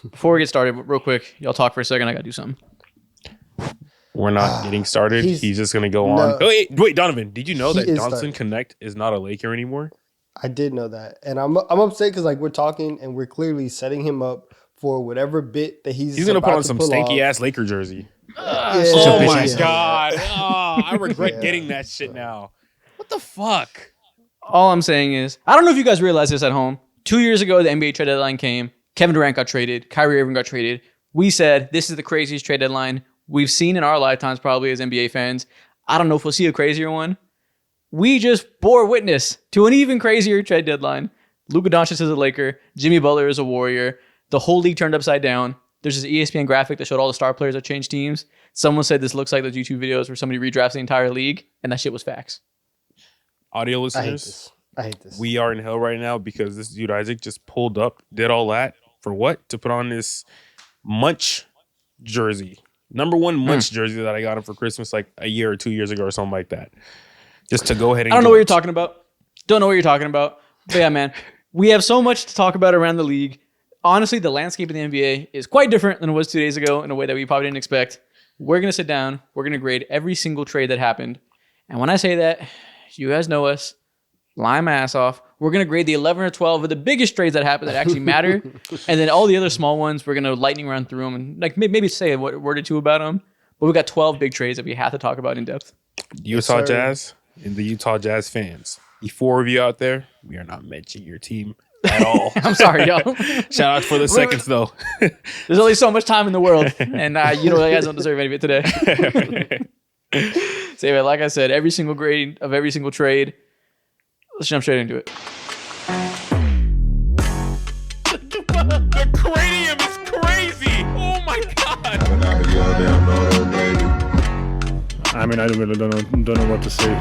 Before we get started, real quick, y'all talk for a second. I gotta do something. We're not getting started. He's just going to go on. Oh, wait, Donovan, did you know that Johnson Connect is not a Laker anymore? I did know that. And I'm upset because we're talking and we're clearly setting him up for whatever bit that he's going to put on some stanky-ass Laker jersey. Oh, my God. Oh, I regret getting that shit now. What the fuck? All I'm saying is, I don't know if you guys realize this at home. 2 years ago, the NBA trade deadline came. Kevin Durant got traded. Kyrie Irving got traded. We said, this is the craziest trade deadline we've seen in our lifetimes, probably as NBA fans. I don't know if we'll see a crazier one. We just bore witness to an even crazier trade deadline. Luka Doncic is a Laker. Jimmy Butler is a Warrior. The whole league turned upside down. There's this ESPN graphic that showed all the star players that changed teams. Someone said this looks like those YouTube videos where somebody redrafts the entire league, and that shit was facts. Audio listeners, I hate this. We are in hell right now because this dude Isaac just pulled up, did all that for what? To put on this Munch jersey. Number one Munch jersey that I got him for Christmas like a year or 2 years ago or something like that. Just to go ahead and I don't know what you're talking about. Don't know what you're talking about. But yeah, man, we have so much to talk about around the league. Honestly, the landscape of the NBA is quite different than it was 2 days ago in a way that we probably didn't expect. We're going to sit down. We're going to grade every single trade that happened. And when I say that, you guys know us. Lie my ass off. We're going to grade the 11 or 12 of the biggest trades that happened that actually matter. And then all the other small ones, we're going to lightning round through them and maybe say a word or two about them. But we've got 12 big trades that we have to talk about in depth. Utah Jazz and the Utah Jazz fans. The four of you out there, we are not mentioning your team at all. I'm sorry, y'all. Shout out for the seconds, though. There's only so much time in the world. And you guys don't deserve any of it today. So like I said, every single grade of every single trade. Let's jump straight into it. The cranium is crazy. Oh my god. I mean, I really don't know what to say.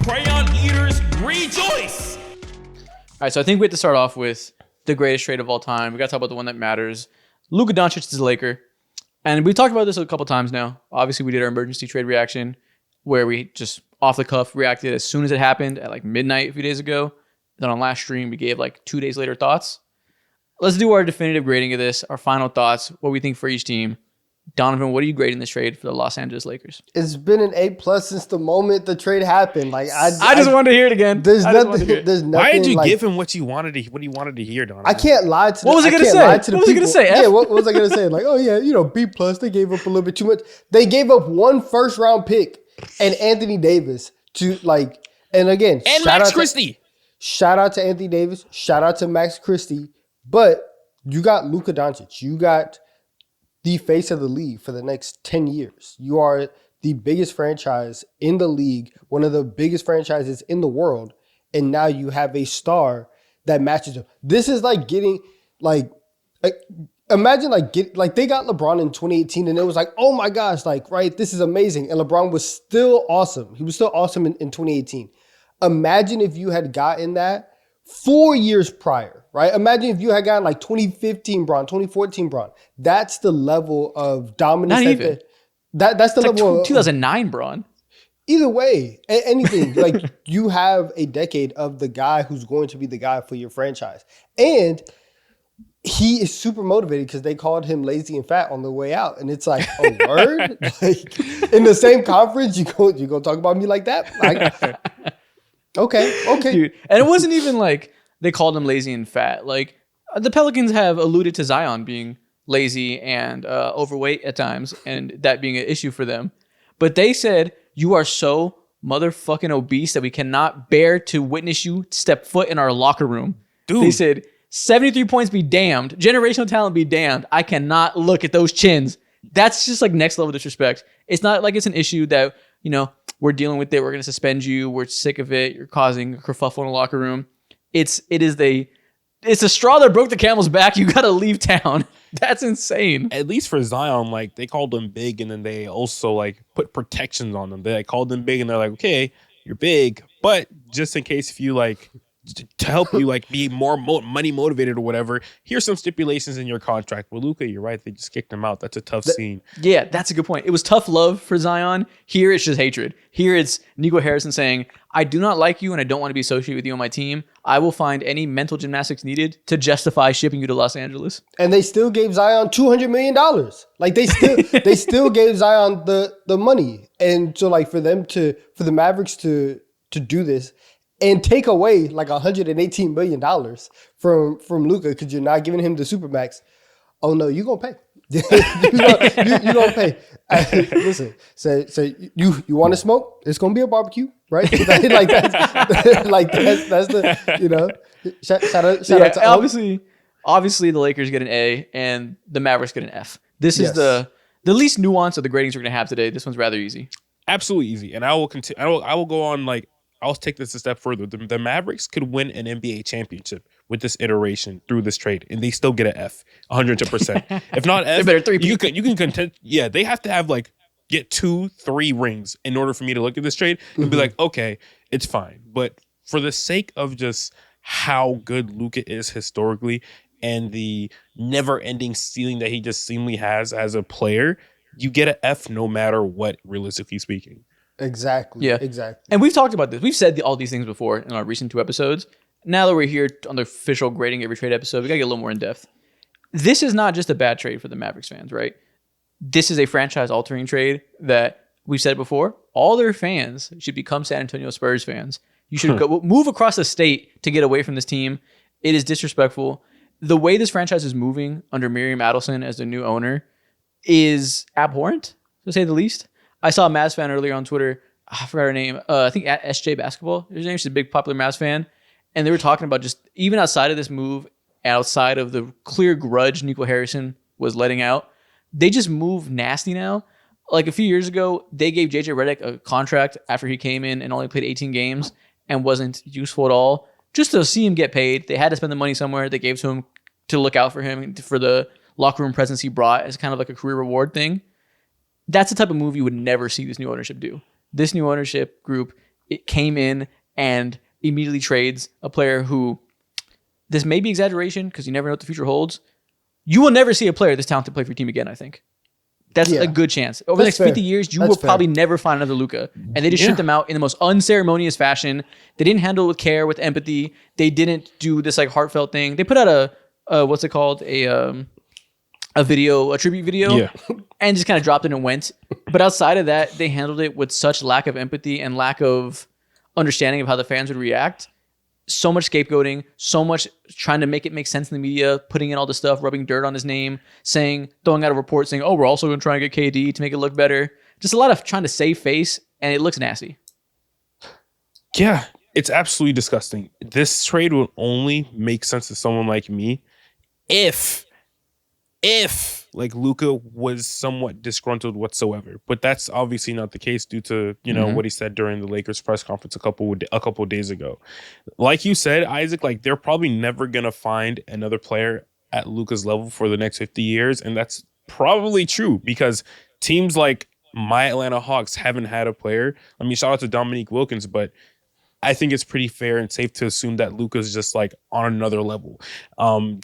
Crayon eaters rejoice. All right, so I think we have to start off with the greatest trade of all time. We got to talk about the one that matters. Luka Doncic is a Laker. And we talked about this a couple times now. Obviously, we did our emergency trade reaction where we just off the cuff reacted as soon as it happened at like midnight a few days ago. Then on last stream, we gave like 2 days later thoughts. Let's do our definitive grading of this, our final thoughts, what we think for each team. Donovan, what are you grading this trade for the Los Angeles Lakers? It's been an A+ since the moment the trade happened. Like I just wanted to hear it again. There's nothing. Why did you give him what he wanted to hear, Donovan? I can't lie to. What was he gonna say? What was he gonna say? Yeah, what was I gonna say? Like, oh yeah, B+. They gave up a little bit too much. They gave up 1 first-round pick and Anthony Davis to and again, and Max Christie. Shout out to Anthony Davis. Shout out to Max Christie. But you got Luka Doncic. You got the face of the league for the next 10 years. You are the biggest franchise in the league, one of the biggest franchises in the world, and now you have a star that matches him. This is like getting imagine they got LeBron in 2018 and it was like, oh my gosh, this is amazing. And LeBron was still awesome. He was still awesome in 2018. Imagine if you had gotten that 4 years prior, right? Imagine if you had gotten 2015 Bron, 2014 Bron. That's the level of dominance. Not even. That's the level of 2009 Bron. Either way, anything. You have a decade of the guy who's going to be the guy for your franchise. And he is super motivated because they called him lazy and fat on the way out. And it's like, a word? In the same conference, you go talk about me like that? Okay. Dude, and it wasn't even like they called him lazy and fat. Like, the Pelicans have alluded to Zion being lazy and overweight at times, and that being an issue for them. But they said, you are so motherfucking obese that we cannot bear to witness you step foot in our locker room. Dude. They said, 73 points be damned. Generational talent be damned. I cannot look at those chins. That's just next level disrespect. It's not like it's an issue that, we're dealing with it. We're going to suspend you. We're sick of it. You're causing a kerfuffle in the locker room. It's a straw that broke the camel's back. You got to leave town. That's insane. At least for Zion, they called him big, and then they also put protections on them. They called him big, and they're like, okay, you're big, but just in case if you to help you like be more money motivated or whatever. Here's some stipulations in your contract. With Luka, you're right. They just kicked him out. That's a tough scene. Yeah, that's a good point. It was tough love for Zion. Here, it's just hatred. Here, it's Nico Harrison saying, I do not like you and I don't want to be associated with you on my team. I will find any mental gymnastics needed to justify shipping you to Los Angeles. And they still gave Zion $200 million. Like they still gave Zion the money. And so like for the Mavericks to do this and take away like $118 million from Luka because you're not giving him the Supermax. Oh no, you're gonna pay. you gonna pay. Listen, so you want to smoke? It's gonna be a barbecue, right? That's the shout out to obviously the Lakers get an A and the Mavericks get an F. This is the least nuance of the gradings we're gonna have today. This one's rather easy. Absolutely easy, and I will continue. I will go on like. I'll take this a step further. The Mavericks could win an NBA championship with this iteration through this trade, and they still get an F, 110%. If not F, you can contend. Yeah, they have to have like get 2-3 rings in order for me to look at this trade and be like, okay, it's fine. But for the sake of just how good Luka is historically and the never-ending ceiling that he just seemingly has as a player, you get an F no matter what, realistically speaking. Exactly. Yeah. Exactly. And we've talked about this. We've said all these things before in our recent 2 episodes. Now that we're here on the official grading every trade episode, we got to get a little more in depth. This is not just a bad trade for the Mavericks fans, right? This is a franchise-altering trade that we've said before. All their fans should become San Antonio Spurs fans. You should go move across the state to get away from this team. It is disrespectful. The way this franchise is moving under Miriam Adelson as the new owner is abhorrent, to say the least. I saw a Mavs fan earlier on Twitter. I forgot her name. I think at SJ Basketball. Her name. She's a big popular Mavs fan. And they were talking about just even outside of this move, outside of the clear grudge Nico Harrison was letting out, they just move nasty now. Like a few years ago, they gave JJ Redick a contract after he came in and only played 18 games and wasn't useful at all. Just to see him get paid, they had to spend the money somewhere. They gave to him to look out for him for the locker room presence he brought as kind of like a career reward thing. That's the type of move you would never see this new ownership do. This new ownership group, it came in and immediately trades a player who, this may be exaggeration because you never know what the future holds. You will never see a player this talented play for your team again, I think. That's a good chance. Over the next 50 years, you will probably never find another Luka. And they just shipped him out in the most unceremonious fashion. They didn't handle it with care, with empathy. They didn't do this like heartfelt thing. They put out what's it called? A tribute video, and just kind of dropped it and went. But outside of that, they handled it with such lack of empathy and lack of understanding of how the fans would react. So much scapegoating, so much trying to make it make sense in the media, putting in all the stuff, rubbing dirt on his name, throwing out a report saying, oh, we're also going to try and get KD to make it look better. Just a lot of trying to save face, and it looks nasty. Yeah, it's absolutely disgusting. This trade will only make sense to someone like me if like Luka was somewhat disgruntled whatsoever, but that's obviously not the case due to what he said during the Lakers press conference a couple of days ago. Like you said, Isaac, like they're probably never gonna find another player at Luka's level for the next 50 years, and that's probably true because teams like my Atlanta Hawks haven't had a player. I mean, shout out to Dominique Wilkins, but I think it's pretty fair and safe to assume that Luka's just like on another level.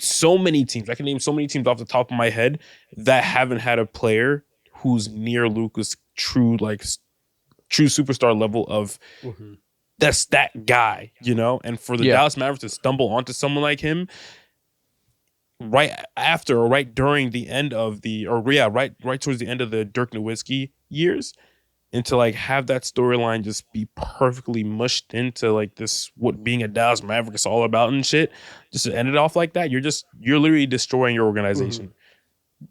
So many teams, I can name so many teams off the top of my head that haven't had a player who's near Luka's true superstar level of that's that guy, And for the Dallas Mavericks to stumble onto someone like him right after or right during the end of right towards the end of the Dirk Nowitzki years. And to like have that storyline just be perfectly mushed into like this, what being a Dallas Maverick is all about and shit, just to end it off like that, you're literally destroying your organization.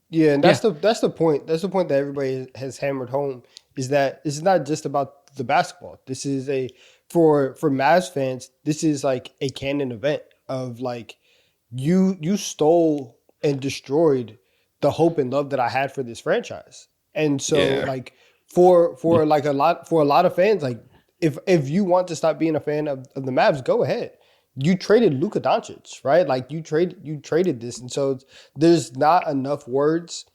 Yeah, and that's the point. That's the point that everybody has hammered home is that it's not just about the basketball. This is for Mavs fans, this is like a canon event of like you stole and destroyed the hope and love that I had for this franchise. And so like for a lot of fans, like if you want to stop being a fan of the Mavs, go ahead. You traded Luka Doncic, right? Like you traded this, and so there's not enough words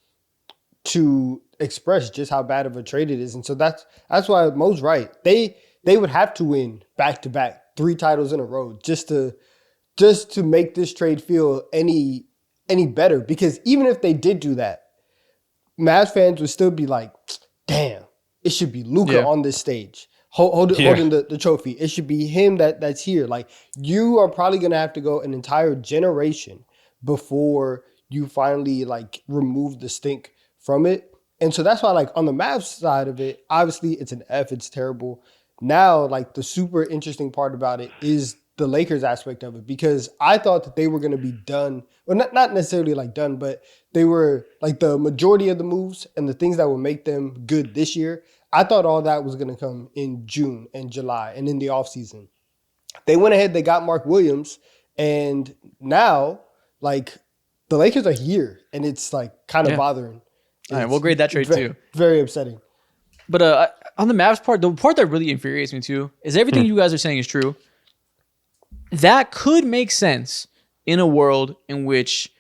to express just how bad of a trade it is. And so that's why Mo's right. They would have to win back to back 3 titles in a row just to make this trade feel any better. Because even if they did do that, Mavs fans would still be like, damn, it should be Luka on this stage. Holding the trophy. It should be him that's here. Like, you are probably going to have to go an entire generation before you finally, like, remove the stink from it. And so that's why, like, on the Mavs side of it, obviously it's an F. It's terrible. Now, like, the super interesting part about it is the Lakers aspect of it, because I thought that they were going to be done. Well, not necessarily, like, done, but they were, like, the majority of the moves and the things that would make them good this year, I thought all that was going to come in June and July and in the offseason. They went ahead, they got Mark Williams, and now, like, the Lakers are here, and it's, like, kind of bothering. All right, we'll grade that trade too. Very upsetting. But on the Mavs part, the part that really infuriates me too is everything you guys are saying is true. That could make sense in a world in which,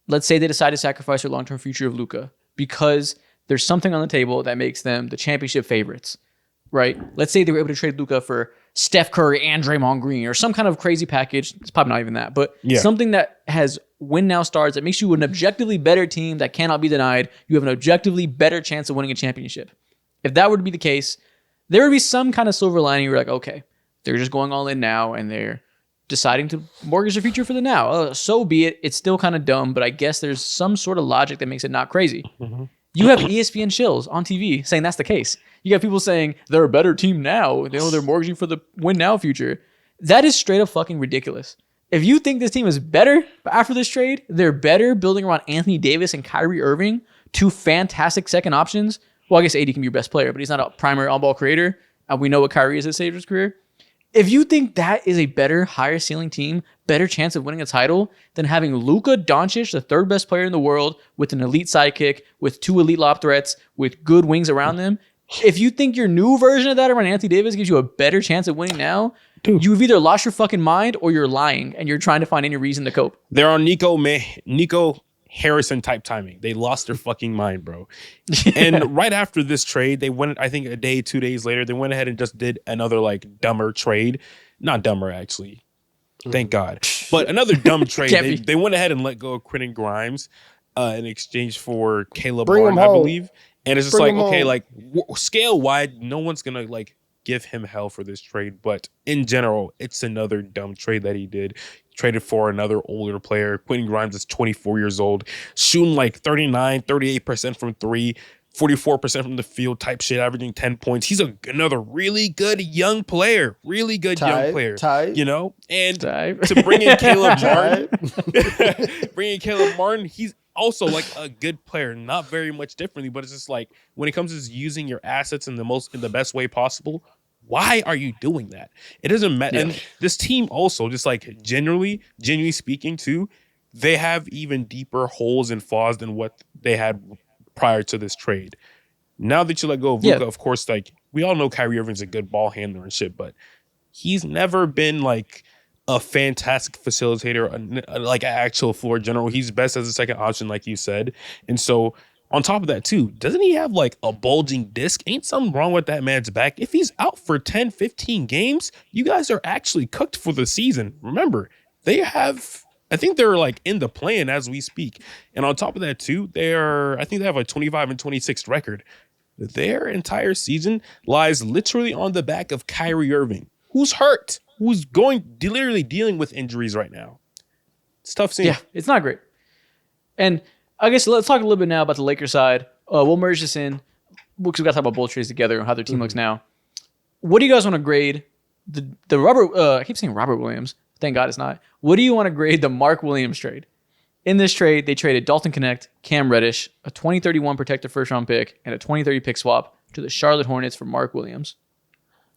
let's say they decide to sacrifice their long-term future of Luka because there's something on the table that makes them the championship favorites, right? Let's say they were able to trade Luka for Steph Curry and Draymond Green or some kind of crazy package. It's probably not even that, but something that has win now stars that makes you an objectively better team that cannot be denied. You have an objectively better chance of winning a championship. If that were to be the case, there would be some kind of silver lining. You're like, okay, they're just going all in now and they're deciding to mortgage their future for the now. So be it. It's still kind of dumb, but I guess there's some sort of logic that makes it not crazy. Mm-hmm. You have ESPN shills on TV saying that's the case. You got people saying they're a better team now. They're mortgaging for the win now future. That is straight up fucking ridiculous. If you think this team is better after this trade, they're better building around Anthony Davis and Kyrie Irving, 2 fantastic second options. Well, I guess AD can be your best player, but he's not a primary on-ball creator. And we know what Kyrie is at stage of his career. If you think that is a better, higher ceiling team, better chance of winning a title than having Luka Doncic, the 3rd best player in the world, with an elite sidekick, with 2 elite lob threats, with good wings around them, if you think your new version of that around Anthony Davis gives you a better chance of winning now, dude, you've either lost your fucking mind or you're lying and you're trying to find any reason to cope. They're on Nico Harrison type timing. They lost their fucking mind, bro. And right after this trade, they went, I think a day, 2 days later, they went ahead and just did another like dumber trade. Not dumber, actually. Thank God. But another dumb trade. They went ahead and let go of Quentin Grimes in exchange for Caleb Martin, I believe. And it's just like, okay, like scale wide, no one's going to like give him hell for this trade. But in general, it's another dumb trade that he did. Traded for another older player. Quentin Grimes is 24 years old, shooting like 39, 38% from 3, 44% from the field type shit, averaging 10 points. He's another really good young player. Really good young player. You know? And to bring in Caleb Martin, he's also like a good player. Not very much differently, but it's just like when it comes to using your assets in the best way possible, why are you doing that? It doesn't matter. Yeah. And this team also, just like genuinely speaking too, they have even deeper holes and flaws than what they had prior to this trade. Now that you let go of Luka, of course, like we all know Kyrie Irving's a good ball handler and shit, but he's never been like a fantastic facilitator, like an actual floor general. He's best as a second option, like you said. And so on top of that, too, doesn't he have like a bulging disc? Ain't something wrong with that man's back? If he's out for 10, 15 games, you guys are actually cooked for the season. Remember, I think they're like in the play-in as we speak. And on top of that, too, I think they have a 25-26 record. Their entire season lies literally on the back of Kyrie Irving, who's hurt, who's literally dealing with injuries right now. It's tough seeing. Yeah, it's not great. And I guess let's talk a little bit now about the Lakers side. We'll merge this in because we got to talk about both trades together and how their team looks now. What do you guys want to grade the Robert? I keep saying Robert Williams. Thank God it's not. What do you want to grade the Mark Williams trade? In this trade, they traded Dalton Connect, Cam Reddish, a 2031 protected first round pick, and a 2030 pick swap to the Charlotte Hornets for Mark Williams.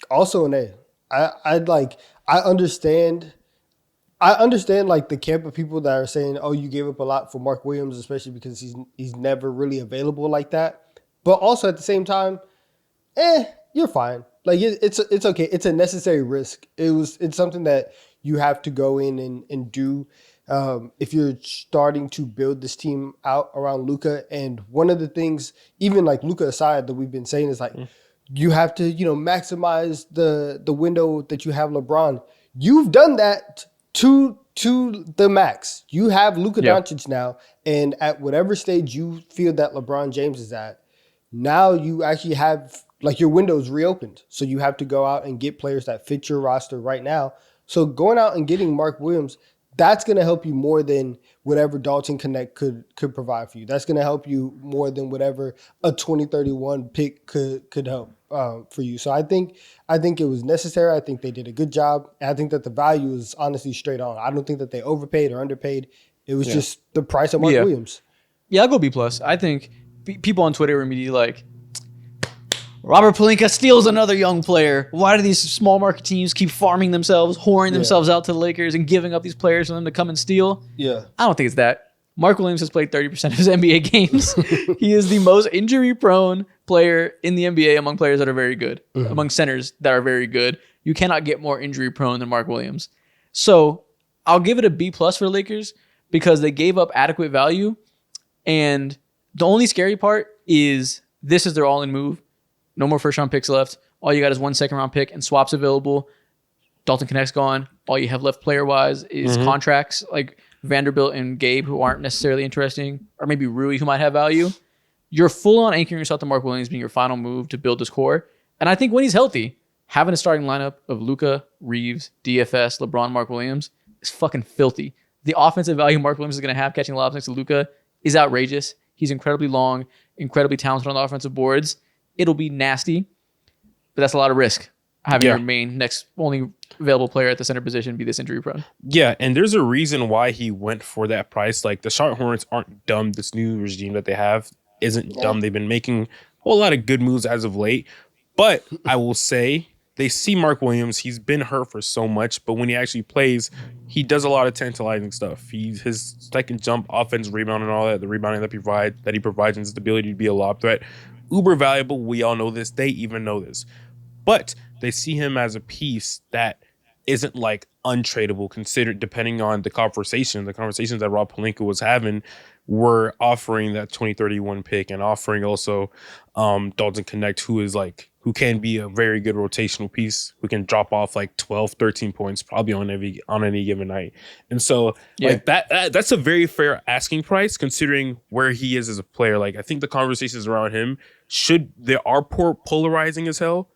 Also an A. I understand like the camp of people that are saying, "Oh, you gave up a lot for Mark Williams, especially because he's never really available like that." But also at the same time, you're fine. Like it's okay. It's a necessary risk. It's something that you have to go in and do if you're starting to build this team out around Luka. And one of the things, even like Luka aside, that we've been saying is like, you have to, maximize the window that you have LeBron. You've done that to the max. You have Luka Doncic now, and at whatever stage you feel that LeBron James is at, now you actually have your window's reopened. So you have to go out and get players that fit your roster right now. So going out and getting Mark Williams, that's going to help you more than whatever Dalton Connect could provide for you. That's going to help you more than whatever a 2031 pick could help for you. So I think it was necessary. I think they did a good job. And I think that the value is honestly straight on. I don't think that they overpaid or underpaid. It was just the price of Mark Williams. Yeah, I'll go B+. I think people on Twitter were immediately like, Robert Pelinka steals another young player. Why do these small market teams keep farming themselves, whoring themselves out to the Lakers and giving up these players for them to come and steal? Yeah. I don't think it's that. Mark Williams has played 30% of his NBA games. He is the most injury-prone player in the NBA among players that are very good, among centers that are very good. You cannot get more injury-prone than Mark Williams. So I'll give it a B+ for the Lakers because they gave up adequate value. And the only scary part is this is their all-in move. No more first-round picks left. All you got is 1 second-round pick and swaps available. Dalton Connect's gone. All you have left player-wise is contracts like Vanderbilt and Gabe, who aren't necessarily interesting, or maybe Rui, who might have value. You're full-on anchoring yourself to Mark Williams being your final move to build this core. And I think when he's healthy, having a starting lineup of Luka, Reeves, DFS, LeBron, Mark Williams is fucking filthy. The offensive value Mark Williams is going to have catching lobs next to Luka is outrageous. He's incredibly long, incredibly talented on the offensive boards. It'll be nasty, but that's a lot of risk. Having your main next only available player at the center position be this injury prone. Yeah, and there's a reason why he went for that price. Like the Charlotte Hornets aren't dumb. This new regime that they have isn't dumb. They've been making a whole lot of good moves as of late. But I will say they see Mark Williams. He's been hurt for so much, but when he actually plays, he does a lot of tantalizing stuff. His second jump, offense, rebound, and all that. The rebounding that he provides, and his ability to be a lob threat. Uber valuable. We all know this. They even know this. But they see him as a piece that isn't like untradeable, considered depending on the conversations that Rob Pelinka was having were offering that 2031 pick and offering also Dalton Connect, who can be a very good rotational piece, who can drop off like 12, 13 points probably on any given night. And so like that's a very fair asking price considering where he is as a player. Like I think the conversations around him they are polarizing as hell,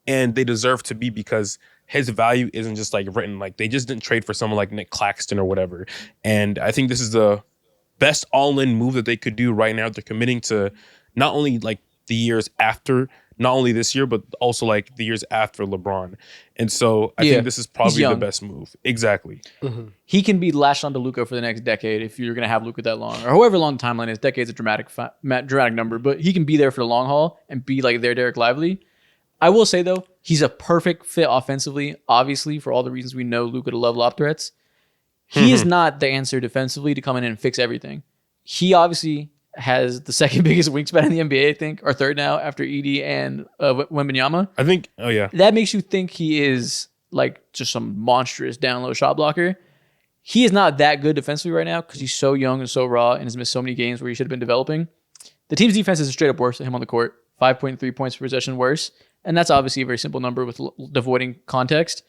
and they deserve to be because his value isn't just like written, like they just didn't trade for someone like Nick Claxton or whatever. And I think this is the best all-in move that they could do right now. They're committing to not only like the years after, not only this year, but also like the years after LeBron. And so I think this is probably the best move. Exactly. Mm-hmm. He can be lashed onto Luka for the next decade if you're going to have Luka that long, or however long the timeline is. Decade's a dramatic number, but he can be there for the long haul and be like their Derek Lively. I will say, though, he's a perfect fit offensively, obviously, for all the reasons we know Luka to love lob threats. He is not the answer defensively to come in and fix everything. He obviously has the second biggest wingspan in the NBA, I think, or third now after Edey and Wembanyama. I think, That makes you think he is like just some monstrous down low shot blocker. He is not that good defensively right now because he's so young and so raw and has missed so many games where he should have been developing. The team's defense is straight up worse than him on the court. 5.3 points per possession worse. And that's obviously a very simple number with avoiding context.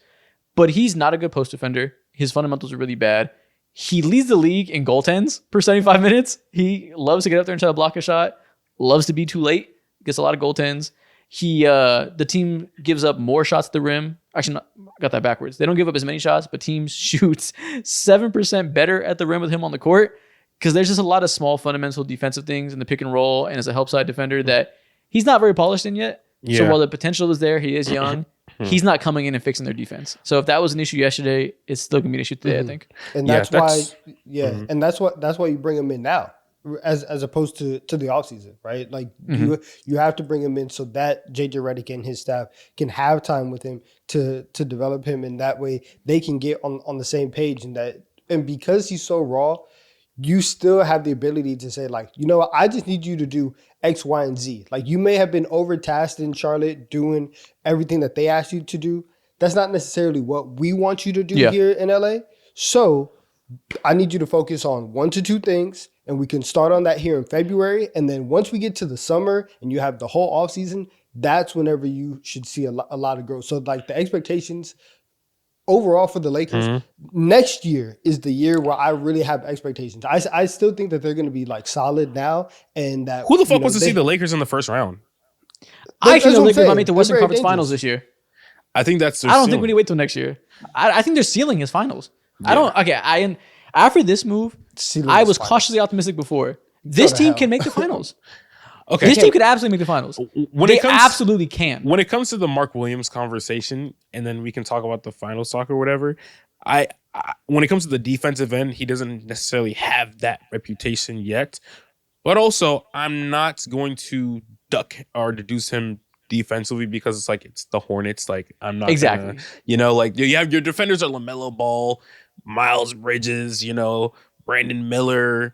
But he's not a good post defender. His fundamentals are really bad. He leads the league in goaltends per 75 minutes. He loves to get up there and try to block a shot. Loves to be too late. Gets a lot of goaltends. The team gives up more shots at the rim. Actually, I got that backwards. They don't give up as many shots, but teams shoot 7% better at the rim with him on the court because there's just a lot of small fundamental defensive things in the pick and roll and as a help side defender that he's not very polished in yet. Yeah. So while the potential is there, he is young. He's not coming in and fixing their defense. So if that was an issue yesterday, it's still gonna be an issue today, I think. And that's and that's why you bring him in now, as opposed to the offseason, right? Like you have to bring him in so that JJ Redick and his staff can have time with him to develop him, and that way they can get on the same page. And because he's so raw, you still have the ability to say, like, you know what, I just need you to do X, Y, and Z. Like, you may have been overtasked in Charlotte doing everything that they asked you to do. That's not necessarily what we want you to do here in LA. So I need you to focus on 1 to 2 things, and we can start on that here in February. And then once we get to the summer and you have the whole offseason, that's whenever you should see a lot of growth. So like the expectations overall for the Lakers next year is the year where I really have expectations. I still think that they're going to be like solid now, and that Who the fuck wants to see the Lakers in the first round? I actually that's know what I'm Lakers might saying. make the They're Western very Conference dangerous. Finals this year. I think that's their I don't think ceiling. we need to wait till next year. I think their ceiling is finals. I Yeah. don't. Okay, after this move, Ceiling I is was finals. cautiously optimistic before. This to team hell. can make the finals. Okay. This team could absolutely make the finals. When They it comes absolutely can. when it comes to the Mark Williams conversation, and then we can talk about the finals talk or whatever. I when it comes to the defensive end, he doesn't necessarily have that reputation yet. But also, I'm not going to duck or deduce him defensively because it's like it's the Hornets. Like I'm not Exactly. gonna, like you have your defenders are LaMelo Ball, Miles Bridges, Brandon Miller.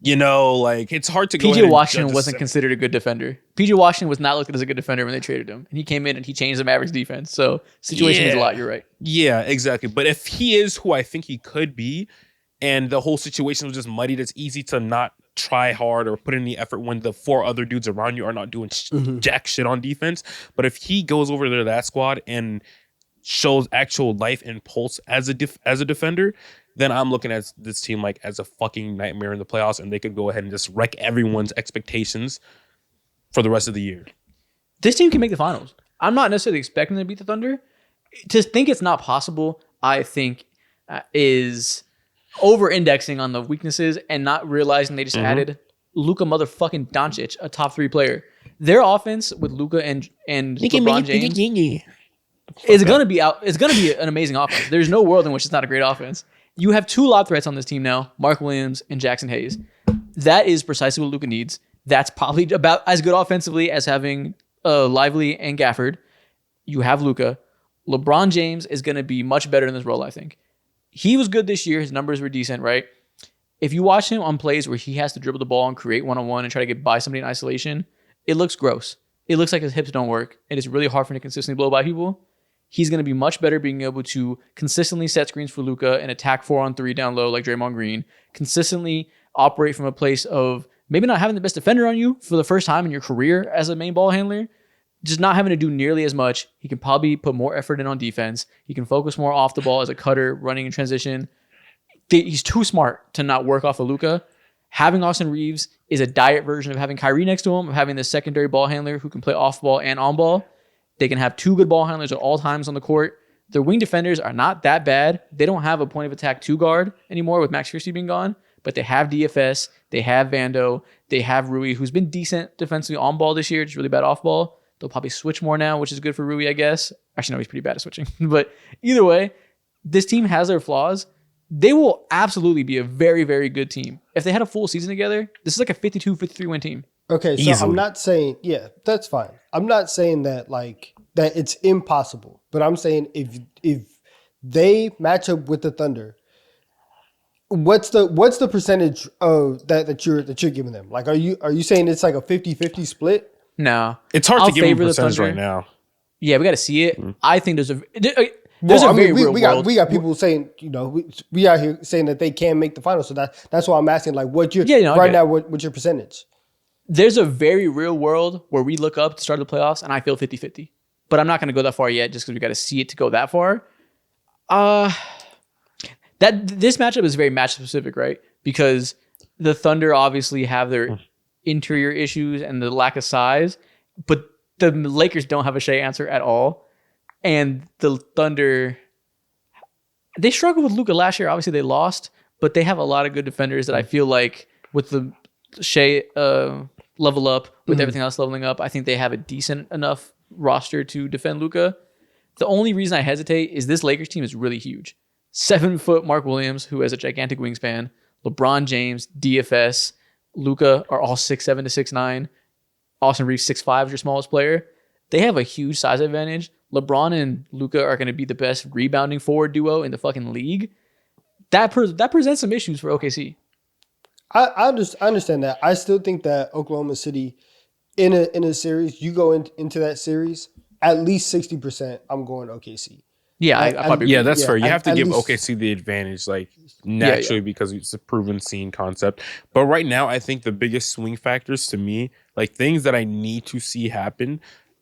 Like it's hard to go ahead PJ and Washington judge wasn't considered a good defender. PJ Washington was not looked at as a good defender when they traded him. And he came in and he changed the Mavericks defense. So situation is a lot, you're right. Yeah, exactly. But if he is who I think he could be, and the whole situation was just muddied, it's easy to not try hard or put in the effort when the four other dudes around you are not doing jack shit on defense. But if he goes over to that squad and shows actual life and pulse as a defender, then I'm looking at this team like as a fucking nightmare in the playoffs, and they could go ahead and just wreck everyone's expectations for the rest of the year. This team can make the finals. I'm not necessarily expecting them to beat the Thunder. To think it's not possible, I think, is over-indexing on the weaknesses and not realizing they just added Luka motherfucking Doncic, a top 3 player. Their offense with Luka and LeBron James is going to be out. It's going to be an amazing offense. There's no world in which it's not a great offense. You have 2 lob threats on this team now, Mark Williams and Jackson Hayes. That is precisely what Luka needs. That's probably about as good offensively as having Lively and Gafford. You have Luka. LeBron James is going to be much better in this role, I think. He was good this year. His numbers were decent, right? If you watch him on plays where he has to dribble the ball and create one-on-one and try to get by somebody in isolation, it looks gross. It looks like his hips don't work, and it's really hard for him to consistently blow by people. He's going to be much better being able to consistently set screens for Luka and attack 4-on-3 down low like Draymond Green, consistently operate from a place of maybe not having the best defender on you for the first time in your career as a main ball handler, just not having to do nearly as much. He can probably put more effort in on defense. He can focus more off the ball as a cutter, running in transition. He's too smart to not work off of Luka. Having Austin Reeves is a diet version of having Kyrie next to him, of having this secondary ball handler who can play off ball and on ball. They can have 2 good ball handlers at all times on the court. Their wing defenders are not that bad. They don't have a point of attack 2 guard anymore with Max Christie being gone, but they have DFS. They have Vando. They have Rui, who's been decent defensively on ball this year, just really bad off ball. They'll probably switch more now, which is good for Rui, I guess. Actually, no, he's pretty bad at switching. But either way, this team has their flaws. They will absolutely be a very, very good team. If they had a full season together, this is like a 52, 53 win team. Okay, so Easily. I'm not saying, yeah, that's fine. I'm not saying that that it's impossible, but I'm saying if they match up with the Thunder, what's the percentage of that you're giving them? Like, are you saying it's like a 50-50 split? No. It's hard I'll to give them favor the percentage Thunder. right now. Yeah, we got to see it. I think there's a Well, very real we world. got people saying, we out here saying that they can make the finals. So that's why I'm asking, like, what's your what's your percentage? There's a very real world where we look up to start the playoffs and I feel 50-50. But I'm not going to go that far yet just because we got to see it to go that far. This matchup is very match specific, right? Because the Thunder obviously have their interior issues and the lack of size, but the Lakers don't have a Shea answer at all. And the Thunder, they struggled with Luka last year. Obviously, they lost, but they have a lot of good defenders that I feel like with the Shea level up, with everything else leveling up, I think they have a decent enough roster to defend Luka. The only reason I hesitate is this Lakers team is really huge. 7-foot Mark Williams, who has a gigantic wingspan, LeBron James, DFS, Luka are all 6'7" to 6'9". Austin Reeves 6'5" is your smallest player. They have a huge size advantage. LeBron and Luka are going to be the best rebounding forward duo in the fucking league. That presents some issues for OKC. I understand that. I still think that Oklahoma City in a series, you go into that series, at least 60%, I'm going OKC. Yeah, I probably agree. Yeah, that's fair. You have to at give least- OKC the advantage, like naturally, because it's a proven scene concept. But right now, I think the biggest swing factors to me, like things that I need to see happen,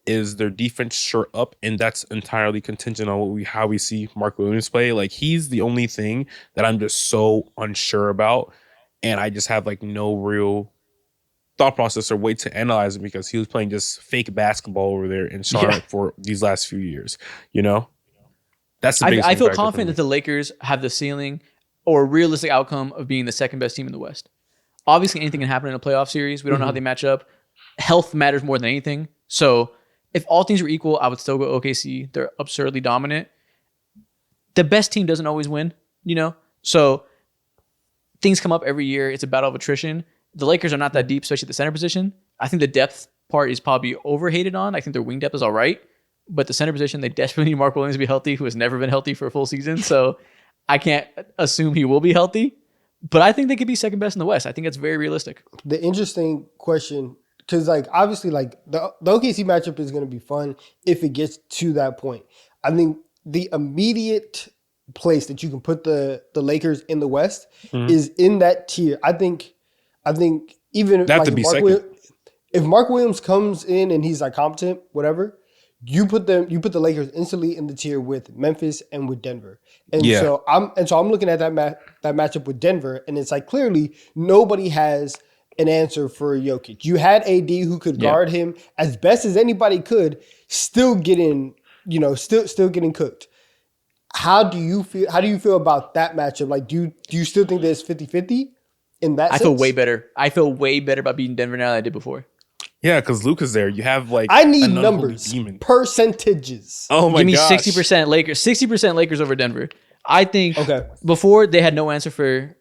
is their defense sure up, and that's entirely contingent on how we see Mark Williams play. Like, he's the only thing that I'm just so unsure about, and I just have like no real thought process or way to analyze it because he was playing just fake basketball over there in Charlotte for these last few years. You know, that's the biggest. I feel confident that the Lakers have the ceiling or realistic outcome of being the second best team in the West. Obviously, anything can happen in a playoff series. We don't know how they match up. Health matters more than anything. So if all things were equal, I would still go OKC. They're absurdly dominant. The best team doesn't always win, you know? So things come up every year. It's a battle of attrition. The Lakers are not that deep, especially at the center position. I think the depth part is probably overhated on. I think their wing depth is all right. But the center position, they desperately need Mark Williams to be healthy, who has never been healthy for a full season. So I can't assume he will be healthy. But I think they could be second best in the West. I think that's very realistic. The interesting question, because like obviously like the OKC matchup is going to be fun if it gets to that point. I think the immediate place that you can put the Lakers in the West is in that tier. I think even That to be second. If Mark Williams comes in and he's like competent, whatever, you put the Lakers instantly in the tier with Memphis and with Denver. And so I'm looking at that matchup with Denver, and it's like clearly nobody has an answer for Jokic. You had AD who could guard him as best as anybody could, still getting cooked. How do you feel about that matchup? Like, do you still think there's 50-50 in that sense? I feel way better. I feel way better about beating Denver now than I did before. Yeah, because Luka's there. You have like I need numbers, percentages. Oh my Give me gosh. 60% Lakers. 60% Lakers over Denver. I think before they had no answer for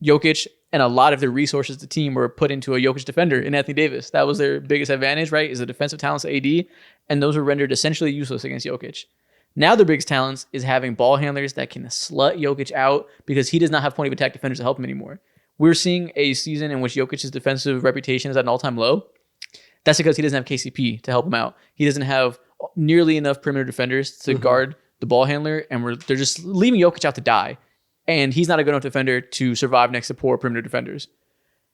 Jokic, and a lot of their resources, the team were put into a Jokic defender in Anthony Davis. That was their biggest advantage, right? Is the defensive talents of AD, and those were rendered essentially useless against Jokic. Now their biggest talents is having ball handlers that can slut Jokic out because he does not have point of attack defenders to help him anymore. We're seeing a season in which Jokic's defensive reputation is at an all-time low. That's because he doesn't have KCP to help him out. He doesn't have nearly enough perimeter defenders to guard the ball handler, and they're just leaving Jokic out to die. And he's not a good enough defender to survive next to poor perimeter defenders.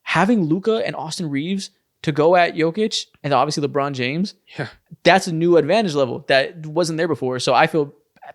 Having Luka and Austin Reeves to go at Jokic, and obviously LeBron James, that's a new advantage level that wasn't there before. So I feel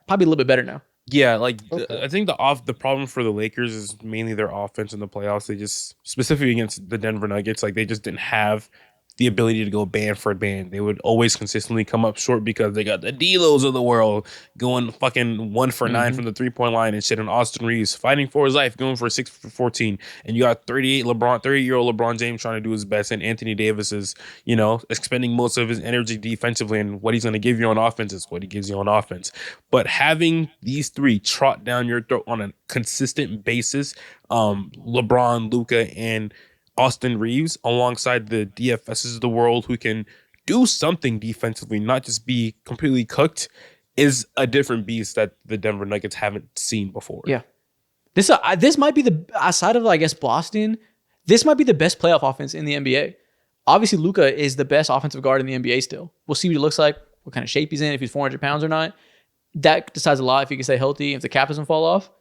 probably a little bit better now. Yeah, like I think the problem for the Lakers is mainly their offense in the playoffs. They just, specifically against the Denver Nuggets, like they just didn't have the ability to go band for band. They would always consistently come up short because they got the D'Los of the world going fucking 1 for 9 from the 3-point line and shit. And Austin Reeves fighting for his life, going for 6 for 14. And you got 30-year-old LeBron James trying to do his best, and Anthony Davis is, expending most of his energy defensively, and what he's going to give you on offense is what he gives you on offense. But having these three trot down your throat on a consistent basis, LeBron, Luka, and Austin Reeves, alongside the DFSs of the world who can do something defensively, not just be completely cooked, is a different beast that the Denver Nuggets haven't seen before. Yeah. This might be aside of, I guess, Boston, this might be the best playoff offense in the NBA. Obviously, Luka is the best offensive guard in the NBA still. We'll see what he looks like, what kind of shape he's in, if he's 400 pounds or not. That decides a lot if he can stay healthy, if the cap doesn't fall off.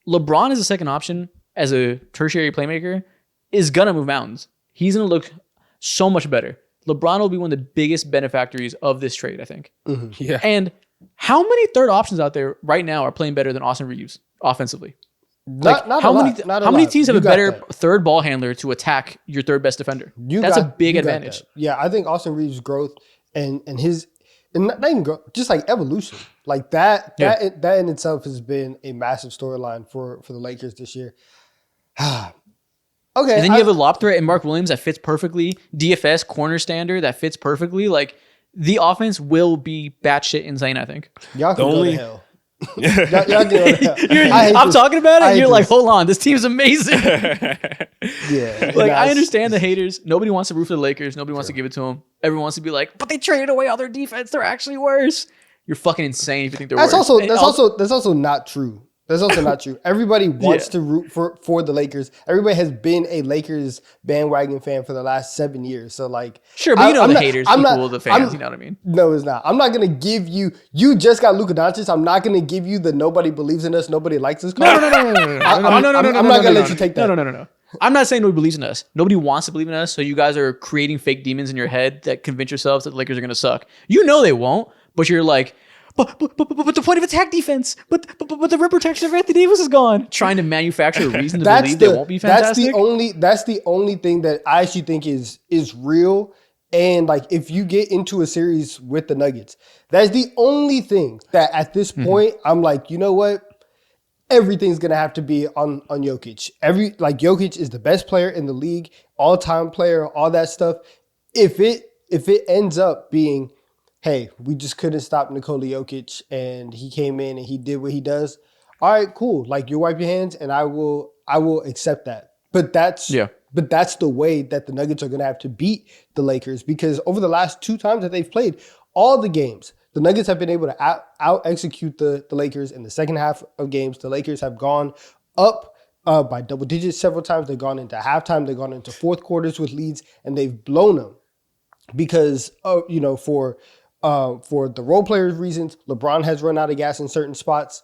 LeBron is a second option as a tertiary playmaker, is going to move mountains. He's going to look so much better. LeBron will be one of the biggest benefactors of this trade, I think. Yeah. And how many third options out there right now are playing better than Austin Reeves offensively? How many teams have a better third ball handler to attack your third best defender? That's a big advantage. Yeah, I think Austin Reeves' growth and his, and not even growth, just like evolution, like that in itself has been a massive storyline for the Lakers this year. Okay. And then you have a lob threat and Mark Williams that fits perfectly. DFS corner stander that fits perfectly. Like, the offense will be batshit insane, I think. Y'all can go to hell. Y'all can go to hell. I'm talking about it and you're like, hold on, this team's amazing. Yeah. Like, I understand the haters. Nobody wants to root for the Lakers. Nobody wants to give it to them. Everyone wants to be like, but they traded away all their defense. They're actually worse. You're fucking insane if you think they're worse. That's also not true. That's also not true. Everybody wants to root for the Lakers. Everybody has been a Lakers bandwagon fan for the last 7 years. So, like, sure, but the haters equal the fans. You know what I mean? No, it's not. I'm not gonna give you. You just got Luka Doncic. I'm not gonna give you the nobody believes in us, nobody likes us. No. I'm not gonna let you take that. No. I'm not saying nobody believes in us. Nobody wants to believe in us. So you guys are creating fake demons in your head that convince yourselves that the Lakers are going to suck. You know they won't, but you're like, but the point of attack defense, but the rim protection of Anthony Davis is gone. Trying to manufacture a reason to believe they won't be fantastic. That's the only thing that I actually think is real. And like, if you get into a series with the Nuggets, that's the only thing that at this point I'm like, you know what? Everything's gonna have to be on Jokic. Jokic is the best player in the league, all-time player, all that stuff. If it ends up being, hey, we just couldn't stop Nikola Jokic and he came in and he did what he does, all right, cool. Like, you wipe your hands and I will accept that. But that's the way that the Nuggets are gonna have to beat the Lakers, because over the last 2 times that they've played, all the games, the Nuggets have been able to out-execute the Lakers in the second half of games. The Lakers have gone up by double digits several times. They've gone into halftime. They've gone into fourth quarters with leads, and they've blown them because, for the role players reasons, LeBron has run out of gas in certain spots.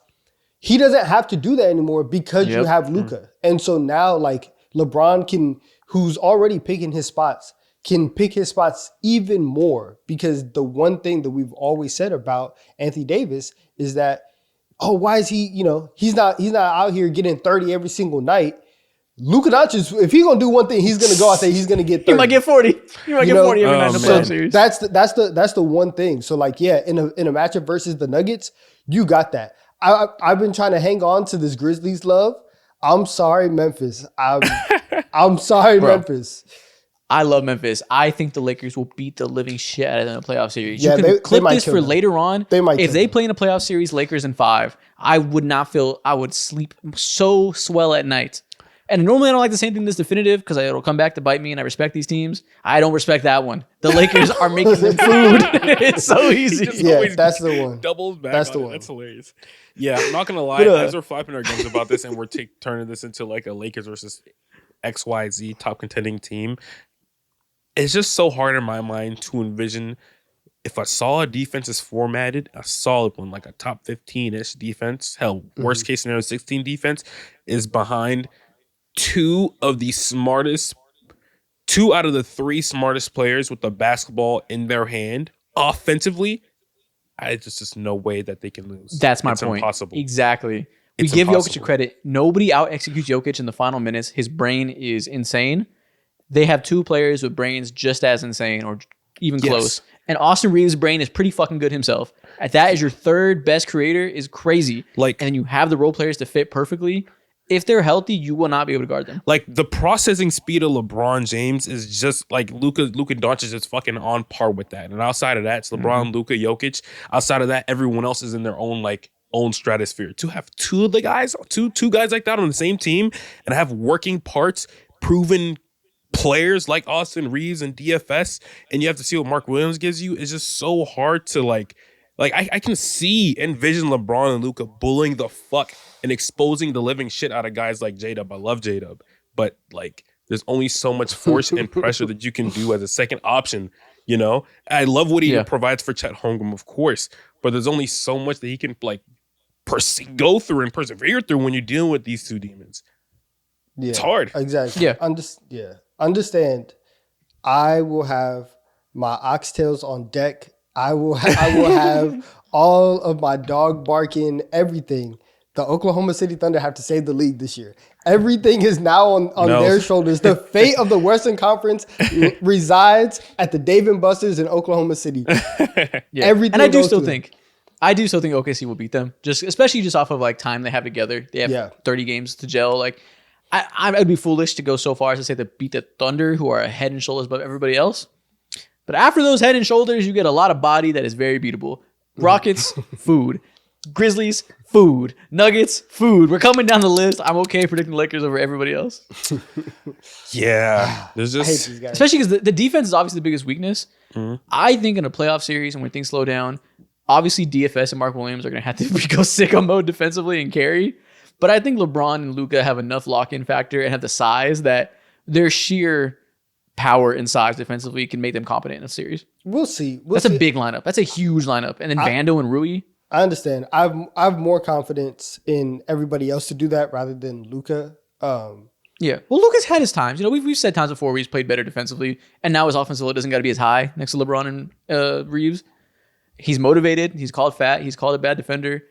He doesn't have to do that anymore because you have Luka. And so now, like, LeBron who's already picking his spots, can pick his spots even more, because the one thing that we've always said about Anthony Davis is that, why is he, he's not out here getting 30 every single night. Luka Doncic, if he's gonna do one thing, he's gonna go out there, he's gonna get 30. He might get 40. He might get 40 every night in the playoff series. That's the one thing. So like, in a matchup versus the Nuggets, you got that. I've been trying to hang on to this Grizzlies love. I'm sorry, Memphis. I'm sorry, Memphis. I love Memphis. I think the Lakers will beat the living shit out of them in a playoff series. Yeah, you can clip might this for later on. If they them. play in a playoff series, Lakers in 5, I would sleep so swell at night. And normally I don't like to say anything this definitive because it'll come back to bite me, and I respect these teams. I don't respect that one. The Lakers are making them food. It's so easy. Yeah, that's the one. Doubles back. That's the on it. one. That's hilarious. Yeah, I'm not gonna lie. As we're flapping our gums about this, and we're turning this into like a Lakers versus XYZ top contending team, it's just so hard in my mind to envision if a solid defense is formatted, a solid one, like a top 15-ish defense, hell, worst case scenario, 16 defense, is behind two out of the 3 smartest players with the basketball in their hand offensively. It's just no way that they can lose. That's my it's point. Impossible. Exactly. We give Jokic a credit. Nobody out executes Jokic in the final minutes. His brain is insane. They have 2 players with brains just as insane or even close. And Austin Reeves' brain is pretty fucking good himself. At that, as your 3rd best creator is crazy. And then you have the role players to fit perfectly. If they're healthy, you will not be able to guard them. Like, the processing speed of LeBron James is just like Luka Doncic is fucking on par with that. And outside of that, it's LeBron, Luka, Jokic. Outside of that, everyone else is in their own stratosphere. To have 2 of the guys, two guys like that on the same team and have working parts, proven players like Austin Reeves and DFS, and you have to see what Mark Williams gives you, is just so hard to like I can envision LeBron and Luka bullying the fuck and exposing the living shit out of guys like J-Dub. I love J-Dub, but like, there's only so much force and pressure that you can do as a second option. I love what he provides for Chet Holmgren, of course, but there's only so much that he can go through and persevere through when you're dealing with these 2 demons. Yeah, it's hard. Exactly. Yeah. Understand. I will have my oxtails on deck. I will have all of my dog barking, everything. The Oklahoma City Thunder have to save the league this year. Everything is now on their shoulders. The fate of the Western Conference resides at the Dave & Buster's in Oklahoma City. Everything. And I do still think OKC will beat them, especially off of time they have together. They have 30 games to gel. I'd be foolish to go so far as to say to beat the Thunder, who are a head and shoulders above everybody else. But after those head and shoulders, you get a lot of body that is very beatable. Rockets, food. Grizzlies, food. Nuggets, food. We're coming down the list. I'm okay predicting the Lakers over everybody else. Yeah. There's just, I hate these guys. Especially because the defense is obviously the biggest weakness. I think in a playoff series and when things slow down, obviously DFS and Mark Williams are going to have to go sicko mode defensively and carry. But I think LeBron and Luka have enough lock-in factor and have the size that their sheer power and size defensively can make them competent in a series. We'll see. That's a big lineup. That's a huge lineup. And then Vando and Rui. I understand. I have more confidence in everybody else to do that rather than Luka. Yeah. Well, Luka's had his times. We've said times before where he's played better defensively, and now his offensive load doesn't got to be as high next to LeBron and Reeves. He's motivated. He's called fat. He's called a bad defender.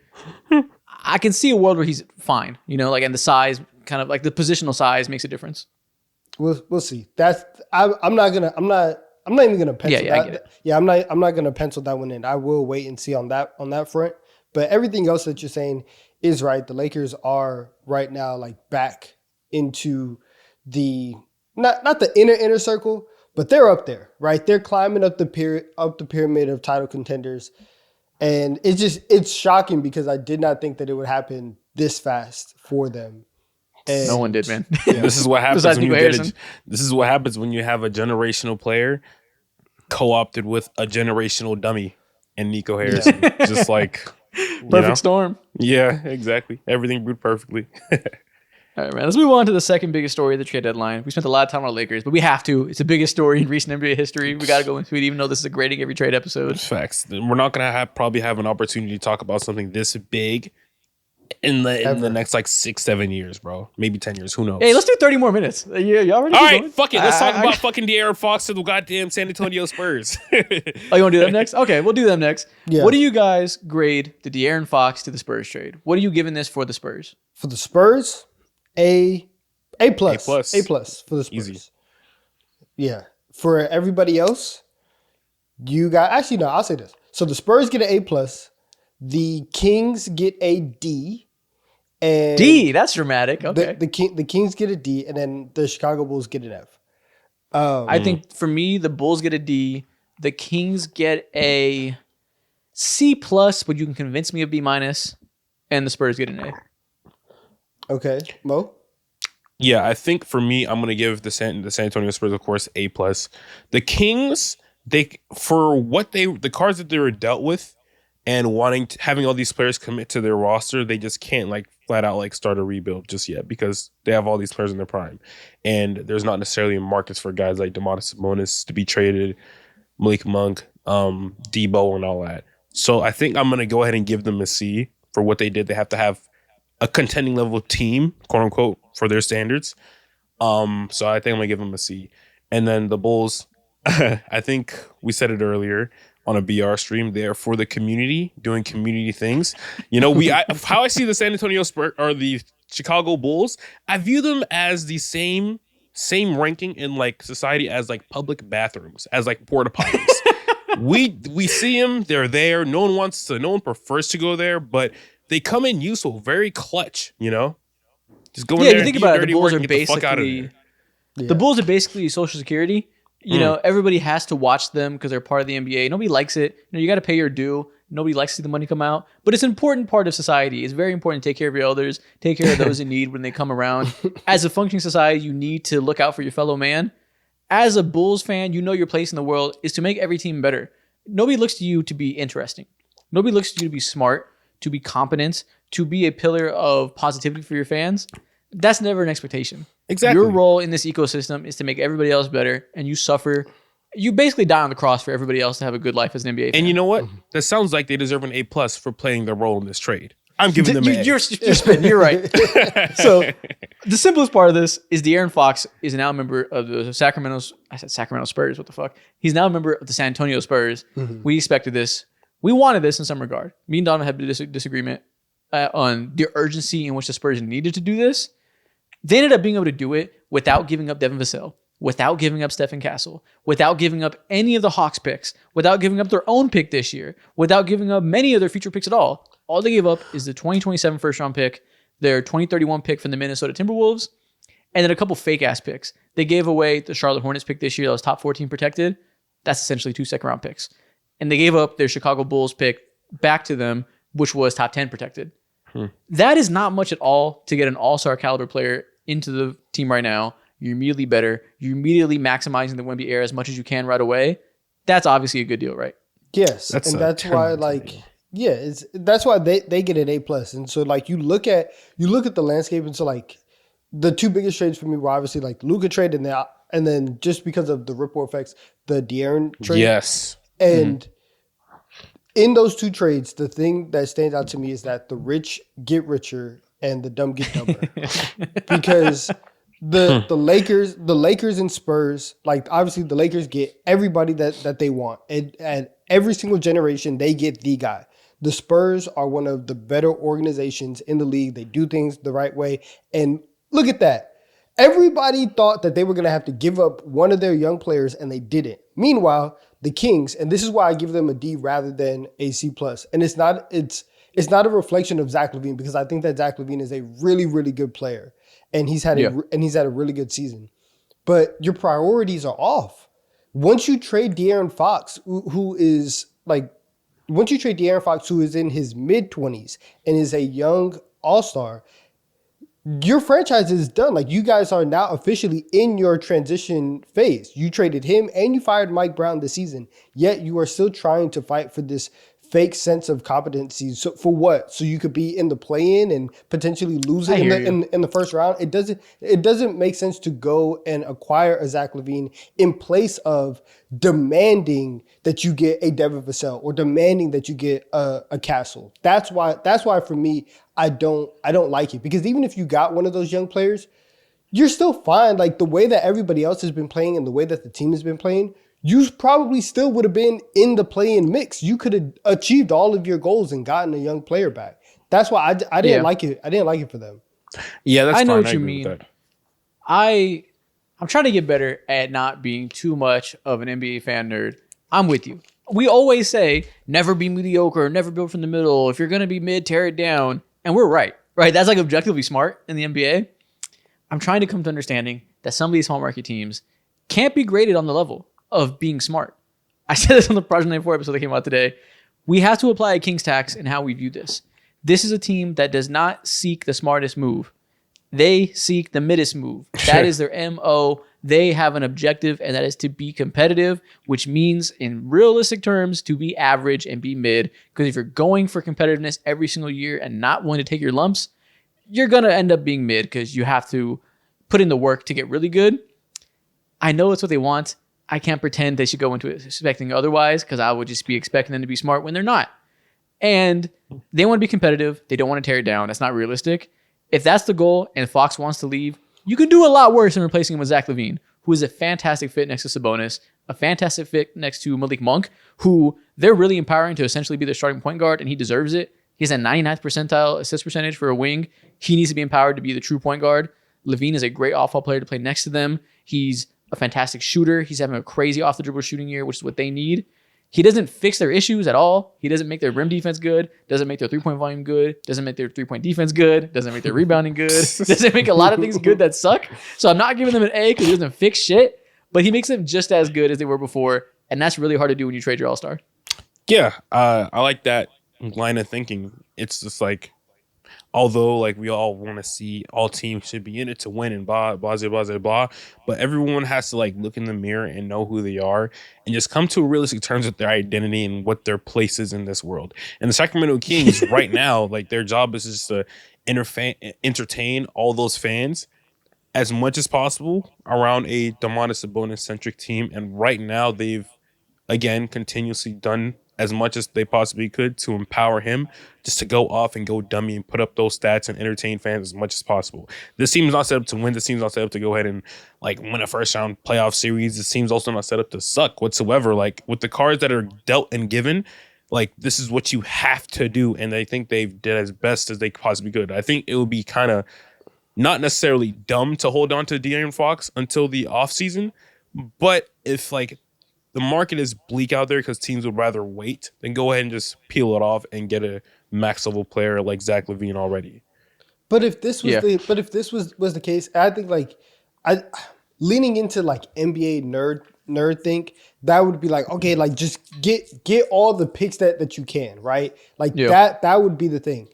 I can see a world where he's fine. And the size, kind of like the positional size, makes a difference. We'll see. I'm not even gonna pencil I that. get it. Yeah, I'm not gonna pencil that one in. I will wait and see on that front. But everything else that you're saying is right. The Lakers are right now like back into the not the inner circle, but they're up there, right? They're climbing up the pyramid of title contenders. And it's shocking because I did not think that it would happen this fast for them. And No one did, man. This is what happens Besides when Nico Harrison. This is what happens when you have a generational player co-opted with a generational dummy and Nico Harrison. Just like Perfect storm. Yeah, exactly. Everything brewed perfectly. All right, man. Let's move on to the second biggest story of the trade deadline. We spent a lot of time on our Lakers, but we have to. It's the biggest story in recent NBA history. We got to go into it, even though this is a grading every trade episode. Facts. We're not gonna probably have an opportunity to talk about something this big in the next like 6-7 years, bro. Maybe 10 years. Who knows? Hey, let's do 30 more minutes. Y'all ready? All right, fuck it. Let's talk about fucking De'Aaron Fox to the goddamn San Antonio Spurs. Oh, you want to do them next? Okay, we'll do them next. Yeah. What do you guys grade the De'Aaron Fox to the Spurs trade? What are you giving this for the Spurs? For the Spurs, A plus. A plus for the Spurs. Easy. Yeah. For everybody else, you got actually no, I'll say this. So the Spurs get an A plus, the Kings get a D, and D, that's dramatic. Okay. the Kings get a D, and then the Chicago Bulls get an F. I think for me, the Bulls get a D, the Kings get a C plus, but you can convince me of B minus, and the Spurs get an A. Okay, Mo. Yeah, I think for me, I'm gonna give the San Antonio Spurs, of course, A plus. The Kings, the cards that they were dealt with, and having all these players commit to their roster, they just can't like flat out like start a rebuild just yet because they have all these players in their prime, and there's not necessarily markets for guys like Domantas Sabonis to be traded, Malik Monk, Debo, and all that. So I think I'm gonna go ahead and give them a C for what they did. They have to have a contending level team, quote unquote, for their standards. So I think I'm gonna give them a C. And then the Bulls, I think we said it earlier on a BR stream. They're for the community, doing community things. How I see the San Antonio Spurs or the Chicago Bulls, I view them as the same ranking in like society as like public bathrooms, as like porta potties. we see them, they're there. No one prefers to go there, but they come in useful, very clutch, Just go in there. You think about it, the Bulls are and get the fuck out of basically there. the Bulls are basically Social Security. Everybody has to watch them because they're part of the NBA. Nobody likes it. You got to pay your due. Nobody likes to see the money come out, but it's an important part of society. It's very important to take care of your elders, take care of those in need when they come around. As a functioning society, you need to look out for your fellow man. As a Bulls fan, your place in the world is to make every team better. Nobody looks to you to be interesting. Nobody looks to you to be smart, to be competent, to be a pillar of positivity for your fans. That's never an expectation. Exactly. Your role in this ecosystem is to make everybody else better, and you suffer. You basically die on the cross for everybody else to have a good life as an NBA fan. And you know what? That sounds like they deserve an A plus for playing their role in this trade. I'm giving them an A. You're spitting. You're right. So the simplest part of this is De'Aaron Fox is now a member of the Sacramento Spurs. What the fuck? He's now a member of the San Antonio Spurs. Mm-hmm. We expected this. We wanted this in some regard. Me and Donovan had a disagreement on the urgency in which the Spurs needed to do this. They ended up being able to do it without giving up Devin Vassell, without giving up Stephen Castle, without giving up any of the Hawks picks, without giving up their own pick this year, without giving up many of their future picks at all. All they gave up is the 2027 first-round pick, their 2031 pick from the Minnesota Timberwolves, and then a couple fake-ass picks. They gave away the Charlotte Hornets pick this year that was top 14 protected. That's essentially 2 second-round picks. And they gave up their Chicago Bulls pick back to them, which was top 10 protected. That is not much at all to get an all-star caliber player into the team right now. You're immediately better. You're immediately maximizing the Wemby era as much as you can right away. That's obviously a good deal, right? Yes, that's why that's why they get an A plus. And so like you look at the landscape, and so like the two biggest trades for me were obviously like Luka trade and then just because of the ripple effects, the De'Aaron trade. Yes. And in those two trades, the thing that stands out to me is that the rich get richer and the dumb get dumber. Because the Lakers and Spurs, like obviously the Lakers get everybody that they want. And every single generation, they get the guy. The Spurs are one of the better organizations in the league. They do things the right way. And look at that. Everybody thought that they were going to have to give up one of their young players, and they didn't. Meanwhile, the Kings, and this is why I give them a D rather than a C+. And it's not a reflection of Zach LaVine, because I think that Zach LaVine is a really, really good player. And he's had a really good season. But your priorities are off. Once you trade De'Aaron Fox, who is in his mid-20s and is a young all-star, your franchise is done. Like, you guys are now officially in your transition phase. You traded him and you fired Mike Brown this season, yet you are still trying to fight for this fake sense of competency. So for what? So you could be in the play-in and potentially lose it in the first round. It doesn't make sense to go and acquire a Zach LaVine in place of demanding that you get a Devin Vassell or demanding that you get a Castle. That's why for me, I don't like it, because even if you got one of those young players, you're still fine. Like, the way that everybody else has been playing and the way that the team has been playing, you probably still would have been in the play-in mix. You could have achieved all of your goals and gotten a young player back. That's why I didn't like it. I didn't like it for them. Yeah, that's I know fine. what you mean. I'm trying to get better at not being too much of an NBA fan nerd. I'm with you. We always say, never be mediocre, never build from the middle. If you're going to be mid, tear it down. And we're right? That's like objectively smart in the NBA. I'm trying to come to understanding that some of these small market teams can't be graded on the level of being smart. I said this on the Project 94 episode that came out today. We have to apply a King's tax in how we view this. This is a team that does not seek the smartest move. They seek the middest move. That is their MO. They have an objective, and that is to be competitive, which means in realistic terms to be average and be mid. Because if you're going for competitiveness every single year and not willing to take your lumps, you're going to end up being mid, because you have to put in the work to get really good. I know it's what they want. I can't pretend they should go into it expecting otherwise, because I would just be expecting them to be smart when they're not. And they want to be competitive. They don't want to tear it down. That's not realistic. If that's the goal and Fox wants to leave, you can do a lot worse than replacing him with Zach LaVine, who is a fantastic fit next to Sabonis, a fantastic fit next to Malik Monk, who they're really empowering to essentially be their starting point guard, and he deserves it. He has a 99th percentile assist percentage for a wing. He needs to be empowered to be the true point guard. LaVine is a great off-ball player to play next to them. He's a fantastic shooter. He's having a crazy off-the-dribble shooting year, which is what they need. He doesn't fix their issues at all. He doesn't make their rim defense good, doesn't make their three-point volume good, doesn't make their three-point defense good, doesn't make their rebounding good, doesn't make a lot of things good that suck. So I'm not giving them an A because he doesn't fix shit, but he makes them just as good as they were before, and that's really hard to do when you trade your all-star. Yeah, I like that line of thinking. It's just like, although like we all want to see all teams should be in it to win and blah, blah, blah, blah, blah, but everyone has to like look in the mirror and know who they are and just come to realistic terms with their identity and what their place is in this world. And the Sacramento Kings right now, like their job is just to entertain all those fans as much as possible around a Domantas Sabonis-centric team. And right now they've, again, continuously done as much as they possibly could to empower him just to go off and go dummy and put up those stats and entertain fans as much as possible. This team's not set up to win. This team's not set up to go ahead and like win a first round playoff series. This team's also not set up to suck whatsoever. Like with the cards that are dealt and given, like this is what you have to do. And I think they've did as best as they possibly could. I think it would be kind of not necessarily dumb to hold on to De'Aaron Fox until the offseason. But if like the market is bleak out there because teams would rather wait, then go ahead and just peel it off and get a max level player like Zach LaVine already. But if this was was the case, I think like leaning into like NBA nerd think, that would be like, okay, like just get all the picks that you can, right? Like that would be the thing.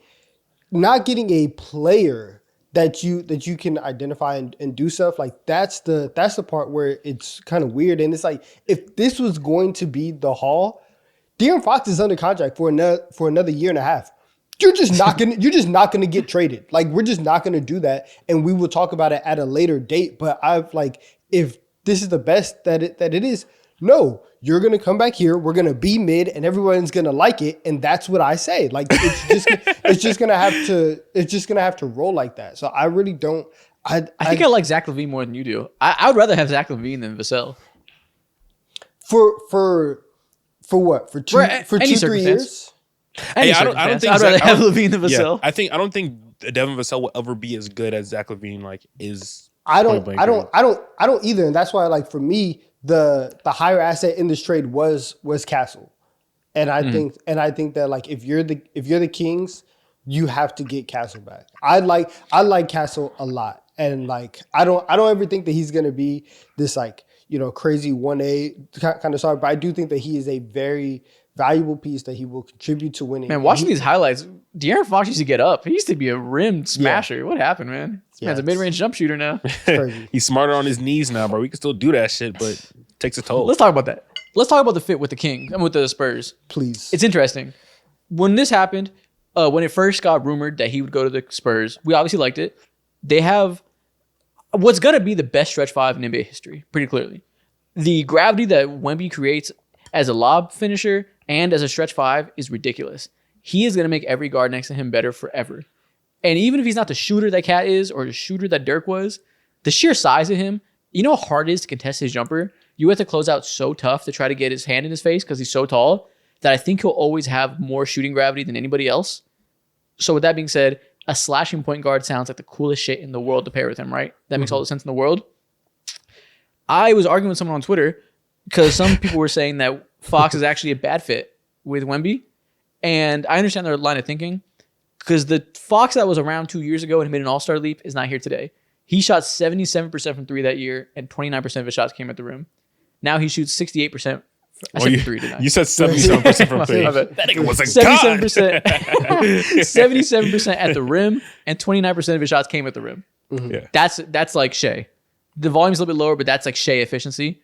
Not getting a player that you can identify and do stuff, like that's the part where it's kind of weird. And it's like, if this was going to be the haul, De'Aaron Fox is under contract for another year and a half. You're just not gonna get traded. Like, we're just not gonna do that, and we will talk about it at a later date. But I've like, if this is the best that it is, no, you're gonna come back here. We're gonna be mid, and everyone's gonna like it, and that's what I say. Like, it's just gonna have to roll like that. So I really don't I think I like Zach LaVine more than you do. I would rather have Zach LaVine than Vassell. For what? For two, any 3 years? Hey, I don't think I'd rather have LaVine than Vassell. I don't think Devin Vassell will ever be as good as Zach LaVine is. I don't either, and that's why, like, for me, the higher asset in this trade was Castle, and I think that, like, if you're the Kings, you have to get Castle back. I like Castle a lot, and like I don't ever think that he's gonna be this, like, crazy 1A kind of star, but I do think that he is a very valuable piece that he will contribute to winning. Man, watching these highlights, De'Aaron Fox used to get up. He used to be a rim smasher. Yeah. What happened, man? This man's a mid-range jump shooter now. Crazy. He's smarter on his knees now, bro. We can still do that shit, but it takes a toll. Let's talk about that. Let's talk about the fit with the King and with the Spurs. Please. It's interesting. When this happened, when it first got rumored that he would go to the Spurs, we obviously liked it. They have what's going to be the best stretch five in NBA history, pretty clearly. The gravity that Wemby creates as a lob finisher and as a stretch five is ridiculous. He is going to make every guard next to him better forever. And even if he's not the shooter that Cat is or the shooter that Dirk was, the sheer size of him, you know how hard it is to contest his jumper? You have to close out so tough to try to get his hand in his face because he's so tall that I think he'll always have more shooting gravity than anybody else. So with that being said, a slashing point guard sounds like the coolest shit in the world to pair with him, right? That makes all the sense in the world. I was arguing with someone on Twitter because some people were saying that Fox is actually a bad fit with Wemby. And I understand their line of thinking because the Fox that was around 2 years ago and made an all-star leap is not here today. He shot 77% from three that year and 29% of his shots came at the rim. Now he shoots 68%. I said three tonight. You said 77% from three. That nigga was a 77%, 77% at the rim and 29% of his shots came at the rim. Mm-hmm. Yeah. That's like Shea. The volume's a little bit lower, but that's like Shea efficiency.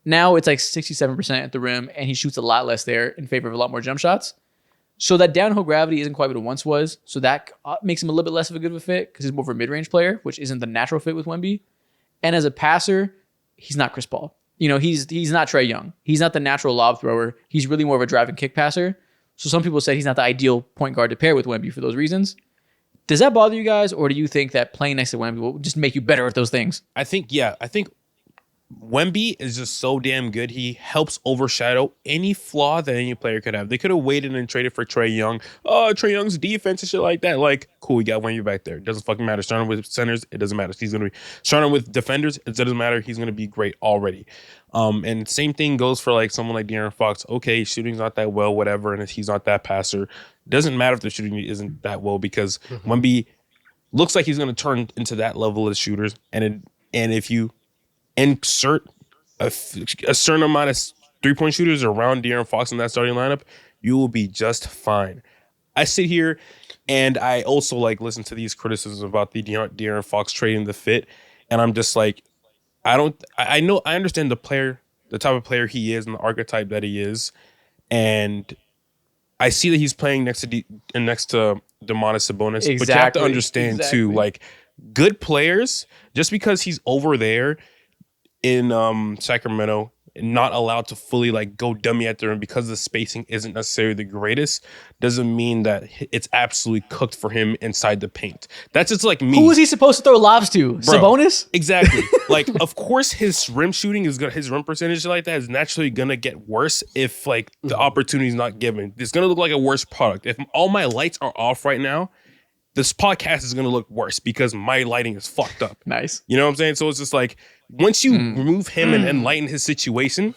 Now it's like 67% at the rim, and he shoots a lot less there in favor of a lot more jump shots. So that downhill gravity isn't quite what it once was. So that makes him a little bit less of a good of a fit because he's more of a mid-range player, which isn't the natural fit with Wemby. And as a passer, he's not Chris Paul. You know, he's not Trae Young. He's not the natural lob thrower. He's really more of a drive and kick passer. So some people say he's not the ideal point guard to pair with Wemby for those reasons. Does that bother you guys, or do you think that playing next to Wemby will just make you better at those things? I think Wemby is just so damn good. He helps overshadow any flaw that any player could have. They could have waited and traded for Trae Young. Oh, Trae Young's defense and shit like that. Like, cool, we got Wemby back there. It doesn't fucking matter. Starting with centers, it doesn't matter. He's going to be starting with defenders. It doesn't matter. He's going to be great already. And same thing goes for like someone like De'Aaron Fox. Okay, shooting's not that well, whatever, and he's not that passer. Doesn't matter if the shooting isn't that well because Wemby looks like he's going to turn into that level of shooters. And if you insert a certain amount of three-point shooters around De'Aaron Fox in that starting lineup, you will be just fine. I sit here and I also like listen to these criticisms about the De'Aaron Fox trading the fit, and I'm just like, I understand the type of player he is and the archetype that he is, and I see that he's playing next to Domantas Sabonis, Exactly. but you have to understand too, like, good players, just because he's over there in Sacramento and not allowed to fully like go dummy at the rim because the spacing isn't necessarily the greatest, doesn't mean that it's absolutely cooked for him inside the paint. That's just like me. Who is he supposed to throw lobs to? Bro, Sabonis? Exactly. Like, of course, his rim shooting is good. His rim percentage like that is naturally gonna get worse if like the opportunity is not given. It's gonna look like a worse product. If all my lights are off right now, this podcast is gonna look worse because my lighting is fucked up. Nice. You know what I'm saying? So it's just like once you remove him and enlighten his situation.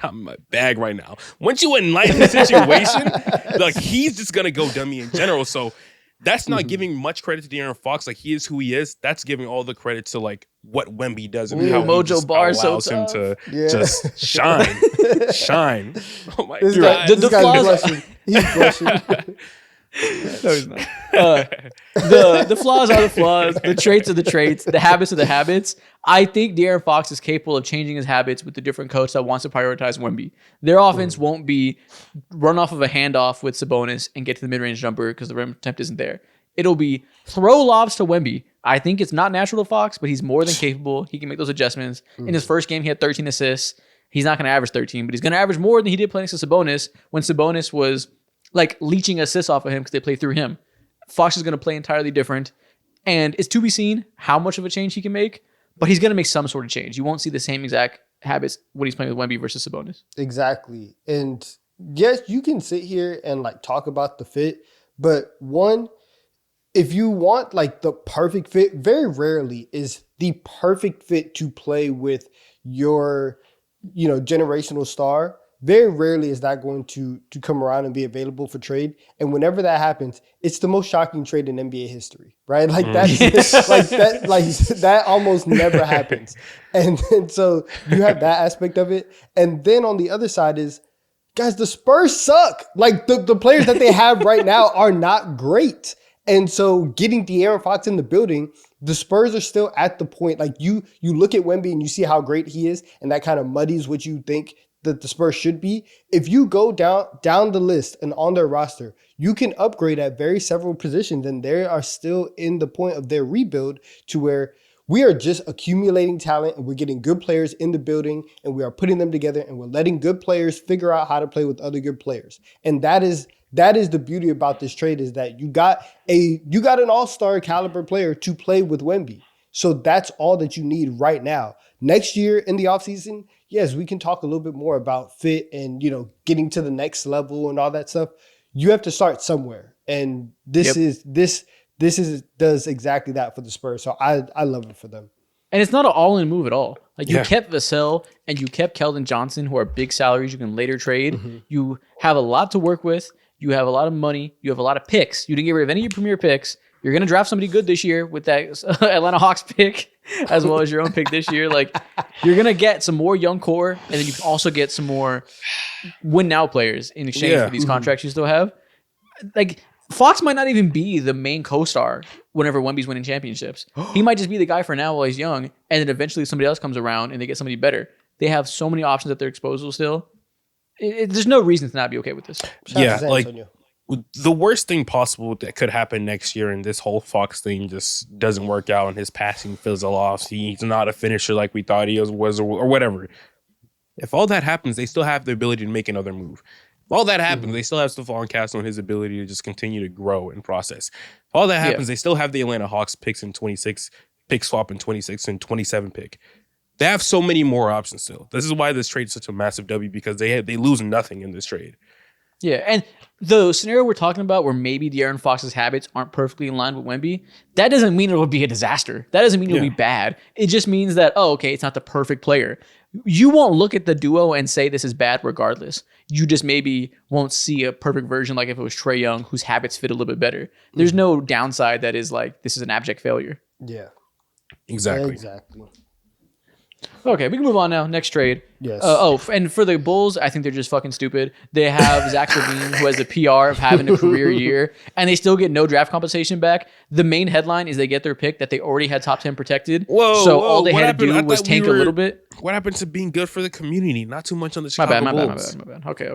I'm in my bag right now. Once you enlighten the situation, like he's just gonna go dummy in general. So that's not giving much credit to De'Aaron Fox. Like he is who he is. That's giving all the credit to like what Wemby does and how Mojo he just Bar allows so him tough. to Yeah. just shine. Oh my This god! guy's flaws- blushing. He's blushing. No, he's not. The flaws are the flaws. The traits are the traits. The habits are the habits. I think De'Aaron Fox is capable of changing his habits with the different coach that wants to prioritize Wemby. Their offense won't be run off of a handoff with Sabonis and get to the mid-range jumper because the rim attempt isn't there. It'll be throw lobs to Wemby. I think it's not natural to Fox, but he's more than capable. He can make those adjustments. In his first game, he had 13 assists. He's not going to average 13, but he's going to average more than he did playing next to Sabonis when Sabonis was like leeching assists off of him because they play through him. Fox is going to play entirely different. And it's to be seen how much of a change he can make, but he's going to make some sort of change. You won't see the same exact habits when he's playing with Wemby versus Sabonis. Exactly. And yes, you can sit here and like talk about the fit, but one, if you want like the perfect fit, very rarely is the perfect fit to play with your, generational star. Very rarely is that going to come around and be available for trade. And whenever that happens, it's the most shocking trade in NBA history, right? Like that's that almost never happens. And so you have that aspect of it. And then on the other side is, guys, the Spurs suck. Like the players that they have right now are not great. And so getting De'Aaron Fox in the building, the Spurs are still at the point. Like you look at Wemby and you see how great he is, and that kind of muddies what you think that the Spurs should be. If you go down the list and on their roster, you can upgrade at very several positions, and they are still in the point of their rebuild to where we are just accumulating talent and we're getting good players in the building and we are putting them together and we're letting good players figure out how to play with other good players. And that is the beauty about this trade, is that you got an all-star caliber player to play with Wemby. So that's all that you need right now. Next year in the offseason, yes, we can talk a little bit more about fit and, getting to the next level and all that stuff. You have to start somewhere. And this does exactly that for the Spurs. So I love it for them. And it's not an all-in move at all. Like you kept Vassell and you kept Keldon Johnson, who are big salaries you can later trade. Mm-hmm. You have a lot to work with. You have a lot of money. You have a lot of picks. You didn't get rid of any of your premier picks. You're going to draft somebody good this year with that Atlanta Hawks pick, as well as your own pick this year. Like, you're going to get some more young core, and then you can also get some more win-now players in exchange for these contracts you still have. Like, Fox might not even be the main co-star whenever Wemby's winning championships. He might just be the guy for now while he's young, and then eventually somebody else comes around and they get somebody better. They have so many options at their disposal still. There's no reason to not be okay with this. The worst thing possible that could happen next year, and this whole Fox thing just doesn't work out and his passing fizzle off. He's not a finisher like we thought he was or whatever. If all that happens, they still have the ability to make another move. If all that happens, they still have Stephon Castle and his ability to just continue to grow and process. If all that happens, they still have the Atlanta Hawks picks in 26, pick swap in 26 and 27 pick. They have so many more options still. This is why this trade is such a massive W, because they lose nothing in this trade. Yeah, and the scenario we're talking about where maybe De'Aaron Fox's habits aren't perfectly in line with Wemby, that doesn't mean it'll be a disaster. That doesn't mean it'll be bad. It just means that, it's not the perfect player. You won't look at the duo and say this is bad regardless. You just maybe won't see a perfect version like if it was Trae Young, whose habits fit a little bit better. There's no downside that is like, this is an abject failure. Yeah. Exactly. Okay, we can move on now. Next trade. Yes. And for the Bulls, I think they're just fucking stupid. They have Zach LaVine, who has the PR of having a career year, and they still get no draft compensation back. The main headline is they get their pick that they already had top 10 protected. So all they had to do was tank a little bit. What happened to being good for the community? Not too much on the My Chicago Bulls. bad. Okay.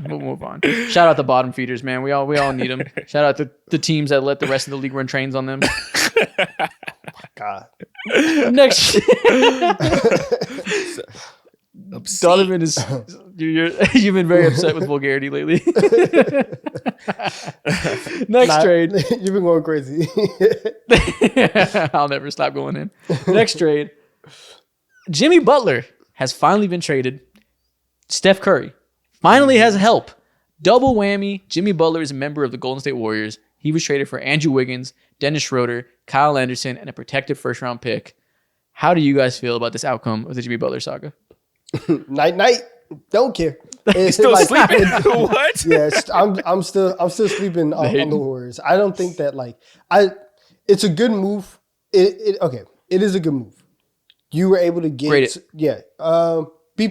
We'll move on. Shout out the bottom feeders, man. We all need them. Shout out to the teams that let the rest of the league run trains on them. God. Next. Donovan is you've been very upset with vulgarity lately. Next trade. You've been going crazy. I'll never stop going in. Next trade. Jimmy Butler has finally been traded. Steph Curry finally has help. Double whammy. Jimmy Butler is a member of the Golden State Warriors. He was traded for Andrew Wiggins, Dennis Schroeder, Kyle Anderson, and a protected first-round pick. How do you guys feel about this outcome of the Jimmy Butler saga? Night. Don't care. It's still sleeping. What? Yes, I'm still sleeping on the Warriors. I don't think that it's a good move. It is a good move. You were able to get B+.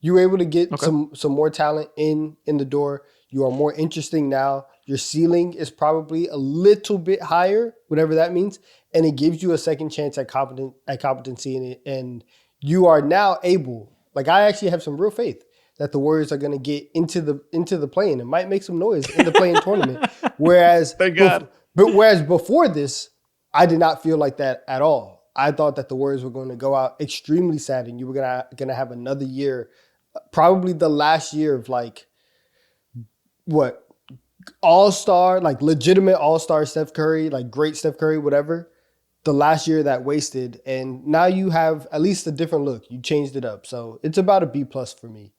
You were able to get some more talent in the door. You are more interesting now. Your ceiling is probably a little bit higher, whatever that means, and it gives you a second chance at competency in it. And you are now able. Like, I actually have some real faith that the Warriors are going to get into the play-in. It might make some noise in the play-in tournament. Whereas, whereas before this, I did not feel like that at all. I thought that the Warriors were going to go out extremely sad, and you were going to have another year, probably the last year of all-star, like legitimate all-star Steph Curry, like great Steph Curry, whatever, the last year that wasted. And now you have at least a different look. You changed it up. So it's about a B+ for me.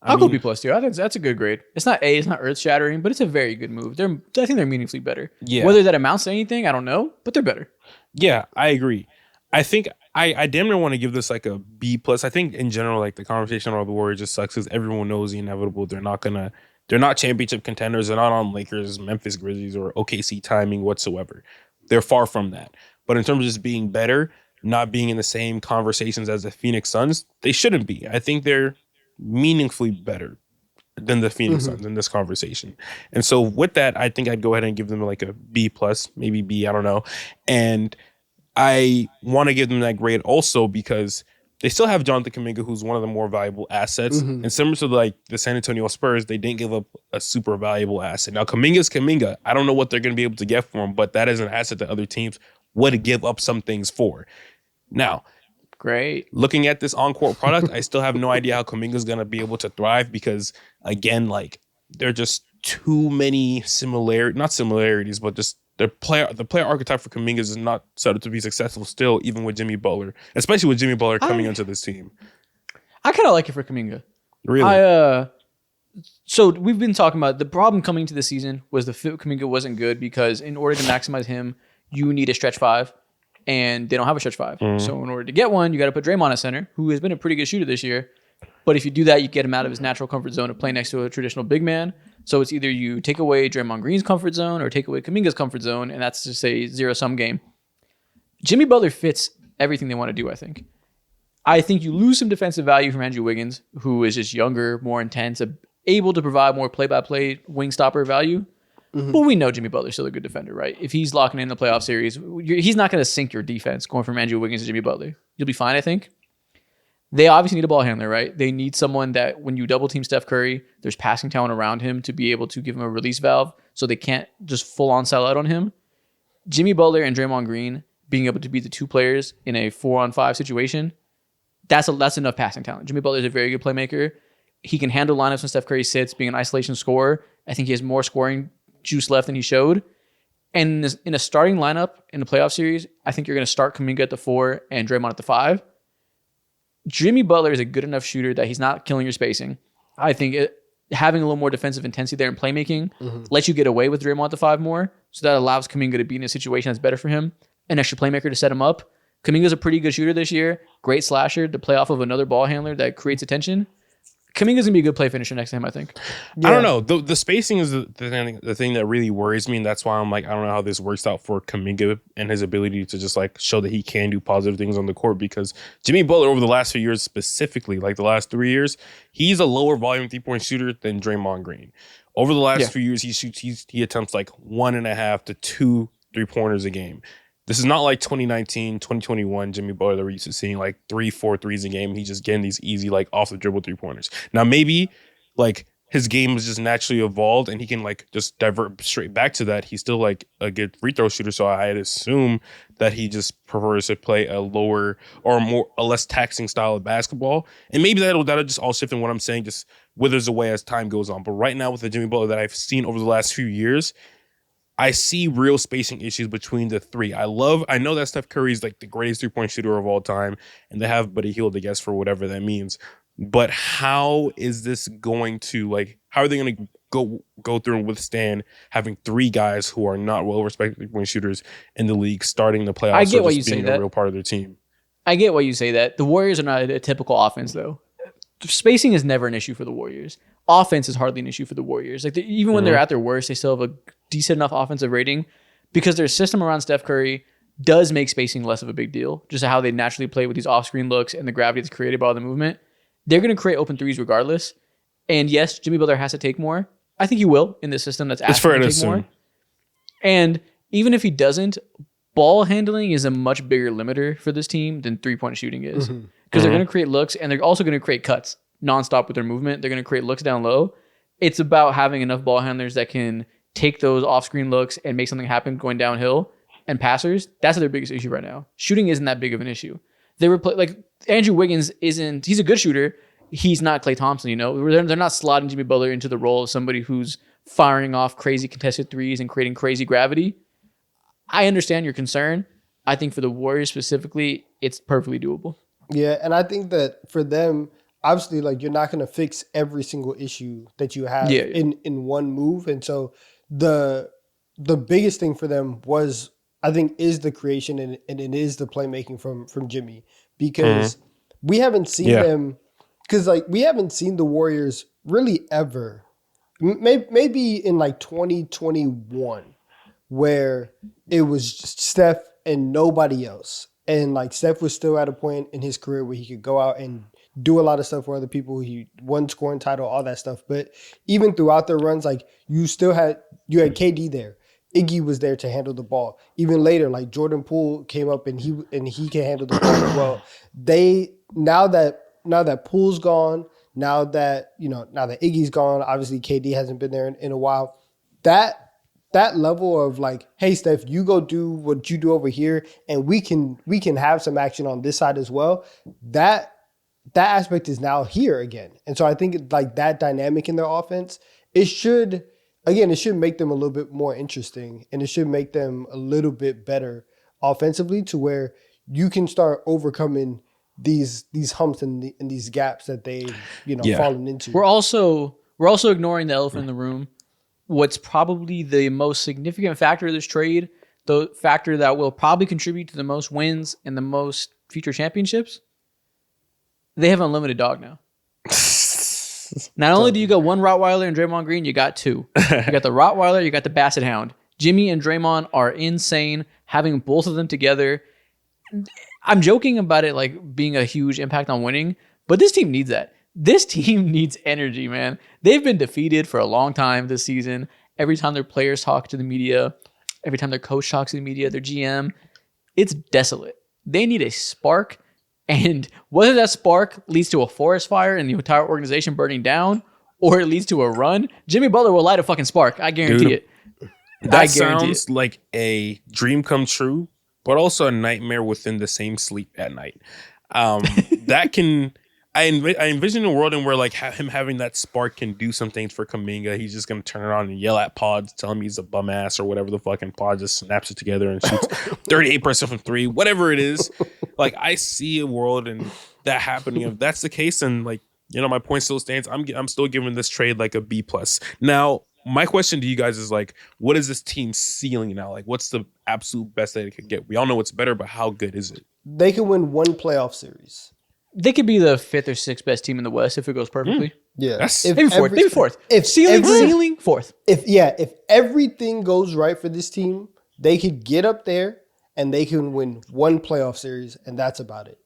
I'll go B+ too. I think that's a good grade. It's not A, it's not earth shattering, but it's a very good move. I think they're meaningfully better. Yeah. Whether that amounts to anything, I don't know, but they're better. Yeah, I agree. I think I damn near want to give this like a B+. I think in general, like the conversation about the Warriors just sucks because everyone knows the inevitable. They're not championship contenders. They're not on Lakers, Memphis Grizzlies, or OKC timing whatsoever. They're far from that. But in terms of just being better, not being in the same conversations as the Phoenix Suns, they shouldn't be. I think they're meaningfully better than the Phoenix Suns in this conversation. And so with that, I think I'd go ahead and give them like a B+, maybe B, I don't know. And I want to give them that grade also because they still have Jonathan Kuminga, who's one of the more valuable assets. And similar to like the San Antonio Spurs, they didn't give up a super valuable asset. Now, Kuminga's Kuminga. I don't know what they're going to be able to get for him, but that is an asset that other teams would give up some things for. Now, great. Looking at this on-court product, I still have no idea how Kuminga's going to be able to thrive because, again, like there are just too many not similarities, but just the player archetype for Kuminga is not set up to be successful still, even with Jimmy Butler, especially with Jimmy Butler coming into this team. I kind of like it for Kuminga. Really? So we've been talking about the problem coming into the season was the fit with Kuminga wasn't good because in order to maximize him, you need a stretch five, and they don't have a stretch five. So in order to get one, you got to put Draymond at center, who has been a pretty good shooter this year. But if you do that, you get him out of his natural comfort zone of playing next to a traditional big man. So it's either you take away Draymond Green's comfort zone or take away Kuminga's comfort zone, and that's just a zero-sum game. Jimmy Butler fits everything they want to do, I think. I think you lose some defensive value from Andrew Wiggins, who is just younger, more intense, able to provide more play-by-play wing stopper value. But we know Jimmy Butler's still a good defender, right? If he's locking in the playoff series, he's not going to sink your defense going from Andrew Wiggins to Jimmy Butler. You'll be fine, I think. They obviously need a ball handler, right? They need someone that when you double team Steph Curry, there's passing talent around him to be able to give him a release valve so they can't just full on sell out on him. Jimmy Butler and Draymond Green being able to be the two players in a 4-on-5 situation, that's enough passing talent. Jimmy Butler is a very good playmaker. He can handle lineups when Steph Curry sits, being an isolation scorer. I think he has more scoring juice left than he showed. And in a starting lineup in the playoff series, I think you're going to start Kuminga at the 4 and Draymond at the 5. Jimmy Butler is a good enough shooter that he's not killing your spacing. I think having a little more defensive intensity there in playmaking lets you get away with Draymond at the 5 more. So that allows Kuminga to be in a situation that's better for him. An extra playmaker to set him up. Kuminga's a pretty good shooter this year. Great slasher to play off of another ball handler that creates attention. Kuminga's going to be a good play finisher next to him, I think. Yeah. I don't know. The spacing is the thing that really worries me, and that's why I'm like, I don't know how this works out for Kuminga and his ability to just like show that he can do positive things on the court, because Jimmy Butler over the last few years, specifically like the last 3 years, he's a lower volume 3-point shooter than Draymond Green. Over the last few years, he attempts like 1.5 to 2 3-pointers a game. This is not like 2019, 2021 Jimmy Butler that we're used to seeing like 3-4 threes a game. He's just getting these easy, like off the dribble 3-pointers. Now, maybe like his game is just naturally evolved and he can like just divert straight back to that. He's still like a good free throw shooter. So I'd assume that he just prefers to play a lower or a less taxing style of basketball. And maybe that'll just all shift in what I'm saying just withers away as time goes on. But right now with the Jimmy Butler that I've seen over the last few years, I see real spacing issues between the three. I know that Steph Curry is like the greatest 3-point shooter of all time, and they have Buddy Hield, I guess, for whatever that means. But how is this going to how are they going to go through and withstand having 3 guys who are not well-respected 3-point shooters in the league starting the playoffs? I get why you say that. A real part of their team. I get why you say that. The Warriors are not a typical offense, though. Spacing is never an issue for the Warriors. Offense is hardly an issue for the Warriors. Like even when they're at their worst, they still have a decent enough offensive rating because their system around Steph Curry does make spacing less of a big deal. Just how they naturally play with these off-screen looks and the gravity that's created by all the movement. They're going to create open threes regardless. And yes, Jimmy Butler has to take more. I think he will in this system that's asking him to take more. And even if he doesn't, ball handling is a much bigger limiter for this team than 3-point shooting is. Because they're going to create looks and they're also going to create cuts nonstop with their movement. They're going to create looks down low. It's about having enough ball handlers that can take those off-screen looks and make something happen going downhill. And passers, that's their biggest issue right now. Shooting isn't that big of an issue. They were Andrew Wiggins isn't. He's a good shooter. He's not Klay Thompson. They're not slotting Jimmy Butler into the role of somebody who's firing off crazy contested threes and creating crazy gravity. I understand your concern. I think for the Warriors specifically, it's perfectly doable. Yeah, and I think that for them, obviously, like you're not going to fix every single issue that you have in one move, and so the biggest thing for them was, I think, is the creation and it is the playmaking from Jimmy, because we haven't seen them, because like we haven't seen the Warriors really ever, maybe in like 2021, where it was just Steph and nobody else. And like Steph was still at a point in his career where he could go out and do a lot of stuff for other people. He won scoring title, all that stuff. But even throughout their runs, like you had KD there. Iggy was there to handle the ball. Even later, like Jordan Poole came up and he can handle the ball as well. Now that Poole's gone, now that Iggy's gone, obviously KD hasn't been there in a while. That level of like, hey Steph, you go do what you do over here, and we can have some action on this side as well. That aspect is now here again, and so I think like that dynamic in their offense, it should make them a little bit more interesting, and it should make them a little bit better offensively, to where you can start overcoming these humps and these gaps that they've fallen into. We're also ignoring the elephant in the room. What's probably the most significant factor of this trade, the factor that will probably contribute to the most wins and the most future championships, they have unlimited dog now. Not only do you got one Rottweiler and Draymond Green, you got two. You got the Rottweiler, you got the Basset Hound. Jimmy and Draymond are insane. Having both of them together, I'm joking about it like being a huge impact on winning, but this team needs that. This team needs energy, man. They've been defeated for a long time this season. Every time their players talk to the media, every time their coach talks to the media, their GM, it's desolate. They need a spark, and whether that spark leads to a forest fire and the entire organization burning down, or it leads to a run, Jimmy Butler will light a fucking spark. I guarantee it. That sounds like a dream come true, but also a nightmare within the same sleep at night. I envision a world in where like him having that spark can do some things for Kuminga. He's just gonna turn around and yell at Pods, tell him he's a bum ass or whatever the fucking Pod just snaps it together and shoots 38% from three, whatever it is. Like I see a world and that happening. If that's the case, and like my point still stands. I'm still giving this trade like a B+. Now my question to you guys is like, what is this team ceiling now? Like, what's the absolute best that it could get? We all know it's better, but how good is it? They can win one playoff series. They could be the 5th or 6th best team in the West if it goes perfectly. Yeah, maybe fourth. If ceiling, fourth. If everything goes right for this team, they could get up there and they can win one playoff series, and that's about it.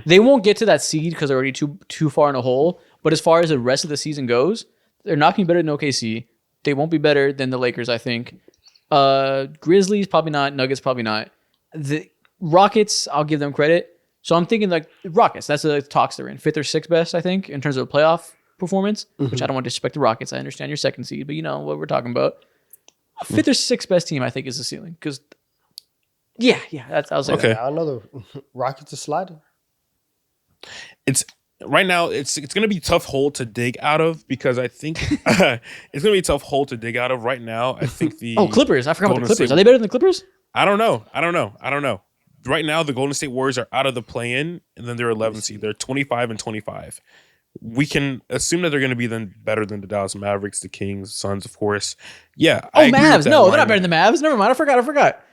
They won't get to that seed because they're already too far in a hole. But as far as the rest of the season goes, they're not going to be better than OKC. They won't be better than the Lakers, I think. Grizzlies probably not. Nuggets probably not. The Rockets, I'll give them credit. So I'm thinking like Rockets. That's the talks they're in. 5th or 6th best, I think, in terms of playoff performance, which I don't want to disrespect the Rockets. I understand your second seed, but you know what we're talking about. 5th or 6th best team, I think, is the ceiling. Because, I'll say okay. that. I don't know. The Rockets are sliding. It's right now. It's going to be a tough hole to dig out of, because I think it's going to be a tough hole to dig out of right now. I think the Clippers. I forgot about the Clippers. State, Are they better than the Clippers? I don't know. Right now, the Golden State Warriors are out of the play-in, and then they're 11 seed. They're 25 and 25. We can assume that they're going to be then better than the Dallas Mavericks, the Kings, Suns, of course. Yeah. Mavs. No, they're not better than the Mavs. Never mind. I forgot.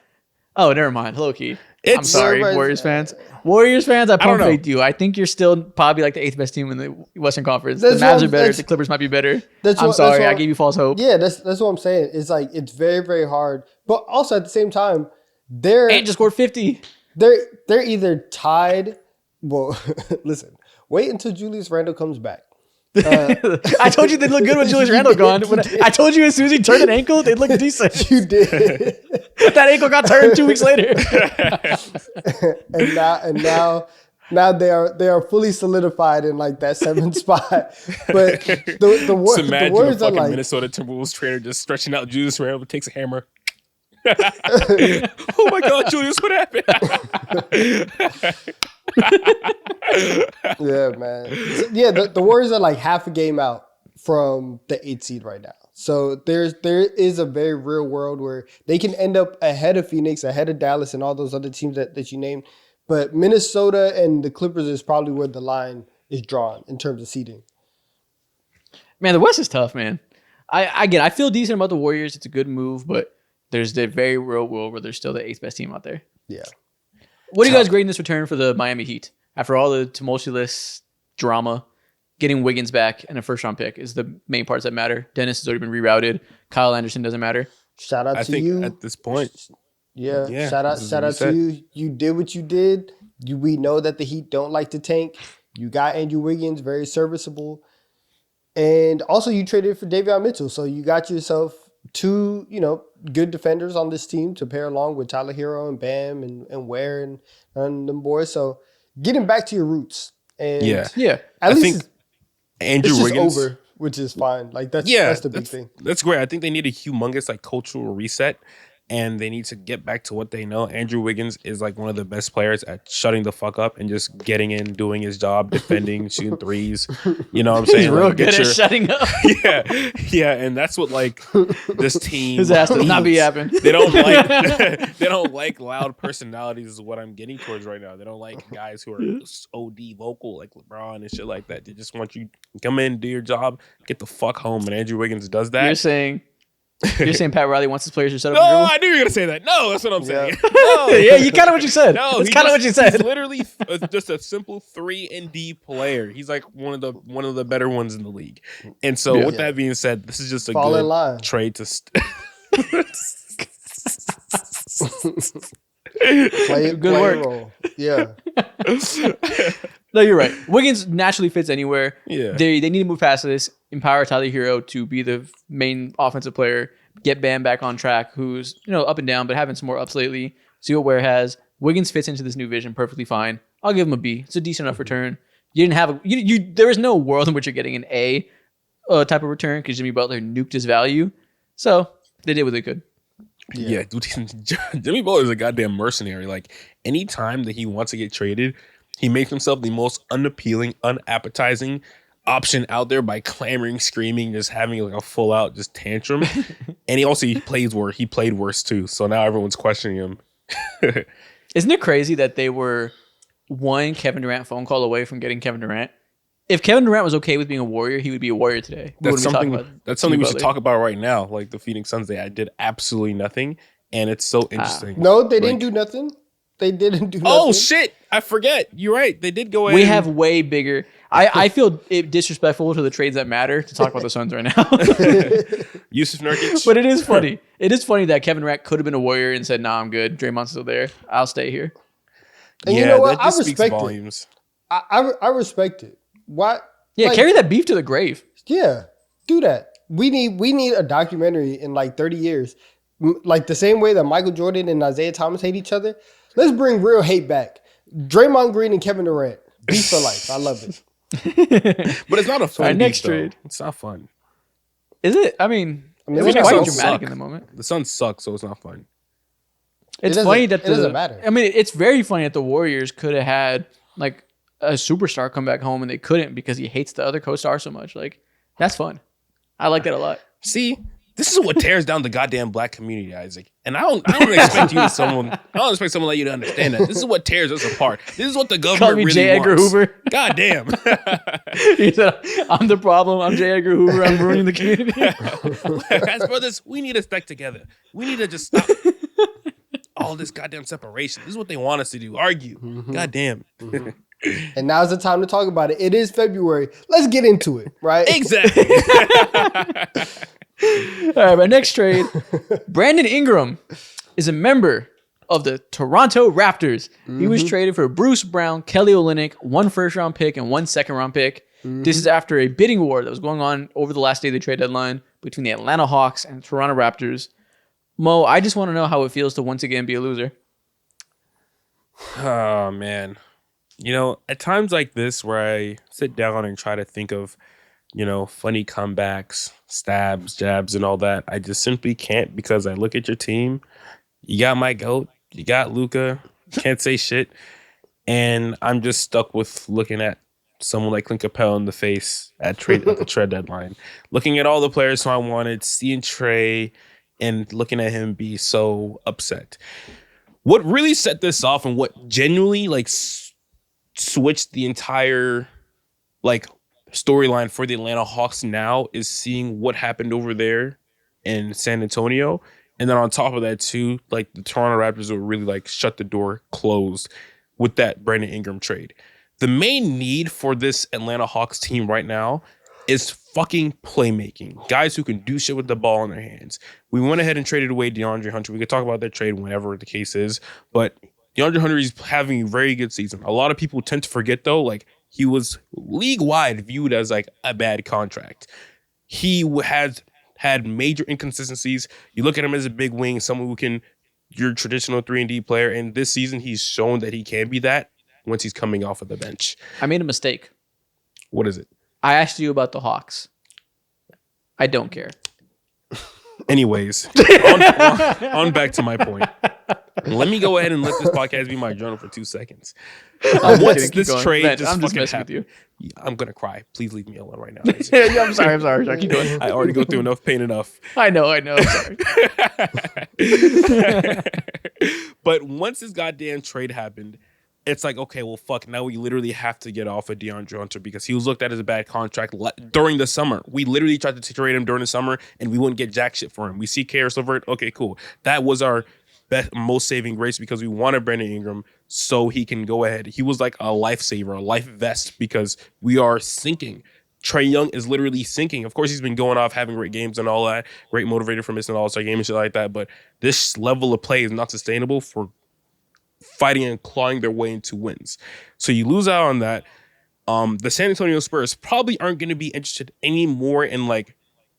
Oh, never mind. Low key. I'm sorry, Warriors fans. I pump faked you. I think you're still probably like the 8th best team in the Western Conference. The Mavs are better. The Clippers might be better. I'm sorry. I gave you false hope. Yeah, that's what I'm saying. It's like it's very, very hard. But also at the same time, and just scored 50. They're either tied. Well, listen. Wait until Julius Randle comes back. I told you they'd look good when Julius Randle gone. I told you as soon as he turned an ankle, they'd look decent. You did. That ankle got turned 2 weeks later. and now they are fully solidified in like that 7th spot. But the words are like Minnesota Timberwolves trainer just stretching out Julius Randle, takes a hammer. Oh my God, Julius, what happened? Yeah, man. Yeah, the Warriors are like half a game out from the 8th seed right now. So there is a very real world where they can end up ahead of Phoenix, ahead of Dallas, and all those other teams that you named. But Minnesota and the Clippers is probably where the line is drawn in terms of seeding. Man, the West is tough, man. I feel decent about the Warriors. It's a good move, but there's the very real world where they're still the 8th best team out there. Yeah. What are you guys grading this return for the Miami Heat? After all the tumultuous drama, getting Wiggins back and a first-round pick is the main parts that matter. Dennis has already been rerouted. Kyle Anderson doesn't matter. Shout out I to think you. at this point, Yeah. Shout this is out what to you you. You did what you did. We know that the Heat don't like to tank. You got Andrew Wiggins, very serviceable. And also you traded for Davion Mitchell. So you got yourself two, good defenders on this team to pair along with Tyler Hero and Bam and Ware and them boys. So getting back to your roots. And Yeah. at I least think Andrew it's just Wiggins over, which is fine. Like that's the big thing. That's great. I think they need a humongous cultural reset, and they need to get back to what they know. Andrew Wiggins is one of the best players at shutting the fuck up and just getting in, doing his job, defending, shooting threes. You know what I'm saying? He's real good at shutting up. yeah, and that's what this team. His ass does not be yapping. They don't like loud personalities. Is what I'm getting towards right now. They don't like guys who are OD vocal like LeBron and shit like that. They just want you to come in, do your job, get the fuck home. And Andrew Wiggins does that. You're saying Pat Riley wants his players to shut up? No, I knew you were gonna say that. No, that's what I'm saying. Yeah. No, Yeah, you kind of what you said. no, it's kind of what you said. He's literally just a simple 3-and-D player. He's one of the better ones in the league. And so, with that being said, this is just a Fall in good line. trade to. Play work. role. Yeah. No, you're right. Wiggins naturally fits anywhere. Yeah. They need to move past this, empower Tyler Hero to be the main offensive player, get Bam back on track, who's up and down, but having some more ups lately. See what Ware has. Wiggins fits into this new vision perfectly fine. I'll give him a B. It's a decent enough return. You didn't have there is no world in which you're getting an A type of return because Jimmy Butler nuked his value. So they did what they could. Yeah, dude, Jimmy Butler is a goddamn mercenary. Anytime that he wants to get traded, he makes himself the most unappealing, unappetizing option out there by clamoring, screaming, just having a full out just tantrum. And he played worse too. So now everyone's questioning him. Isn't it crazy that they were one Kevin Durant phone call away from getting Kevin Durant? If Kevin Durant was okay with being a Warrior, he would be a Warrior today. That's something we should talk about right now. The Phoenix Suns, they did absolutely nothing. And it's so interesting. No, they didn't do nothing. They didn't do nothing. Oh, shit. I forget. You're right. They did go in. We have way bigger. I feel it disrespectful to the trades that matter to talk about the Suns right now. Yusuf Nurkic. But it is funny. It is funny that Kevin Durant could have been a Warrior and said, "Nah, I'm good. Draymond's still there. I'll stay here." And you know what? That just I speaks respect volumes. it. I respect it. Why? Yeah, carry that beef to the grave. Yeah, do that. We need a documentary in 30 years. The same way that Michael Jordan and Isaiah Thomas hate each other. Let's bring real hate back. Draymond Green and Kevin Durant. Beef for life. I love it. But it's not a fun next beef, though. trade. It's not fun. Is it? I mean it was the quite Suns dramatic suck. in the moment. The Suns suck, so it's not fun. It's doesn't- funny that it doesn't matter. I mean, it's very funny that the Warriors could have had a superstar come back home and they couldn't because he hates the other co-star so much. That's fun. I like that a lot. See, this is what tears down the goddamn black community, Isaac. And I don't expect I don't expect someone like you to understand that. This is what tears us apart. This is what the government Call me really J. Edgar wants. Hoover. God damn. He said, "I'm the problem. I'm J. Edgar Hoover. I'm ruining the community." As brothers, we need to stick together. We need to just stop all this goddamn separation. This is what they want us to do. Argue. God damn. And now's the time to talk about it. It is February. Let's get into it, right? Exactly. All right, my next trade. Brandon Ingram is a member of the Toronto Raptors. He was traded for Bruce Brown, Kelly Olynyk, 1 first-round pick, and 1 second-round pick. This is after a bidding war that was going on over the last day of the trade deadline between the Atlanta Hawks and the Toronto Raptors. Mo, I just want to know how it feels to once again be a loser. Oh, man. At times like this where I sit down and try to think of, funny comebacks, stabs, jabs, and all that, I just simply can't because I look at your team. You got my GOAT. You got Luka. Can't say shit. And I'm just stuck with looking at someone like Clint Capella in the face at the trade deadline. Looking at all the players who I wanted, seeing Trey and looking at him be so upset. What really set this off and what genuinely like switched the entire like storyline for the Atlanta Hawks now is seeing what happened over there in San Antonio. And then on top of that too, like the Toronto Raptors were really like shut the door, closed with that Brandon Ingram trade. The main need for this Atlanta Hawks team right now is fucking playmaking. Guys who can do shit with the ball in their hands. We went ahead and traded away DeAndre Hunter. We could talk about that trade whenever the case is, but DeAndre Hunter is having a very good season. A lot of people tend to forget though, like he was league-wide viewed as like a bad contract. He has had major inconsistencies. You look at him as a big wing, someone who can, your traditional 3-and-D player, and this season he's shown that he can be that once he's coming off of the bench. I made a mistake. What is it? I asked you about the Hawks. I don't care. Anyways, on back to my point. Let me go ahead and let this podcast be my journal for 2 seconds. Once this trade Man, just I'm just fucking messing happened, with you. I'm gonna cry. Please leave me alone right now. Yeah, I'm sorry. Keep going. I already go through enough pain enough. I know. I'm sorry. But once this goddamn trade happened, it's like, okay, well, fuck. Now we literally have to get off of DeAndre Hunter because he was looked at as a bad contract during the summer. We literally tried to trade him during the summer, and we wouldn't get jack shit for him. We see Karis LeVert. Okay, cool. That was our most saving grace because we wanted Brandon Ingram so he can go ahead. He was like a lifesaver, a life vest because we are sinking. Trae Young is literally sinking. Of course, he's been going off, having great games and all that, great motivator for missing an All-Star game and shit like that. But this level of play is not sustainable for fighting and clawing their way into wins. So you lose out on that. The San Antonio Spurs probably aren't going to be interested anymore in like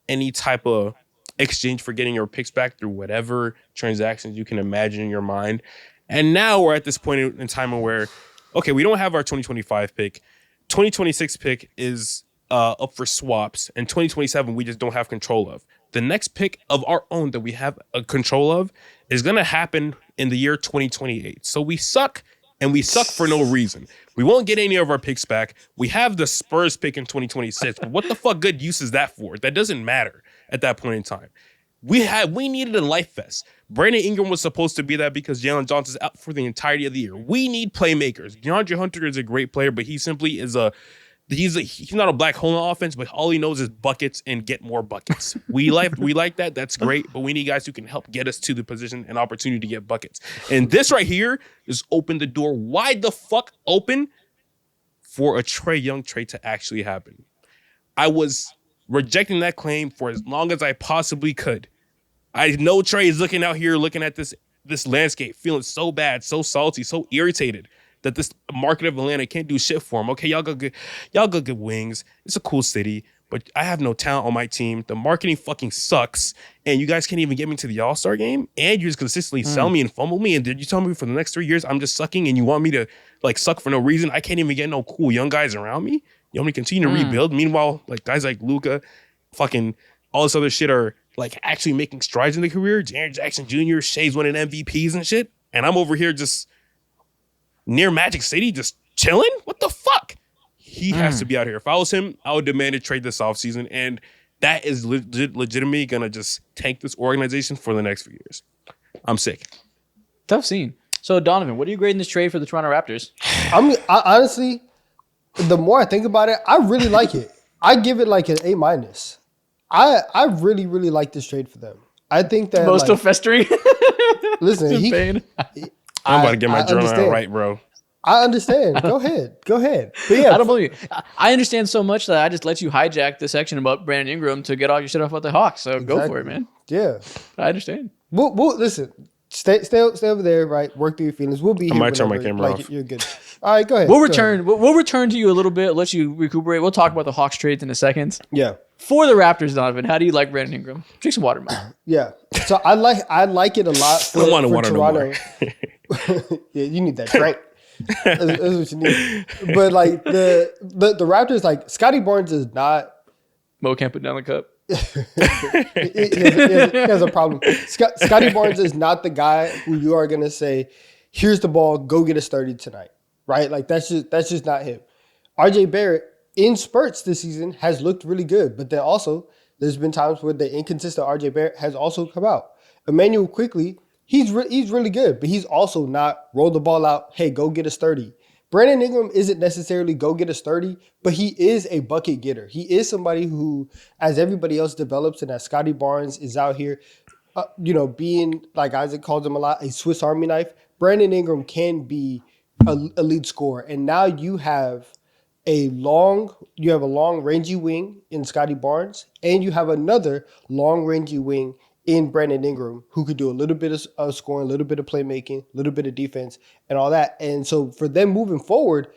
any type of exchange for getting your picks back through whatever transactions you can imagine in your mind. And now we're at this point in time where, okay, we don't have our 2025 pick. 2026 pick is up for swaps, and 2027 we just don't have control of. The next pick of our own that we have a control of is going to happen in the year 2028. So we suck, and we suck for no reason. We won't get any of our picks back. We have the Spurs pick in 2026, but what the fuck good use is that for? That doesn't matter at that point in time. We needed a life vest. Brandon Ingram was supposed to be that because Jalen Johnson's out for the entirety of the year. We need playmakers. DeAndre Hunter is a great player, but he simply is he's not a black hole in offense, but all he knows is buckets and get more buckets. We like that. That's great, but we need guys who can help get us to the position and opportunity to get buckets. And this right here is open the door wide the fuck open for a Trae Young trade to actually happen. I was rejecting that claim for as long as I possibly could. I know Trae is looking out here, looking at this landscape, feeling so bad, so salty, so irritated that this market of Atlanta can't do shit for him. Okay, y'all go get wings. It's a cool city, but I have no talent on my team. The marketing fucking sucks, and you guys can't even get me to the All-Star game, and you just consistently sell me and fumble me, and did you tell me for the next 3 years I'm just sucking, and you want me to like suck for no reason? I can't even get no cool young guys around me. You want me to continue to rebuild? Meanwhile, like guys like Luka, fucking all this other shit are like actually making strides in their career. Jaren Jackson Jr., Shea's winning MVPs and shit, and I'm over here just near Magic City, just chilling? What the fuck? He has to be out here. If I was him, I would demand a trade this offseason, and that is legitimately going to just tank this organization for the next few years. I'm sick. Tough scene. So, Donovan, what are you grading this trade for the Toronto Raptors? I honestly, the more I think about it, I really like it. I give it like an A-. I really, really like this trade for them. I think that Most still festering. Listen, I'm about to get my journal out right, bro. I understand. Go ahead. But yeah, I don't believe you. I understand so much that I just let you hijack the section about Brandon Ingram to get all your shit off about the Hawks. So go for it, man. Yeah. I understand. We'll listen. Stay over there, right? Work through your feelings. We'll be here. I might turn my camera off. You're good. All right, go ahead. We'll return to you a little bit, let you recuperate. We'll talk about the Hawks trades in a second. Yeah. For the Raptors, Donovan, how do you like Brandon Ingram? Drink some water, man. Yeah. So I like it a lot for, I don't want to water Toronto. no more. Yeah, you need that drink. That's what you need. But like the Raptors, like Scotty Barnes is not. Mo can't put down the cup. he has a problem. Scotty Barnes is not the guy who you are gonna say, "Here's the ball, go get us 30 tonight." Right? Like that's just not him. RJ Barrett in spurts this season has looked really good, but then also there's been times where the inconsistent RJ Barrett has also come out. Emmanuel Quickly, he's really good, but he's also not roll the ball out, hey, go get us 30. Brandon Ingram isn't necessarily go get us 30, but he is a bucket getter. He is somebody who, as everybody else develops and as Scotty Barnes is out here, being, like Isaac calls him a lot, a Swiss Army knife, Brandon Ingram can be a lead scorer. And now you have a long rangy wing in Scotty Barnes, and you have another long rangy wing in Brandon Ingram, who could do a little bit of scoring, a little bit of playmaking, a little bit of defense, and all that. And so for them moving forward,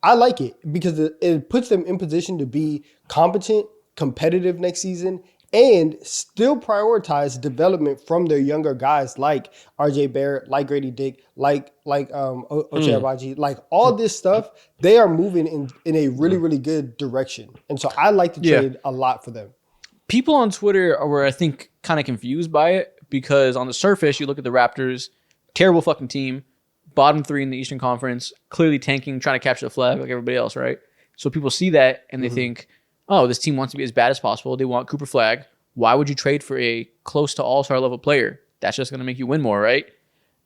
I like it because it puts them in position to be competent, competitive next season, and still prioritize development from their younger guys like RJ Barrett, like Grady Dick, like Ochai Agbaji, like all this stuff. They are moving in a really, really good direction. And so I like the trade a lot for them. People on Twitter were, I think, kind of confused by it because on the surface, you look at the Raptors, terrible fucking team, bottom 3 in the Eastern Conference, clearly tanking, trying to capture the flag like everybody else, right? So people see that and they think, oh, this team wants to be as bad as possible. They want Cooper Flag. Why would you trade for a close to all-star level player? That's just going to make you win more, right?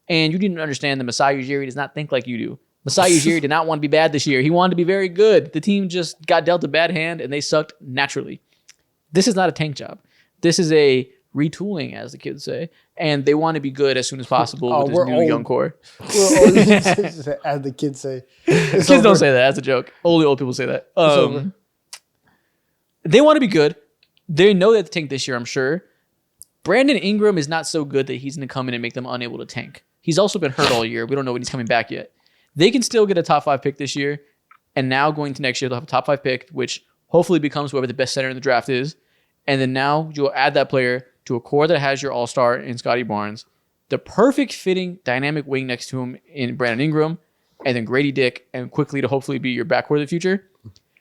And you didn't understand that Masai Ujiri does not think like you do. Masai Ujiri did not want to be bad this year. He wanted to be very good. The team just got dealt a bad hand and they sucked naturally. This is not a tank job. This is a retooling, as the kids say. And they want to be good as soon as possible with this new young core. As the kids say. Kids don't say that as a joke. Only old people say that. They want to be good. They know they have to tank this year, I'm sure. Brandon Ingram is not so good that he's going to come in and make them unable to tank. He's also been hurt all year. We don't know when he's coming back yet. They can still get a top 5 pick this year. And now going to next year, they'll have a top 5 pick, which hopefully becomes whoever the best center in the draft is. And then now you'll add that player to a core that has your all-star in Scotty Barnes, the perfect fitting dynamic wing next to him in Brandon Ingram, and then Grady Dick, and quickly to hopefully be your backcourt of the future.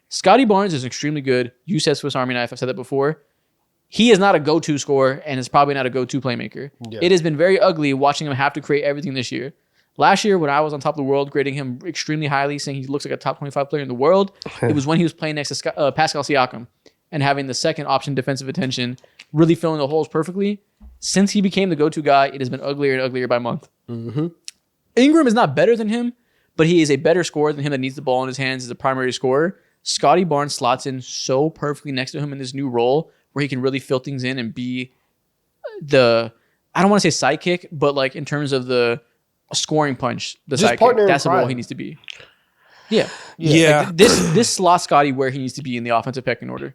Scotty Barnes is extremely good. You said Swiss Army knife. I've said that before. He is not a go-to scorer and is probably not a go-to playmaker. Yeah. It has been very ugly watching him have to create everything this year. Last year, when I was on top of the world, grading him extremely highly, saying he looks like a top 25 player in the world, it was when he was playing next to Pascal Siakam and having the second option defensive attention, really filling the holes perfectly. Since he became the go-to guy, it has been uglier and uglier by month. Mm-hmm. Ingram is not better than him, but he is a better scorer than him that needs the ball in his hands as a primary scorer. Scotty Barnes slots in so perfectly next to him in this new role where he can really fill things in and be the, I don't want to say sidekick, but like in terms of the scoring punch, the just sidekick. That's the role he needs to be. Yeah. Like this slots Scotty where he needs to be in the offensive pecking order.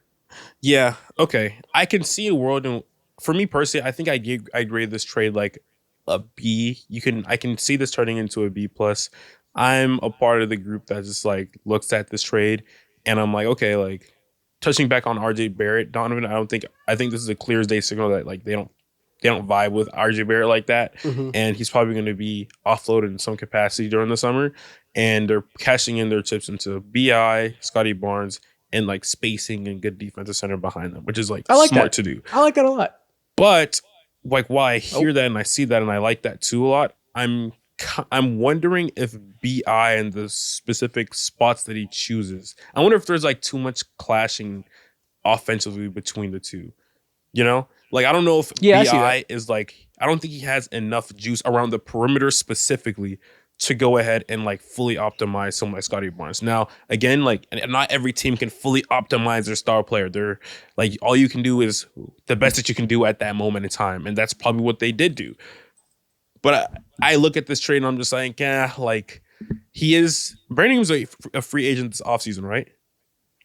Yeah. Okay. I can see a world, and for me personally, I think I grade this trade like a B. I can see this turning into a B plus. I'm a part of the group that just like looks at this trade, and I'm like, okay, like touching back on RJ Barrett, Donovan. I think this is a clear as day signal that like they don't vibe with RJ Barrett like that, and he's probably going to be offloaded in some capacity during the summer. And they're cashing in their chips into BI, Scotty Barnes, and like spacing and good defensive center behind them, which is like smart to do. I like that a lot. But like while I hear that and I see that and I like that too a lot, I'm wondering if BI and the specific spots that he chooses, I wonder if there's like too much clashing offensively between the two. You know? Like I don't know if BI is like, I don't think he has enough juice around the perimeter specifically to go ahead and like fully optimize someone like Scotty Barnes. Now, again, like not every team can fully optimize their star player. They're like, all you can do is the best that you can do at that moment in time. And that's probably what they did do. But I look at this trade and I'm just like, like Brandon was a free agent this offseason, right?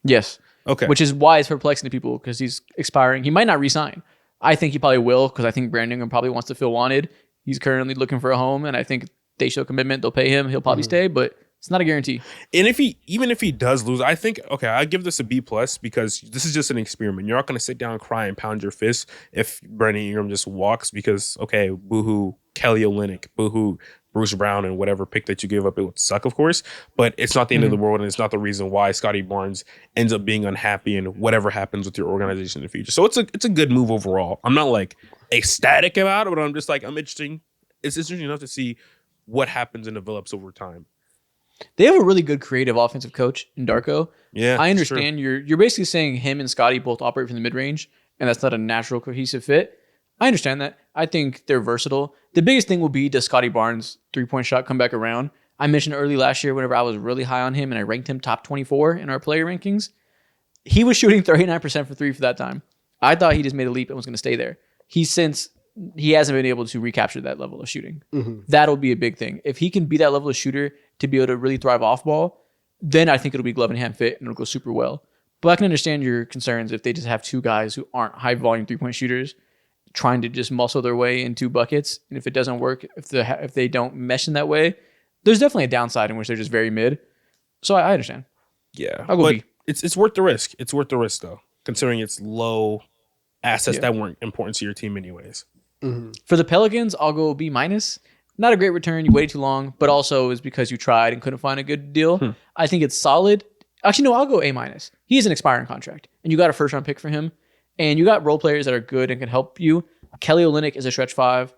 Yes. Okay. Which is why it's perplexing to people because he's expiring. He might not resign. I think he probably will because I think Brandon probably wants to feel wanted. He's currently looking for a home, and I think they show commitment. They'll pay him. He'll probably stay, but it's not a guarantee. And even if he does lose, I think, okay, I give this a B plus because this is just an experiment. You're not going to sit down and cry and pound your fist if Brandon Ingram just walks because, okay, boohoo, Kelly Olynyk, boohoo, Bruce Brown, and whatever pick that you gave up, it would suck, of course. But it's not the end of the world, and it's not the reason why Scotty Barnes ends up being unhappy and whatever happens with your organization in the future. So it's a good move overall. I'm not like ecstatic about it, but I'm just like, it's interesting enough to see what happens and develops over time. They have a really good creative offensive coach in Darko. Yeah, I it's true. understand you're basically saying him and Scotty both operate from the mid range, and that's not a natural cohesive fit. I understand that. I think they're versatile. The biggest thing will be, does Scotty Barnes' 3-point shot come back around? I mentioned early last year whenever I was really high on him and I ranked him top 24 in our player rankings. He was shooting 39% for three for that time. I thought he just made a leap and was going to stay there. He hasn't been able to recapture that level of shooting. That'll be a big thing. If he can be that level of shooter to be able to really thrive off ball, then I think it'll be glove in hand fit and it'll go super well. But I can understand your concerns if they just have two guys who aren't high volume 3-point shooters trying to just muscle their way into buckets. And if it doesn't work, if they don't mesh in that way, there's definitely a downside in which they're just very mid. So I understand. Yeah, I'll go but B. it's worth the risk. It's worth the risk though, considering it's low assets that weren't important to your team anyways. For the Pelicans, I'll go B-. Not a great return. You waited too long, but also is because you tried and couldn't find a good deal. I think it's solid. Actually, no, I'll go A-. He is an expiring contract, and you got a first-round pick for him, and you got role players that are good and can help you. Kelly Olynyk is a stretch 5.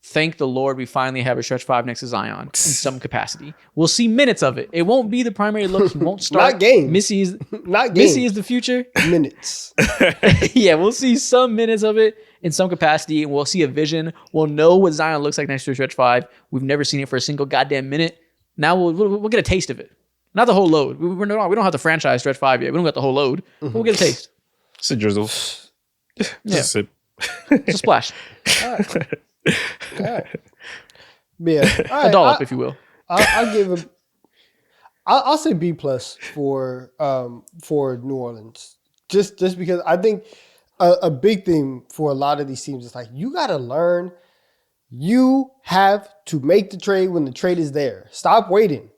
Thank the Lord we finally have a stretch 5 next to Zion in some capacity. We'll see minutes of it. It won't be the primary look. He won't start. Not games. Missy is the future. Minutes. Yeah, we'll see some minutes of it in some capacity, and we'll see a vision. We'll know what Zion looks like next to a stretch 5. We've never seen it for a single goddamn minute. Now we'll get a taste of it. Not the whole load. We don't have the franchise stretch 5 yet. We don't got the whole load. But we'll get a taste. It's a drizzle. Just Yeah. a sip. It's a splash. All right. Yeah. All right. A dollop, if you will. I'll give him. I'll say B+ for New Orleans, just because I think a big thing for a lot of these teams is like, you got to learn. You have to make the trade when the trade is there. Stop waiting.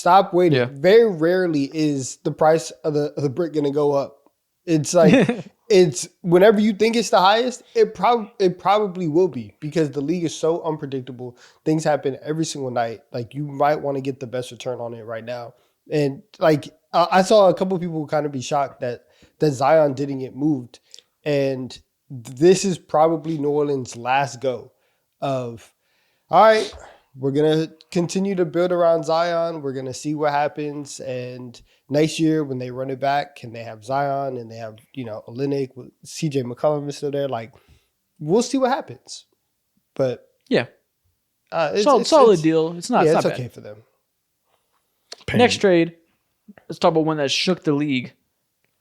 Yeah. Very rarely is the price of the brick going to go up. It's like it's whenever you think it's the highest, it probably will be, because the league is so unpredictable. Things happen every single night. Like, you might want to get the best return on it right now. And like I saw a couple of people kind of be shocked that Zion didn't get moved, and this is probably New Orleans' last go of, all right, we're going to continue to build around Zion. We're going to see what happens. And next year when they run it back and they have Zion and they have, Olynyk, CJ McCollum is still there, like, we'll see what happens. But Yeah. it's Solid deal. It's not it's bad. okay for them. Next trade, let's talk about one that shook the league.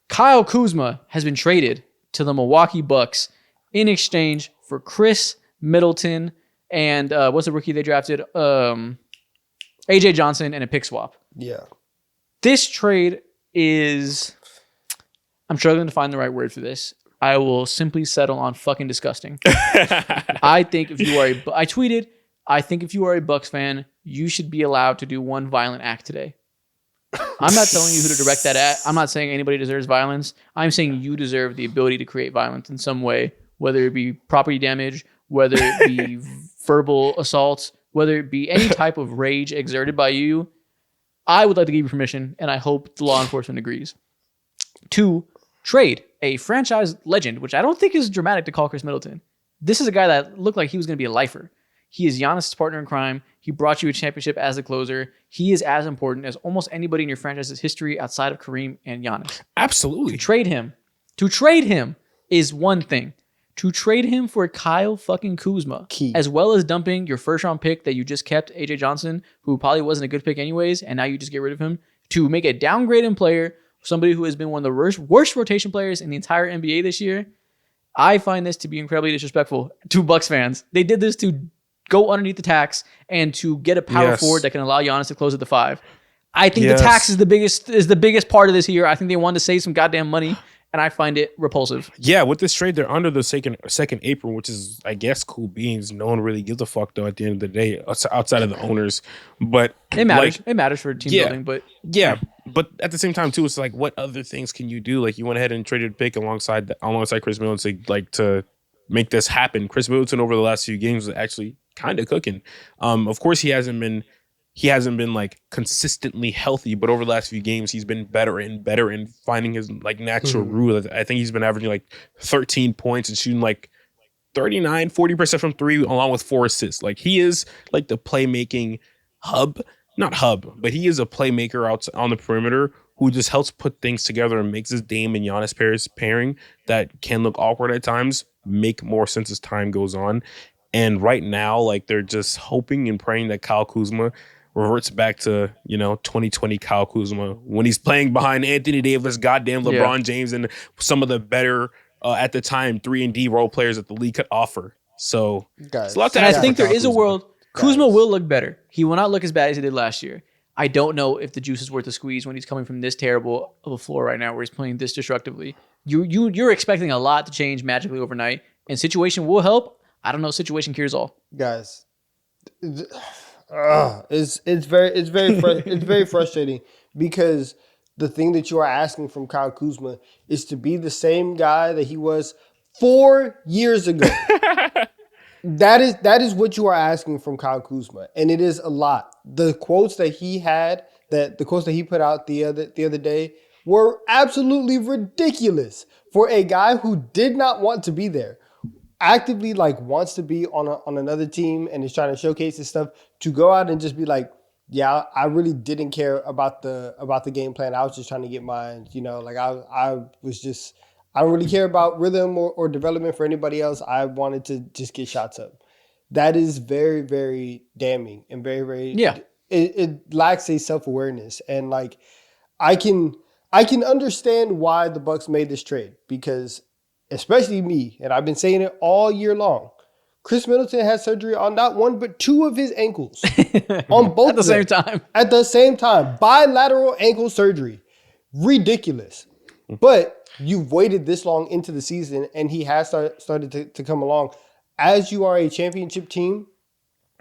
Kyle Kuzma has been traded to the Milwaukee Bucks in exchange for Chris Middleton and what's the rookie they drafted? AJ Johnson and a pick swap. Yeah. This trade is, I'm struggling to find the right word for this. I will simply settle on fucking disgusting. I think if you are I tweeted, I think if you are a Bucks fan, you should be allowed to do one violent act today. I'm not telling you who to direct that at. I'm not saying anybody deserves violence. I'm saying you deserve the ability to create violence in some way, whether it be property damage, whether it be verbal assaults, whether it be any type of rage exerted by you. I would like to give you permission, and I hope the law enforcement agrees, to trade a franchise legend, which I don't think is dramatic to call Chris Middleton. This is a guy that looked like he was going to be a lifer. He is Giannis' partner in crime. He brought you a championship as a closer. He is as important as almost anybody in your franchise's history outside of Kareem and Giannis. Absolutely. To trade him is one thing. To trade him for Kyle fucking Kuzma, Key. as well as dumping your first round pick that you just kept, AJ Johnson, who probably wasn't a good pick anyways, and now you just get rid of him, to make a downgraded player, somebody who has been one of the worst rotation players in the entire NBA this year. I find this to be incredibly disrespectful to Bucks fans. They did this to go underneath the tax and to get a power forward that can allow Giannis to close at the 5. I think the tax is the biggest part of this here. I think they wanted to save some goddamn money, and I find it repulsive. Yeah, with this trade, they're under the second apron, which is, I guess, cool beans. No one really gives a fuck, though, at the end of the day, outside of the owners. But it matters. It matters for team building, but yeah. But at the same time, too, it's like, what other things can you do? Like, you went ahead and traded a pick alongside Chris Middleton, to make this happen. Chris Middleton over the last few games was actually kind of cooking. Of course, he hasn't been like consistently healthy, but over the last few games, he's been better in finding his like natural groove. I think he's been averaging like 13 points and shooting like 40% from 3, along with 4 assists. Like, he is like the playmaking hub not hub, but he is a playmaker out on the perimeter who just helps put things together and makes this Dame and Giannis pairing that can look awkward at times make more sense as time goes on. And right now, like they're just hoping and praying that Kyle Kuzma reverts back to 2020 Kyle Kuzma when he's playing behind Anthony Davis, goddamn LeBron James, and some of the better at the time 3-and-D role players that the league could offer. So Guys, and I think there is a world Kuzma will look better. He will not look as bad as he did last year. I don't know if the juice is worth the squeeze when he's coming from this terrible of a floor right now where he's playing this destructively. You're expecting a lot to change magically overnight, and situation will help. I don't know. Situation cures all. Guys, it's very frustrating because the thing that you are asking from Kyle Kuzma is to be the same guy that he was 4 years ago. That is what you are asking from Kyle Kuzma, and it is a lot. The quotes that he had, the quotes that he put out the other day were absolutely ridiculous for a guy who did not want to be there, actively wants to be on another team and is trying to showcase his stuff, to go out and just be like, yeah, I really didn't care about the game plan. I was just trying to get mine. I don't really care about rhythm or development for anybody else. I wanted to just get shots up. That is very, very damning and very, very. Yeah. It lacks a self-awareness, and I can understand why the Bucks made this trade, because especially me, and I've been saying it all year long, Chris Middleton had surgery on not one but two of his ankles on both at the same time. At the same time, bilateral ankle surgery, ridiculous. But you've waited this long into the season, and he has started to come along. As you are a championship team,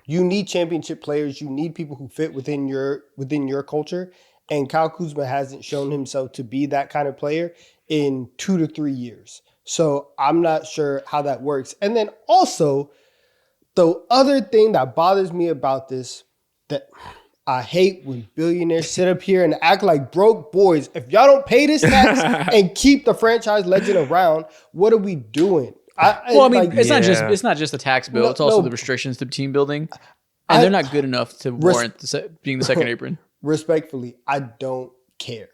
you need championship players. You need people who fit within your culture. And Kyle Kuzma hasn't shown himself to be that kind of player in 2 to 3 years. So I'm not sure how that works. And then also, the other thing that bothers me about this, that I hate when billionaires sit up here and act like broke boys. If y'all don't pay this tax and keep the franchise legend around, what are we doing? It's not just the tax bill. It's also the restrictions to team building. And they're not good enough to warrant being the second apron. Respectfully, I don't care.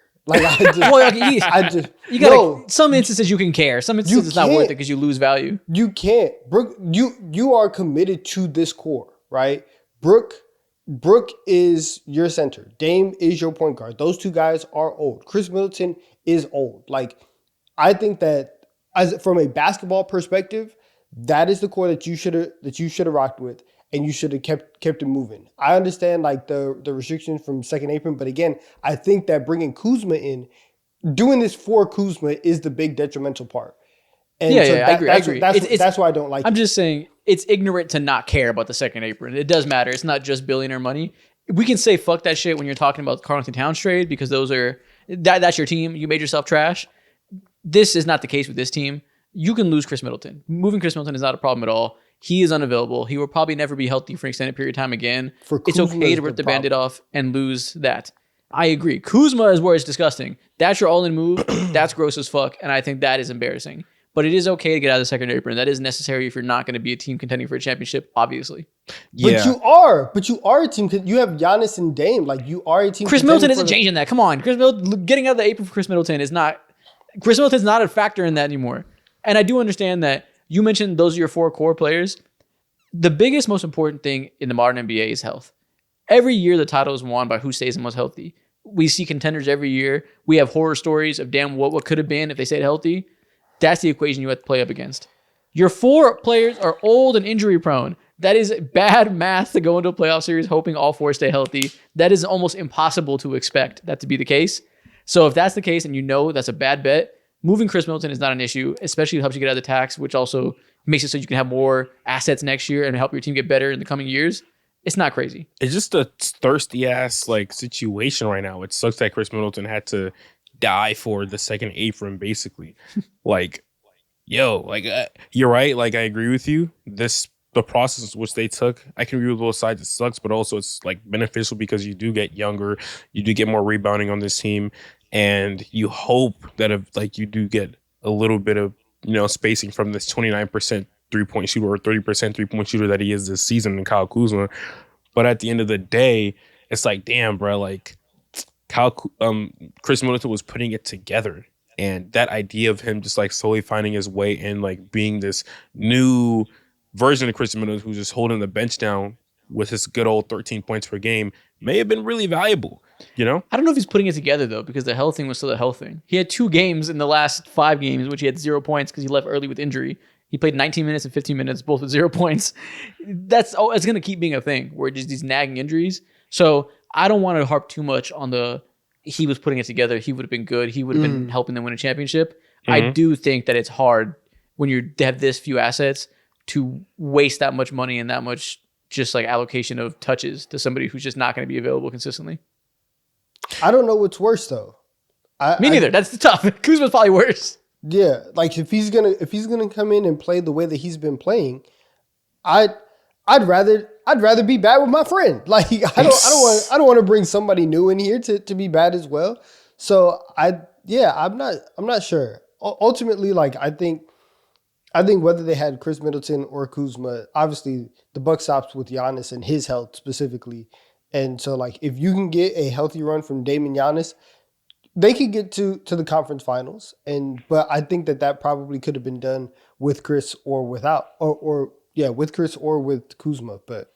Some instances you can care. Some instances it's not worth it because you lose value. You can't. Brooke, you are committed to this core, right? Brooke is your center. Dame is your point guard. Those two guys are old. Chris Middleton is old. I think that from a basketball perspective, that is the core that you should have rocked with, and you should have kept it moving. I understand the restrictions from second apron, but again, I think that bringing Kuzma in, doing this for Kuzma is the big detrimental part. And I agree. That's why I don't like it. I'm just saying it's ignorant to not care about the second apron. It does matter. It's not just billionaire money. We can say fuck that shit when you're talking about the Carlton Towns trade because that's your team. You made yourself trash. This is not the case with this team. You can lose Chris Middleton. Moving Chris Middleton is not a problem at all. He is unavailable. He will probably never be healthy for an extended period of time again. It's okay to rip the Band-Aid off and lose that. I agree. Kuzma is where it's disgusting. That's your all-in move. That's gross as fuck, and I think that is embarrassing. But it is okay to get out of the second apron. That is necessary if you're not going to be a team contending for a championship, obviously. Yeah. But you are a team. You have Giannis and Dame. You are a team. Chris Middleton isn't changing that. Come on. Getting out of the apron for Chris Middleton is not... Chris Middleton's not a factor in that anymore. And I do understand that you mentioned those are your four core players. The biggest, most important thing in the modern NBA is health. Every year, the title is won by who stays the most healthy. We see contenders every year. We have horror stories of, damn, what could have been if they stayed healthy. That's the equation you have to play up against. Your four players are old and injury prone. That is bad math to go into a playoff series hoping all four stay healthy. That is almost impossible to expect that to be the case. So if that's the case and you know that's a bad bet, moving Chris Middleton is not an issue, especially it helps you get out of the tax, which also makes it so you can have more assets next year and help your team get better in the coming years. It's not crazy. It's just a thirsty ass situation right now. It sucks that Chris Middleton had to die for the second apron, basically. You're right. I agree with you. The process which they took, I can agree with both sides. It sucks, but also it's beneficial because you do get younger, you do get more rebounding on this team, and you hope that if you do get a little bit of spacing from this 29% 3-point shooter or 30% 3-point shooter that he is this season in Kyle Kuzma. But at the end of the day, it's like, damn, bro, like how Chris Middleton was putting it together. And that idea of him just like slowly finding his way and like being this new version of Chris Middleton who's just holding the bench down with his good old 13 points per game may have been really valuable, you know? I don't know if he's putting it together though, because the health thing was still a health thing. He had 2 games in the last 5 games, which he had 0 points because he left early with injury. He played 19 minutes and 15 minutes, both with 0 points. It's going to keep being a thing where just these nagging injuries. So I don't want to harp too much on he was putting it together. He would have been good. He would have been helping them win a championship. I do think that it's hard when you have this few assets to waste that much money and that much just like allocation of touches to somebody who's just not going to be available consistently. I don't know what's worse though. Me neither. That's tough. Kuzma's probably worse. Yeah, like if he's gonna come in and play the way that he's been playing, I'd rather be bad with my friend. Like I don't want to bring somebody new in here to be bad as well. So I'm not sure. Ultimately, like I think whether they had Chris Middleton or Kuzma, obviously the buck stops with Giannis and his health specifically. And so like if you can get a healthy run from Dame and Giannis, they could get to the conference finals. But I think that probably could have been done with Chris or without with Chris or with Kuzma. But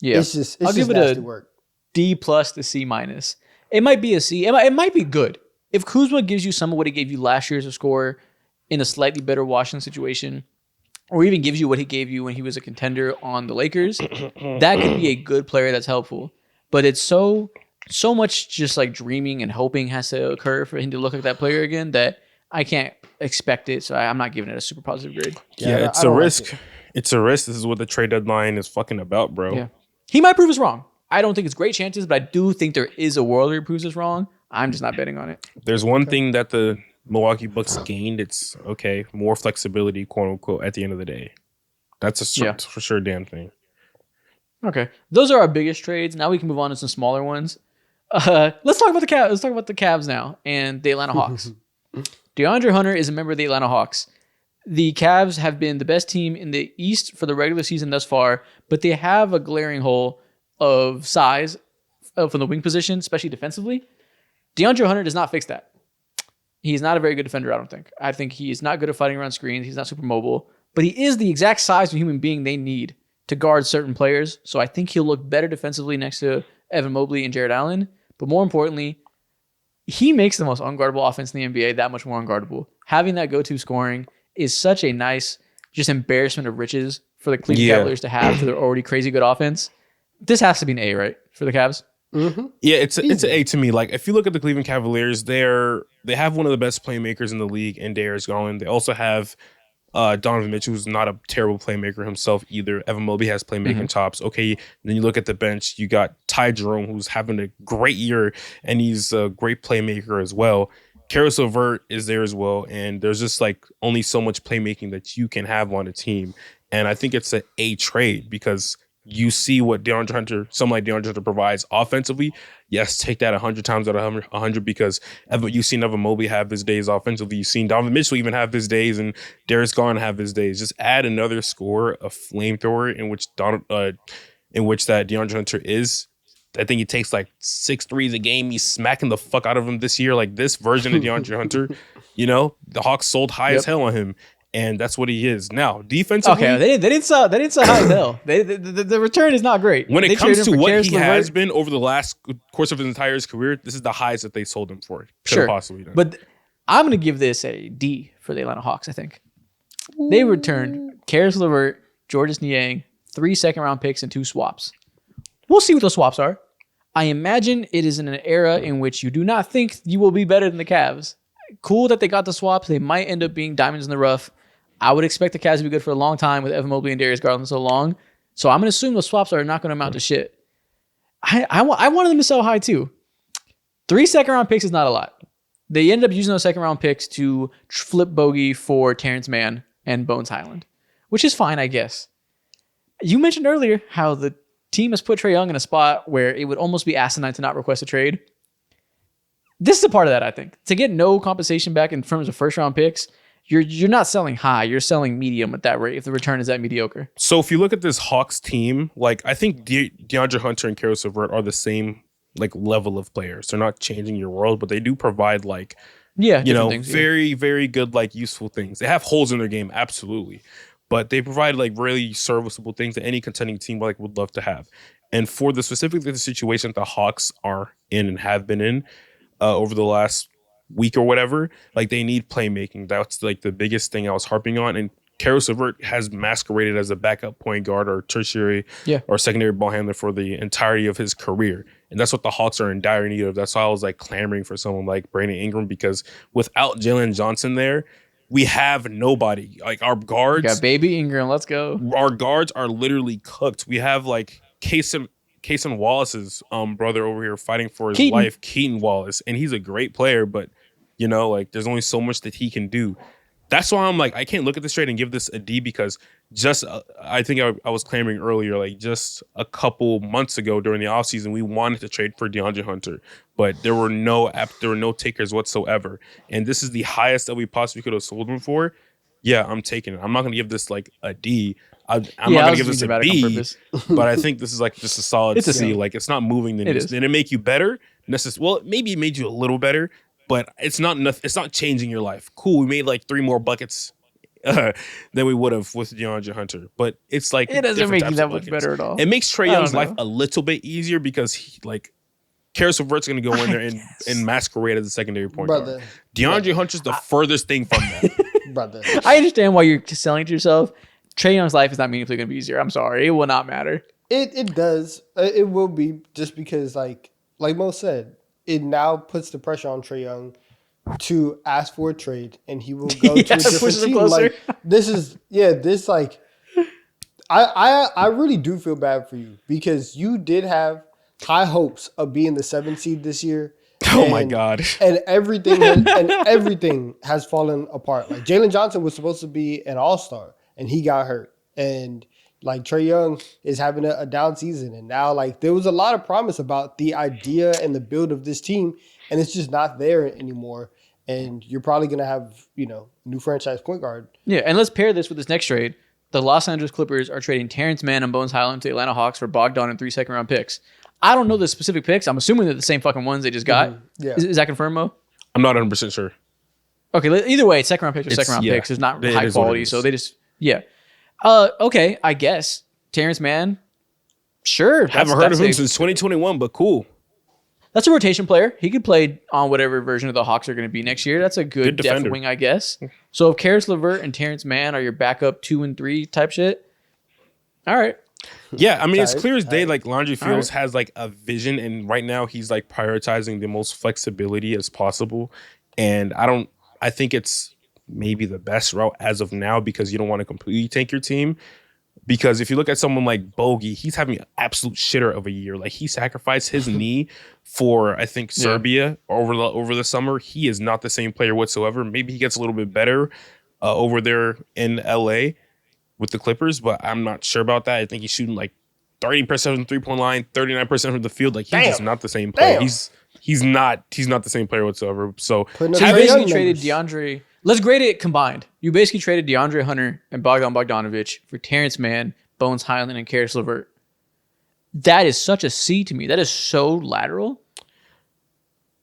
yeah, I'll give it a work. D+ to C-. It might be a C. It might be good. If Kuzma gives you some of what he gave you last year as a scorer in a slightly better Washington situation, or even gives you what he gave you when he was a contender on the Lakers, that could be a good player that's helpful. But it's so much just like dreaming and hoping has to occur for him to look like that player again that I can't expect it. So I'm not giving it a super positive grade. Yeah, it's a risk. It's a risk. This is what the trade deadline is fucking about, bro. Yeah. He might prove us wrong. I don't think it's great chances, but I do think there is a world where he proves us wrong. I'm just not betting on it. There's one thing that the Milwaukee Bucks gained. It's more flexibility, quote unquote, at the end of the day. That's for sure damn thing. Okay. Those are our biggest trades. Now we can move on to some smaller ones. Let's talk about the Cavs. Let's talk about the Cavs now and the Atlanta Hawks. DeAndre Hunter is a member of the Atlanta Hawks. The Cavs have been the best team in the East for the regular season thus far, but they have a glaring hole of size from the wing position, especially defensively. DeAndre Hunter does not fix that. He's not a very good defender, I don't think. I think he is not good at fighting around screens. He's not super mobile, but he is the exact size of human being they need to guard certain players. So I think he'll look better defensively next to Evan Mobley and Jared Allen. But more importantly, he makes the most unguardable offense in the NBA that much more unguardable. Having that go-to scoring is such a nice just embarrassment of riches for the Cleveland Cavaliers to have for their already crazy good offense. This has to be an A, right, for the Cavs? Mm-hmm. Yeah, it's an A to me. Like if you look at the Cleveland Cavaliers, they have one of the best playmakers in the league in Darius Garland. They also have Donovan Mitchell, who's not a terrible playmaker himself either. Evan Mobley has playmaking chops. Okay, then you look at the bench, you got Ty Jerome, who's having a great year, and he's a great playmaker as well. Karis LeVert is there as well, and there's just like only so much playmaking that you can have on a team. And I think it's an A trade because you see what someone like DeAndre Hunter provides offensively. Yes, take that 100 times out of 100 because you've seen Evan Mobley have his days offensively. You've seen Donovan Mitchell even have his days and Darius Garland have his days. Just add another scorer, a flamethrower in which that DeAndre Hunter is. I think he takes like 6 threes a game. He's smacking the fuck out of him this year. Like this version of DeAndre Hunter, the Hawks sold high as hell on him. And that's what he is now. Defensively, okay, they didn't sell high as hell. The return is not great. When it comes to what he has been over the last course of his entire career, this is the highest that they sold him for. Sure, possibly done. But I'm gonna give this a D for the Atlanta Hawks. I think they returned Karis LeVert, Georges Niang, 3 second-round picks and 2 swaps. We'll see what those swaps are. I imagine it is in an era in which you do not think you will be better than the Cavs. Cool that they got the swaps. They might end up being diamonds in the rough. I would expect the Cavs to be good for a long time with Evan Mobley and Darius Garland so long. So I'm going to assume those swaps are not going to amount to shit. I wanted them to sell high too. 3 second-round picks is not a lot. They ended up using those second-round picks to flip bogey for Terrance Mann and Bones Highland, which is fine, I guess. You mentioned earlier how the team has put Trae Young in a spot where it would almost be asinine to not request a trade. This is a part of that, I think. To get no compensation back in terms of first-round picks you're not selling high. You're selling medium at that rate if the return is that mediocre. So if you look at this Hawks team, like I think DeAndre Hunter and Caris LeVert are the same like level of players. They're not changing your world, but they do provide like Things, very, very good, like useful things. They have holes in their game, absolutely. But they provide like really serviceable things that any contending team like would love to have. And for specifically the situation that the Hawks are in and have been in over the last week or whatever, like they need playmaking. That's like the biggest thing I was harping on. And Caris LeVert has masqueraded as a backup point guard or tertiary or secondary ball handler for the entirety of his career. And that's what the Hawks are in dire need of. That's why I was like clamoring for someone like Brandon Ingram, because without Jalen Johnson there, we have nobody. Like our guards. We got baby Ingram. Let's go. Our guards are literally cooked. We have like Cason Wallace's brother over here fighting for his life, Keaton Wallace. And he's a great player, but like there's only so much that he can do. That's why I'm like, I can't look at this trade and give this a D, because just I think I was clamoring earlier, like just a couple months ago during the offseason, we wanted to trade for DeAndre Hunter, but there were no takers whatsoever. And this is the highest that we possibly could have sold him for. Yeah, I'm taking it. I'm not going to give this like a D. I'm not going to give this a B, but I think this is like just a solid C. Like it's not moving the needle. Did it make you better? Well, maybe it made you a little better, but it's not changing your life. Cool, we made like 3 more buckets than we would have with DeAndre Hunter. But it's like it doesn't make you that much better at all. It makes Trae Young's life a little bit easier because Caris LeVert's going to go in there and masquerade as a secondary point guard. DeAndre Hunter's the furthest thing from that. Brother. I understand why you're selling it to yourself. Trae Young's life is not meaningfully going to be easier. I'm sorry. It will not matter. It does. It will be, just because like Mo said, it now puts the pressure on Trae Young to ask for a trade, and he will go to a different team. Like I really do feel bad for you, because you did have high hopes of being the 7th seed this year. Oh my God! And everything has fallen apart. Like Jalen Johnson was supposed to be an all-star, and he got hurt, and like Trae Young is having a down season, and now like there was a lot of promise about the idea and the build of this team, and it's just not there anymore. And you're probably gonna have new franchise point guard. Yeah, and let's pair this with this next trade. The Los Angeles Clippers are trading Terrance Mann and Bones Highland to the Atlanta Hawks for Bogdan and 3 second-round picks. I don't know the specific picks. I'm assuming they're the same fucking ones they just got. Mm-hmm. Yeah. Is that confirmed, Mo? I'm not 100% sure. Okay, either way, second-round picks are second-round picks. It's not high quality, so they just okay, I guess Terrance Mann. Sure, haven't heard of him since 2021, but cool. That's a rotation player. He could play on whatever version of the Hawks are going to be next year. That's a good depth wing, I guess. So if Caris LeVert and Terrance Mann are your backup 2 and 3 type shit, all right. Yeah, I mean, it's clear as day, like Laundry Fields has like a vision, and right now he's like prioritizing the most flexibility as possible. And I think it's maybe the best route as of now, because you don't want to completely tank your team. Because if you look at someone like Bogey, he's having an absolute shitter of a year. Like he sacrificed his knee for, I think, Serbia over the summer. He is not the same player whatsoever. Maybe he gets a little bit better over there in LA with the Clippers, but I'm not sure about that. I think he's shooting like 30% from the 3-point line, 39% from the field. Like he's just not the same player. He's not the same player whatsoever. So you basically traded DeAndre. Let's grade it combined. You basically traded DeAndre Hunter and Bogdan Bogdanovic for Terrance Mann, Bones Highland, and Caris LeVert. That is such a C to me. That is so lateral.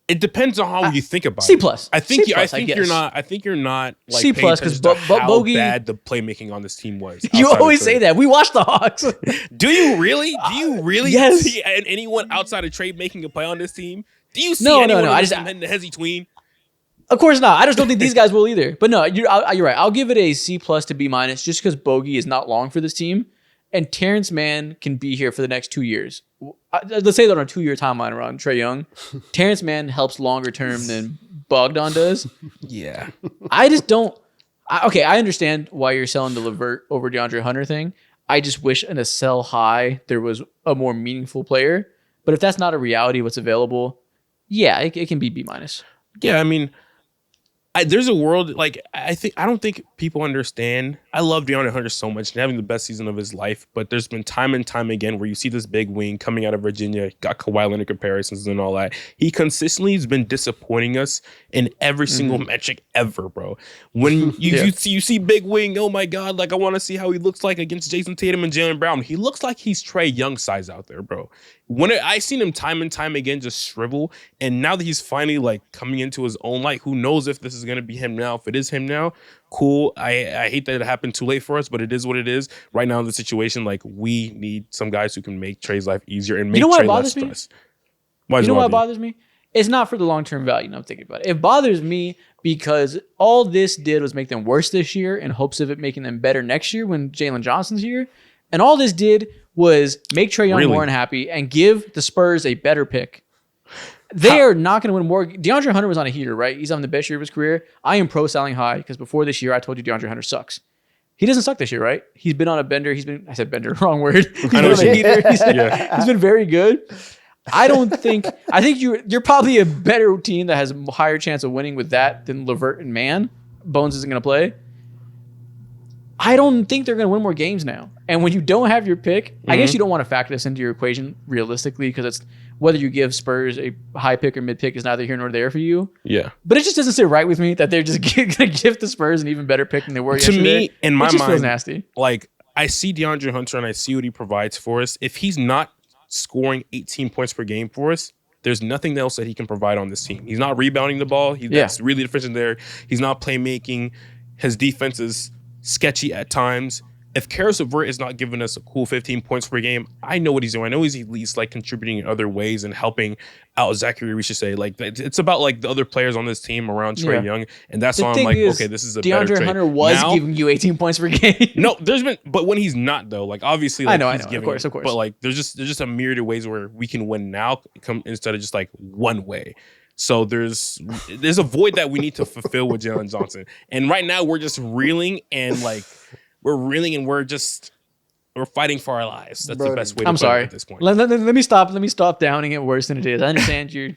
It depends on how you think about C+. it. I think you're not like C+ because Bogey, bad the playmaking on this team was. You always say that. We watch the Hawks. Do you really? Do you really yes. see anyone outside of trade making a play on this team? Do you see no. anyone in the hezzy tween? Of course not. I just don't think these guys will either. But no, you're right. I'll give it a C+ to B- just because Bogey is not long for this team, and Terrance Mann can be here for the next 2 years. Let's say they're on a 2-year timeline around Trae Young. Terrance Mann helps longer term than Bogdan does. Yeah. I just don't. I understand why you're selling the LeVert over DeAndre Hunter thing. I just wish in a sell high there was a more meaningful player. But if that's not a reality, what's available, yeah, it can be B-. Yeah, I mean, there's a world I don't think people understand. I love DeAndre Hunter so much and having the best season of his life, but there's been time and time again where you see this big wing coming out of Virginia, got Kawhi Leonard comparisons and all that. He consistently has been disappointing us in every single metric ever, bro. When you see big wing, oh my god, like I want to see how he looks like against Jason Tatum and Jaylen Brown. He looks like he's Trae Young size out there, bro. I seen him time and time again just shrivel, and now that he's finally like coming into his own light, who knows if this is gonna be him now? If it is him now, cool. I hate that it happened too late for us, but it is what it is. Right now in the situation, like we need some guys who can make Trae's life easier and make Trae less stress. You know what bothers me? It's not for the long-term value. No, I'm thinking about it. It bothers me because all this did was make them worse this year in hopes of it making them better next year when Jalen Johnson's here. And all this did was make Trae Young more unhappy and give the Spurs a better pick. They are not going to win more. DeAndre Hunter was on a heater, right? He's on the best year of his career. I am pro selling high because before this year, I told you DeAndre Hunter sucks. He doesn't suck this year, right? He's been on a bender. I said bender, wrong word. He's been on a heater. He's been very good. I think you're probably a better team that has a higher chance of winning with that than LeVert and Mann. Bones isn't going to play. I don't think they're going to win more games now. And when you don't have your pick, I guess you don't want to factor this into your equation realistically because it's whether you give Spurs a high pick or mid pick is neither here nor there for you. Yeah. But it just doesn't sit right with me that they're just going to give the Spurs an even better pick than they were yesterday. To me, in my mind, feels nasty. Like I see DeAndre Hunter and I see what he provides for us. If he's not scoring 18 points per game for us, there's nothing else that he can provide on this team. He's not rebounding the ball. That's really deficient there. He's not playmaking. His defense is sketchy at times. If Karis LeVert is not giving us a cool 15 points per game, I know what he's doing. I know he's at least like contributing in other ways and helping out Zachary. We should say like it's about like the other players on this team around Trae Young, and that's why I'm like, okay, this is a better trade. DeAndre Hunter was giving you 18 points per game. No, but when he's not though, like obviously, like, I know, of course. But like, there's just a myriad of ways where we can win now, instead of just like one way. So there's a void that we need to fulfill with Jalen Johnson, and right now we're just reeling and we're fighting for our lives. That's the best way to put it at this point. Let me stop downing it worse than it is. I understand you're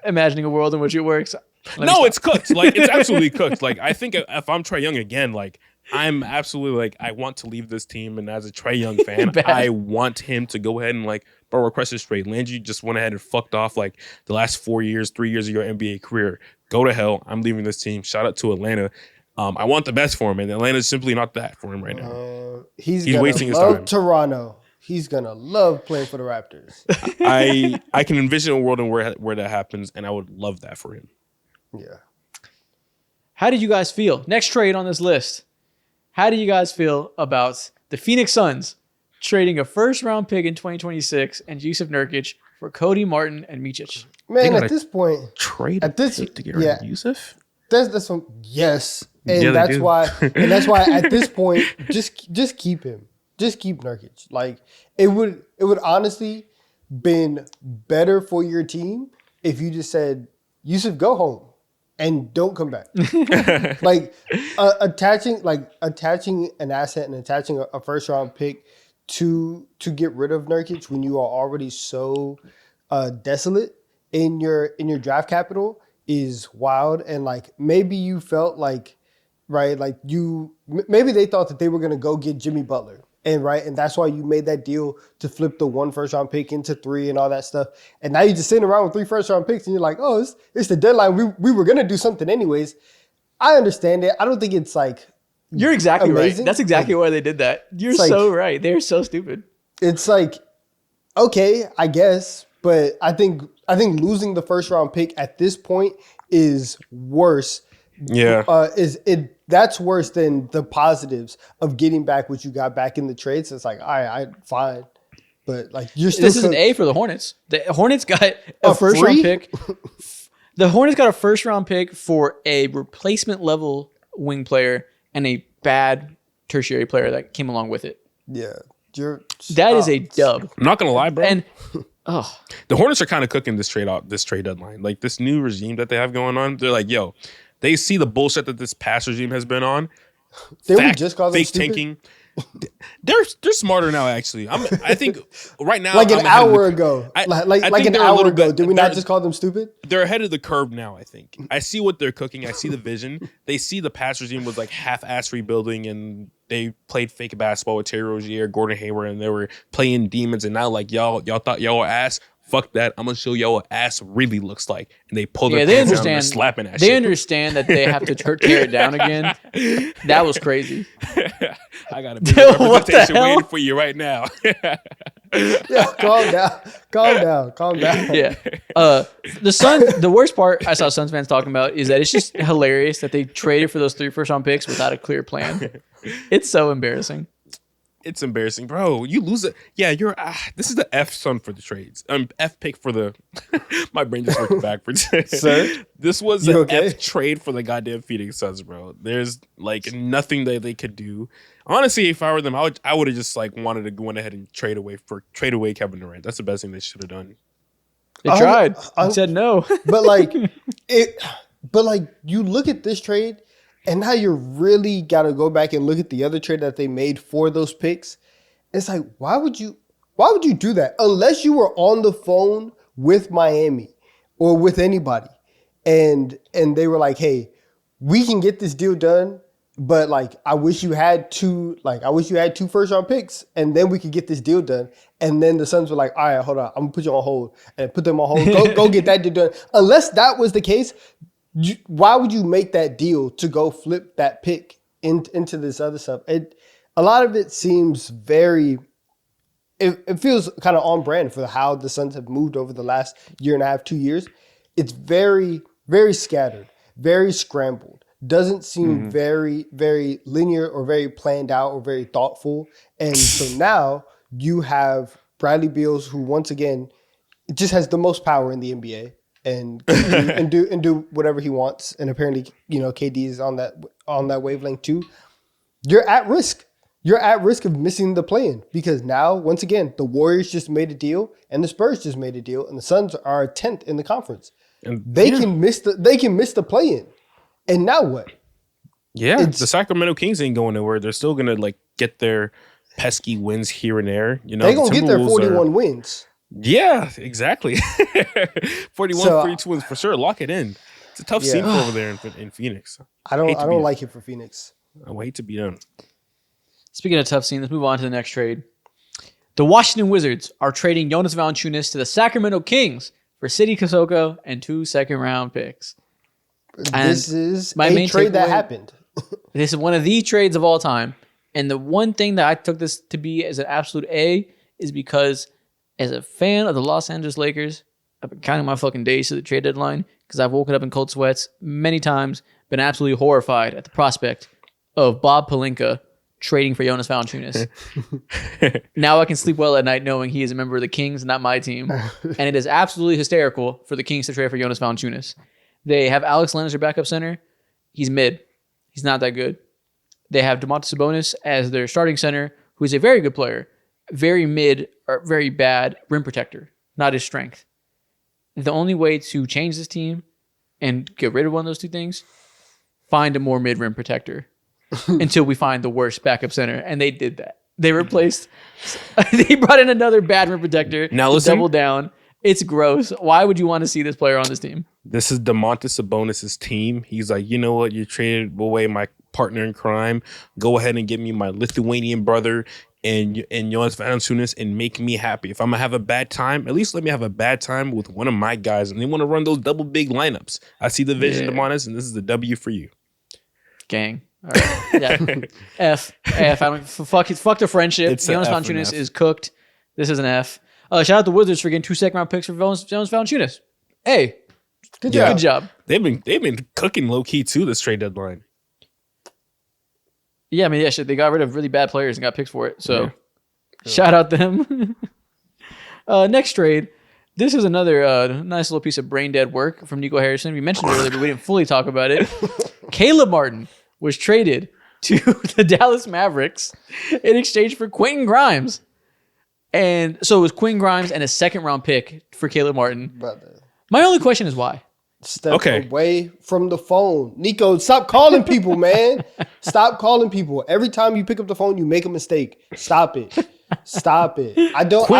imagining a world in which it works. It's cooked. Like it's absolutely cooked. Like I think if I'm Trae Young again, like I'm absolutely like I want to leave this team, and as a Trae Young fan, I want him to go ahead and like request this trade. Landry just went ahead and fucked off like the last 3 years of your NBA career. Go to hell. I'm leaving this team. Shout out to Atlanta. I want the best for him, and Atlanta's simply not that for him right now. He's wasting his love time. Toronto. He's gonna love playing for the Raptors. I can envision a world in where that happens, and I would love that for him. Yeah. How did you guys feel? Next trade on this list. How do you guys feel about the Phoenix Suns trading a first-round pick in 2026 and Jusuf Nurkic for Cody, Martin, and Micic? Man, at this point, trade to get rid of Jusuf? That's one, yes. And that's why at this point, just keep him. Just keep Nurkic. Like it would honestly been better for your team if you just said, Jusuf, go home and don't come back. Like attaching an asset and attaching a first round pick to get rid of Nurkic when you are already so desolate in your draft capital is wild. And like maybe you felt like maybe they thought that they were gonna go get Jimmy Butler. And that's why you made that deal to flip the 1 first round pick into 3 and all that stuff. And now you're just sitting around with 3 first round picks and you're like, oh, it's the deadline. We were gonna do something anyways. I understand it. I don't think it's like you're exactly amazing. Right. That's exactly why they did that. You're so right. They're so stupid. It's like, okay, I guess, but I think losing the first round pick at this point is worse. Yeah. That's worse than the positives of getting back what you got back in the trade. So it's like, all right, fine. But like you're still this is an A for the Hornets. The Hornets got a first round pick. The Hornets got a first round pick for a replacement level wing player and a bad tertiary player that came along with it. Yeah. That is a dub. I'm not gonna lie, bro. And the Hornets are kind of cooking this trade deadline. Like this new regime that they have going on, they're like, yo, they see the bullshit that this past regime has been on. They would just call them fake stupid? tanking. They're smarter now. Actually, I think right now, Like an I'm ahead of hour ago. I Like think an they're a hour little ago. bit- Did we they're- not just call them stupid? They're ahead of the curve now. I think I see what they're cooking. I see the vision. They see the past regime was like half-ass rebuilding, and they played fake basketball with Terry Rozier, Gordon Hayward, and they were playing demons. And now, like y'all thought y'all were ass. Fuck that. I'm gonna show y'all what ass really looks like. And they pull their they pants down and they're understand. slapping that They shit. understand that they have to tear it down again. That was crazy. I got a big What the representation hell? waiting for you right now. Yeah, calm down. Yeah. The Suns. The worst part I saw Suns fans talking about is that it's just hilarious that they traded for those 3 first-round picks without a clear plan. It's so embarrassing. It's embarrassing, bro. You lose it. Yeah, this is the F son for the trades. F pick for the. My brain just worked backwards. Sir? This was You an okay? F trade for the goddamn Phoenix Suns, bro. There's like nothing that they could do. Honestly, if I were them, I would have just like wanted to go ahead and trade away Kevin Durant. That's the best thing they should have done. They tried. I said no. But you look at this trade, and now you really got to go back and look at the other trade that they made for those picks. It's like, why would you do that? Unless you were on the phone with Miami or with anybody and they were like, hey, we can get this deal done, but like, I wish you had 2 first round picks and then we could get this deal done. And then the Suns were like, all right, hold on, I'm gonna put you on hold and put them on hold. Go get that deal done. Unless that was the case, why would you make that deal to go flip that pick into this other stuff? A lot of it seems very. It feels kind of on brand for how the Suns have moved over the last year and a half, 2 years. It's very, very scattered, very scrambled. Doesn't seem very, very linear or very planned out or very thoughtful. And so now you have Bradley Beals, who once again just has the most power in the NBA. And do whatever he wants, and apparently, KD is on that wavelength too. You're at risk. You're at risk of missing the play-in because now, once again, the Warriors just made a deal, and the Spurs just made a deal, and the Suns are 10th in the conference. And they can miss the play-in, and now what? Yeah, the Sacramento Kings ain't going nowhere. They're still gonna like get their pesky wins here and there. They're gonna get their 41 wins. Yeah, exactly. 42 wins for sure. Lock it in. It's a tough scene for over there in Phoenix. I don't like it for Phoenix. I hate to be them. Speaking of tough scene, let's move on to the next trade. The Washington Wizards are trading Jonas Valanciunas to the Sacramento Kings for Sidi Kosoko and 2 second-round picks. This is a trade that happened. This is one of the trades of all time. And the one thing that I took this to be as an absolute A is because as a fan of the Los Angeles Lakers, I've been counting my fucking days to the trade deadline because I've woken up in cold sweats many times, been absolutely horrified at the prospect of Bob Pelinka trading for Jonas Valanciunas. Now I can sleep well at night knowing he is a member of the Kings, not my team. And it is absolutely hysterical for the Kings to trade for Jonas Valanciunas. They have Alex Len as their backup center. He's mid. He's not that good. They have Domantas Sabonis as their starting center, who is a very good player. Very mid or very bad rim protector, not his strength. The only way to change this team and get rid of one of those 2 things, find a more mid rim protector until we find the worst backup center. And they did that. They replaced, they brought in another bad rim protector now to double down. It's gross. Why would you want to see this player on this team? This is Domantas Sabonis' team. He's like, you know what? You traded away my partner in crime. Go ahead and give me my Lithuanian brother and Jonas Valanciunas and make me happy. If I'm gonna have a bad time, at least let me have a bad time with one of my guys. And they want to run those double big lineups. I see the vision, Domantas, and this is the W for you. Gang. All right. Yeah. F. I don't fuck the friendship. Jonas Valanciunas is cooked. This is an F. Shout out the Wizards for getting 2 second-round picks for Jonas Valanciunas. Hey, good job. They've been cooking low key too this trade deadline. Yeah, I mean, shit. They got rid of really bad players and got picks for it. So, shout out them. Next trade. This is another nice little piece of brain dead work from Nico Harrison. We mentioned it earlier, but we didn't fully talk about it. Caleb Martin was traded to the Dallas Mavericks in exchange for Quentin Grimes. And so it was Quentin Grimes and a 2nd-round pick for Caleb Martin. Brother. My only question is why? Step away from the phone. Nico, stop calling people, man. Stop calling people. Every time you pick up the phone, you make a mistake. Stop it. I don't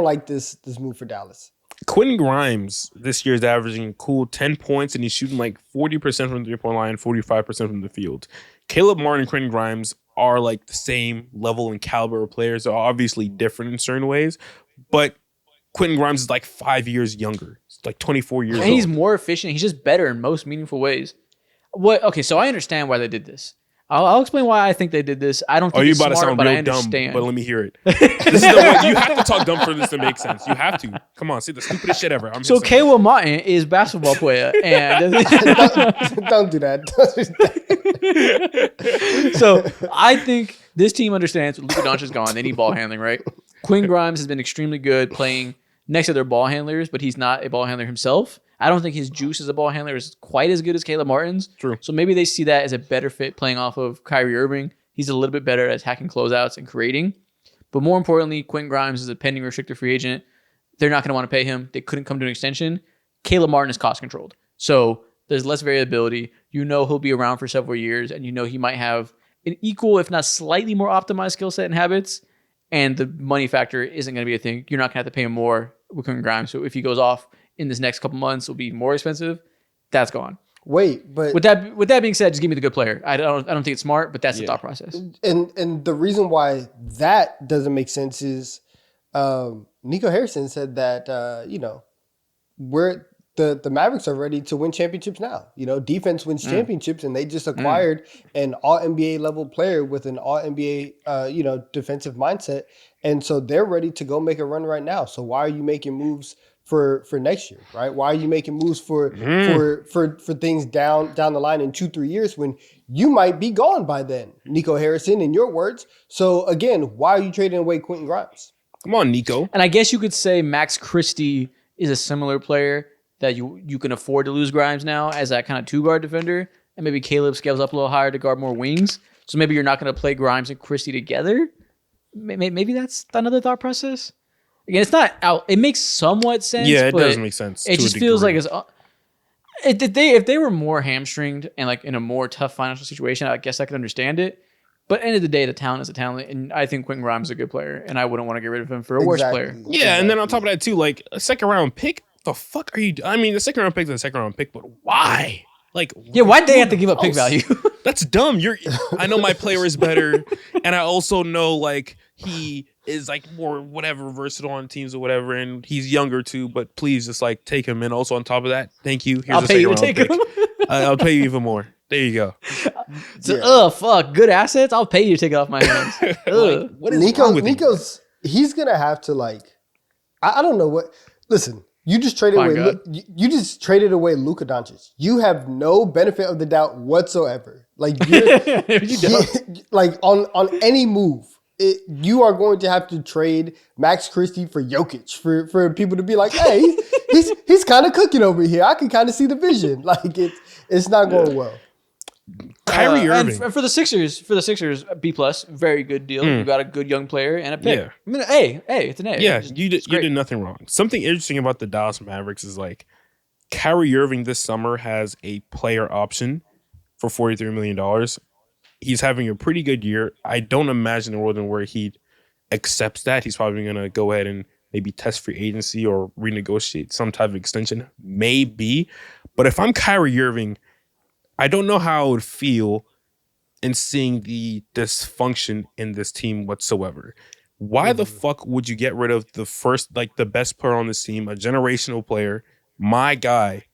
like this move for Dallas. Quentin Grimes this year is averaging cool 10 points, and he's shooting like 40% from the 3-point line, 45% from the field. Caleb Martin and Quentin Grimes are like the same level and caliber of players. They're obviously different in certain ways, but Quentin Grimes is like 5 years younger. It's like 24 years old. And he's more efficient. He's just better in most meaningful ways. Okay, so I understand why they did this. I'll explain why I think they did this. I don't think it's smart, but I understand. But let me hear it. This is the one, you have to talk dumb for this to make sense. You have to. Come on, say the stupidest shit ever. So Caleb Martin is a basketball player, and don't do that. So I think this team understands Luka Doncic is gone. They need ball handling, right? Quinn Grimes has been extremely good playing next to their ball handlers, but he's not a ball handler himself. I don't think his juice as a ball handler is quite as good as Caleb Martin's. True. So maybe they see that as a better fit playing off of Kyrie Irving. He's a little bit better at attacking closeouts and creating. But more importantly, Quentin Grimes is a pending restricted free agent. They're not going to want to pay him. They couldn't come to an extension. Caleb Martin is cost controlled. So there's less variability. You know he'll be around for several years, and you know he might have an equal, if not slightly more optimized skill set and habits. And the money factor isn't going to be a thing. You're not going to have to pay him more with Quentin Grimes. So if he goes off in this next couple months, it'll be more expensive. That's gone. Wait, but with that being said, just give me the good player. I don't think it's smart, but that's the thought process. And the reason why that doesn't make sense is Nico Harrison said that the Mavericks are ready to win championships now. Defense wins championships, and they just acquired an all NBA level player with an all NBA defensive mindset, and so they're ready to go make a run right now. So why are you making moves for next year, right? Why are you making moves for things down the line in 2-3 years when you might be gone by then? Nico Harrison, in your words. So again, why are you trading away Quentin Grimes? Come on, Nico. And I guess you could say Max Christie is a similar player that you can afford to lose Grimes now as that kind of 2-guard defender, and maybe Caleb scales up a little higher to guard more wings. So maybe you're not going to play Grimes and Christie together. Maybe that's another thought process. Again, it's not out. It makes somewhat sense. Yeah, it does make sense. It just feels like if they were more hamstringed and like in a more tough financial situation, I guess I could understand it. But at the end of the day, the talent is a talent, and I think Quentin Grimes is a good player, and I wouldn't want to get rid of him for a worse player. Yeah, and then on top of that too, like a second round pick. The fuck are you? I mean, the second round pick is a second round pick, but why? Like, why'd they have to give up pick value? That's dumb. I know my player is better, and I also know like he is like more whatever versatile on teams or whatever, and he's younger too. But please just like take him. And also on top of that, thank you. Here's I'll pay you to take him. I'll pay you even more. There you go. Fuck, good assets. I'll pay you to take it off my hands. Like, what is wrong with Nico's? He's gonna have to like. I don't know what. Listen. You just traded away. You just traded away Luka Doncic. You have no benefit of the doubt whatsoever. Like like on any move, you are going to have to trade Max Christie for Jokic for people to be like, hey, he's kind of cooking over here. I can kind of see the vision. Like it's not going well. Kyrie Irving. And for the Sixers, B+, very good deal. You got a good young player and a pick. Yeah. I mean, hey, it's an A. Yeah, you did nothing wrong. Something interesting about the Dallas Mavericks is like Kyrie Irving this summer has a player option for $43 million. He's having a pretty good year. I don't imagine a world in where he accepts that. He's probably going to go ahead and maybe test free agency or renegotiate some type of extension. Maybe. But if I'm Kyrie Irving, I don't know how I would feel in seeing the dysfunction in this team whatsoever. Why the fuck would you get rid of the best player on this team, a generational player, my guy,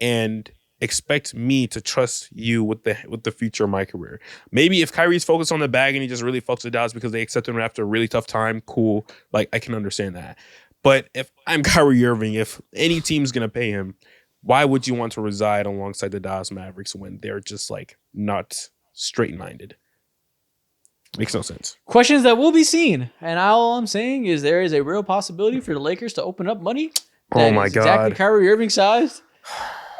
and expect me to trust you with the future of my career? Maybe if Kyrie's focused on the bag and he just really fucks with Dallas because they accept him after a really tough time, cool. Like, I can understand that. But if I'm Kyrie Irving, if any team's going to pay him, why would you want to reside alongside the Dallas Mavericks when they're just like not straight-minded? Makes no sense. Questions that will be seen. And all I'm saying is there is a real possibility for the Lakers to open up money. Oh my God. Exactly Kyrie Irving sized.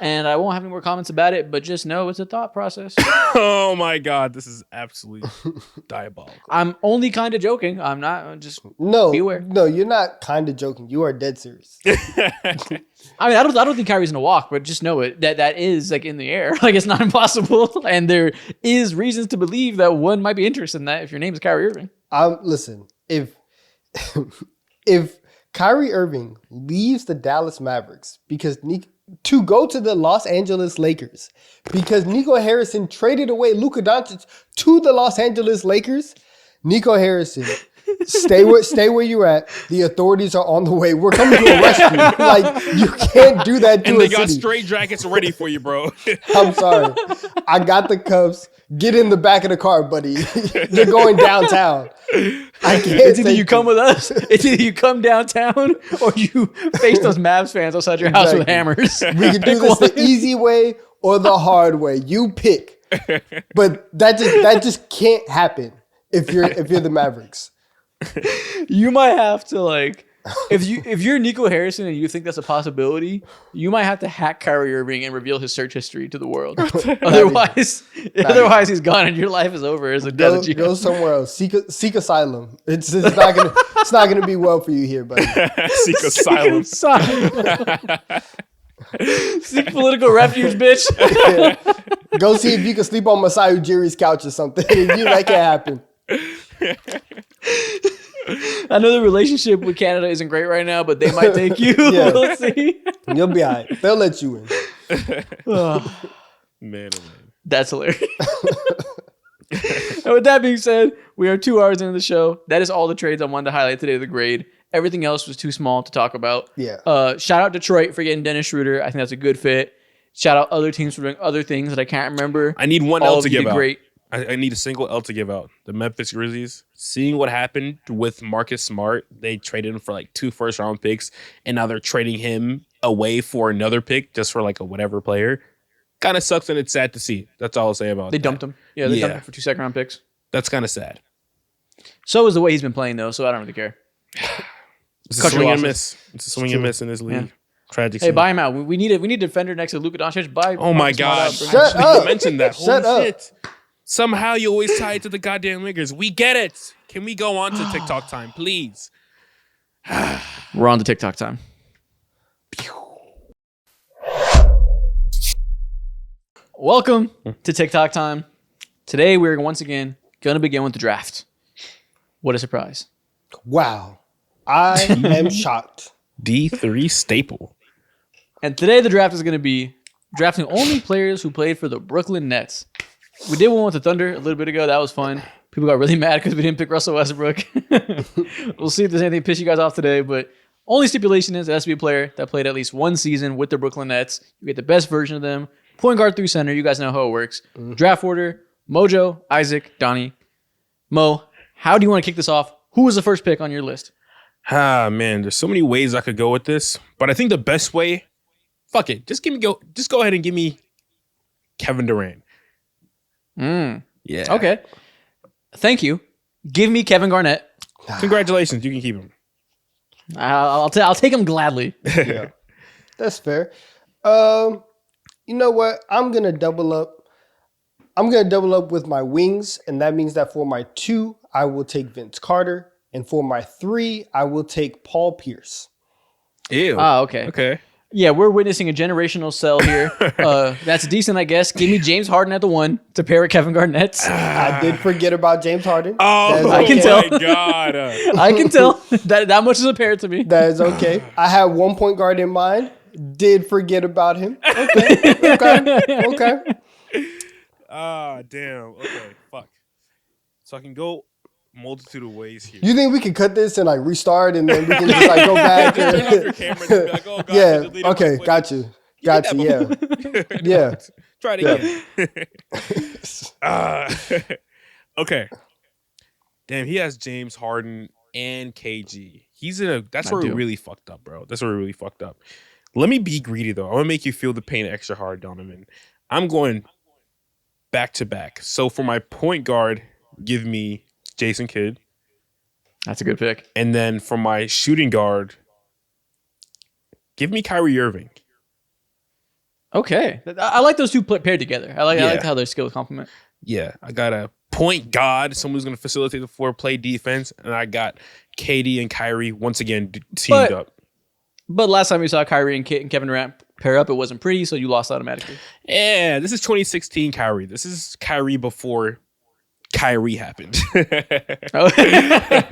And I won't have any more comments about it, but just know it's a thought process. Oh my God, this is absolutely diabolical. I'm only kind of joking. I'm not. Just No, beware. no, you're not kind of joking. You are dead serious. I mean, I don't think Kyrie's gonna walk, but just know it that is like in the air. Like it's not impossible, and there is reasons to believe that one might be interested in that if your name is Kyrie Irving. Listen, if if Kyrie Irving leaves the Dallas Mavericks to go to the Los Angeles Lakers because Nico Harrison traded away Luka Doncic to the Los Angeles Lakers, Nico Harrison, stay where you're at. The authorities are on the way. We're coming to arrest you. Like, you can't do that to And a they got city. straight jackets ready for you, bro. I'm sorry. I got the cuffs. Get in the back of the car, buddy. You're going downtown. I can't. It's either you come with us, it's either you come downtown, or you face those Mavs fans outside your house with hammers. We can do this the easy way or the hard way. You pick. But that just can't happen if you're the Mavericks. You might have to like if you're Nico Harrison and you think that's a possibility, you might have to hack Kyrie Irving and reveal his search history to the world. Otherwise he's gone and your life is over as a desert GM. Go somewhere else. Seek asylum. It's not gonna be well for you here, buddy. Seek asylum. Seek political refuge, bitch. Go see if you can sleep on Masai Ujiri's couch or something. That can't happen. I know the relationship with Canada isn't great right now, but they might take you. Yeah. We'll see. You'll be all right. They'll let you in. Man, That's hilarious. And with that being said, we are 2 hours into the show. That is all the trades I wanted to highlight today of the grade. Everything else was too small to talk about. Yeah. Shout out Detroit for getting Dennis Schroeder. I think that's a good fit. Shout out other teams for doing other things that I can't remember. I need one All L of to you give did out. great. I need a single L to give out. The Memphis Grizzlies, seeing what happened with Marcus Smart, they traded him for like 2 first-round picks, and now they're trading him away for another pick just for like a whatever player. Kind of sucks, and it's sad to see. That's all I'll say about it. They dumped him. Yeah, they dumped him for 2 second-round picks. That's kind of sad. So is the way he's been playing, though, so I don't really care. It's a Cut your swing and losses. miss. It's a swing and miss in this league. Yeah. Tragic. Hey, scene. buy him out. We need a defender next to Luka Doncic. Buy. Oh my Marcus Smart God! out. Bring him Shut in. up. You mentioned that. Shut Holy up. shit! Somehow you always tie it to the goddamn Lakers. We get it. Can we go on to TikTok time, please? We're on to TikTok time. Welcome to TikTok time. Today we're once again going to begin with the draft. What a surprise. Wow. I am shocked. D3 staple. And today the draft is going to be drafting only players who played for the Brooklyn Nets. We did one with the Thunder a little bit ago. That was fun. People got really mad because we didn't pick Russell Westbrook. We'll see if there's anything to piss you guys off today, but only stipulation is it has to be a player that played at least one season with the Brooklyn Nets. You get the best version of them. Point guard through center. You guys know how it works. Draft order, Mojo, Isaac, Donnie. Mo, how do you want to kick this off? Who was the first pick on your list? Ah, man, there's so many ways I could go with this, but I think the best way, fuck it, just go ahead and give me Kevin Durant. Yeah. Okay. Thank you. Give me Kevin Garnett. Congratulations, you can keep him. I'll take him gladly. Yeah. That's fair. You know what? I'm gonna double up. I'm gonna double up with my wings, and that means that for my 2, I will take Vince Carter, and for my 3, I will take Paul Pierce. Ew. Okay. Okay. Yeah, we're witnessing a generational sell here. That's decent, I guess. Give me James Harden at the 1 to pair with Kevin Garnett. I did forget about James Harden. Oh, I can tell. my God. I can tell that much is apparent to me. That is okay. I had one point guard in mind. Did forget about him. Okay. Ah, damn. Okay, fuck. So I can go multitude of ways here. You think we could cut this and like restart and then we can just like go back? Turn off your camera and be like, oh, God, I Yeah. deleted Okay. my footage. Got you. Got you. Yeah. Yeah. Try it again. Okay. Damn, he has James Harden and KG. That's where we really fucked up, bro. That's where we really fucked up. Let me be greedy, though. I want to make you feel the pain extra hard, Donovan. I'm going back to back. So for my point guard, give me Jason Kidd. That's a good pick. And then for my shooting guard, give me Kyrie Irving. Okay. I like those two paired together. I like Yeah. how their skills complement. Yeah, I got a point guard, someone who's going to facilitate the floor, play defense, and I got KD and Kyrie once again teamed up. But last time we saw Kyrie and Kevin Durant pair up, it wasn't pretty, so you lost automatically. Yeah, this is 2016 Kyrie. This is Kyrie before Kyrie happened. Oh,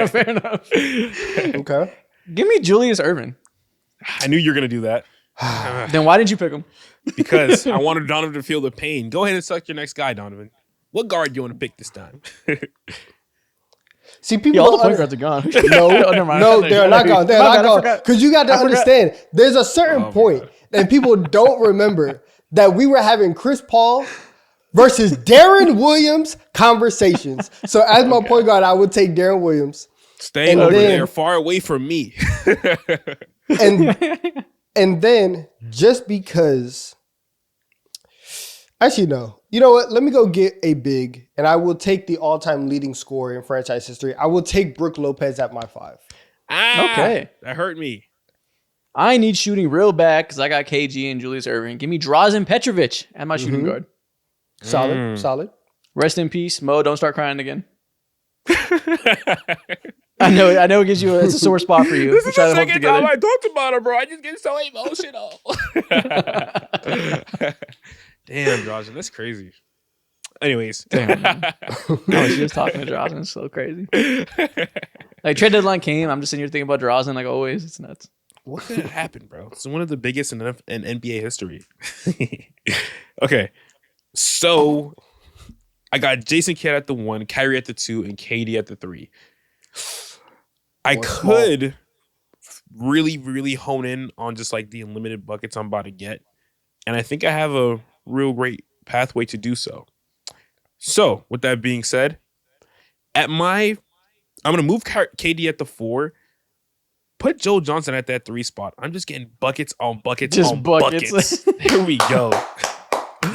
fair enough. Okay. Give me Julius Erving. I knew you were going to do that. Then why didn't you pick him? Because I wanted Donovan to feel the pain. Go ahead and select your next guy, Donovan. What guard do you want to pick this time? See, people Yeah, all the don't point guards are gone. No, Oh, never mind. no, they're not gone. They're My not bad, I gone. forgot. Because you got to understand, there's a certain point that people don't remember that we were having Chris Paul versus Darren Williams conversations. So as my point guard, I would take Darren Williams. Stay over there, far away from me. And then just because, actually no, you know what? Let me go get a big, and I will take the all-time leading scorer in franchise history. I will take Brook Lopez at my 5. Okay. That hurt me. I need shooting real bad because I got KG and Julius Erving. Give me Drazen Petrovic at my shooting guard. Solid. Rest in peace, Mo. Don't start crying again. I know it gives you it's a sore spot for you. This is Try the to hold second together. time I talked about it, bro. I just get so emotional. Damn, Drazen, that's crazy. Anyways. Damn. I was just talking to Drazen. It's so crazy. Like trade deadline came. I'm just sitting here thinking about Drazen like always. It's nuts. What could have happened, bro? It's one of the biggest in NBA history. Okay. So I got Jason Kidd at the 1, Kyrie at the 2, and KD at the 3. I could really, really hone in on just like the unlimited buckets I'm about to get. And I think I have a real great pathway to do so. So with that being said, I'm going to move KD at the 4. Put Joe Johnson at that 3 spot. I'm just getting buckets on buckets Just on buckets. buckets. Here we go.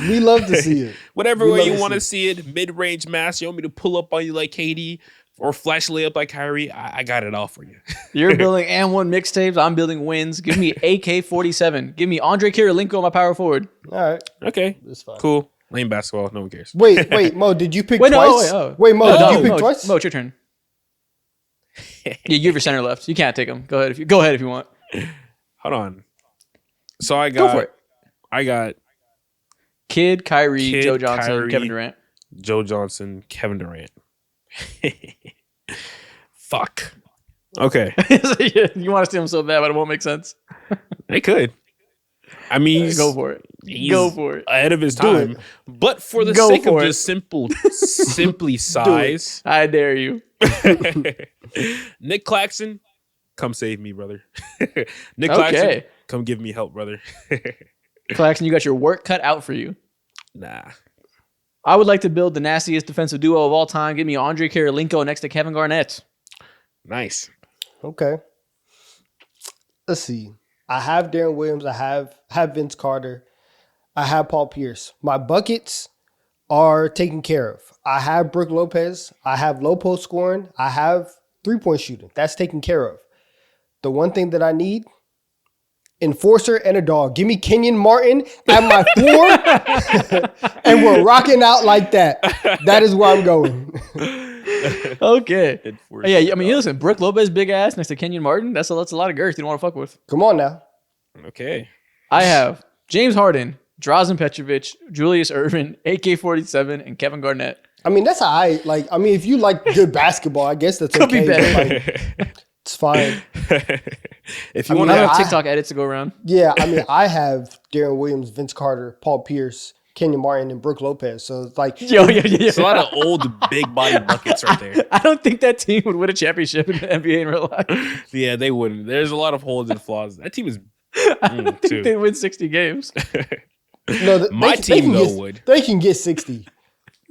We love to see it. Whatever way you want to see it, mid-range mass, you want me to pull up on you like KD or flash layup like Kyrie, I got it all for you. You're building and one mixtapes. I'm building wins. Give me AK-47. Give me Andre Kirilenko on my power forward. All right. Okay, That's fine. cool. Lane basketball, no one cares. Wait, Mo, did you pick Wait, twice? no, Wait, Mo, did you pick Mo, twice? Mo, it's your turn. Yeah, you have your center left. You can't take him. Go ahead if you want. Hold on. So I Go for it. got Kid, Kyrie, Kid, Joe Johnson, Kyrie. Kevin Durant. Joe Johnson, Kevin Durant. Fuck. Okay. You want to see him so bad, but it won't make sense. They could. I mean, Go for it. he's Go for it. ahead of his time. But for the Go sake of for it. just simply size, I dare you. Nick Claxton, come save me, brother. Nick Claxton, Okay. come give me help, brother. Claxton, you got your work cut out for you. Nah. I would like to build the nastiest defensive duo of all time. Give me Andre Kirilenko next to Kevin Garnett. Nice. Okay. Let's see. I have Darren Williams. I have Vince Carter. I have Paul Pierce. My buckets are taken care of. I have Brook Lopez. I have low post scoring. I have 3-point shooting. That's taken care of. The one thing that I need, enforcer and a dog. Give me Kenyon Martin at my 4, and we're rocking out like that. That is where I'm going. Okay. Yeah, I mean, listen, Brook Lopez, big ass next to Kenyon Martin. That's a lot of girth you don't want to fuck with. Come on now. Okay. I have James Harden, Drazen Petrovic, Julius Erving, AK-47, and Kevin Garnett. I mean, that's how I like. I mean, if you like good basketball, I guess that's Could be okay. better. Like, it's fine. If you I want I to don't have I- TikTok edits to go around. Yeah, I mean, I have Darren Williams, Vince Carter, Paul Pierce, Kenyon Martin, and Brook Lopez. So it's like, Yeah. it's a lot of old big body buckets right there. I don't think that team would win a championship in the NBA in real life. Yeah, they wouldn't. There's a lot of holes and flaws. That team is I don't think too. they'd win 60 games. no, My team, can though, get, would. They can get 60.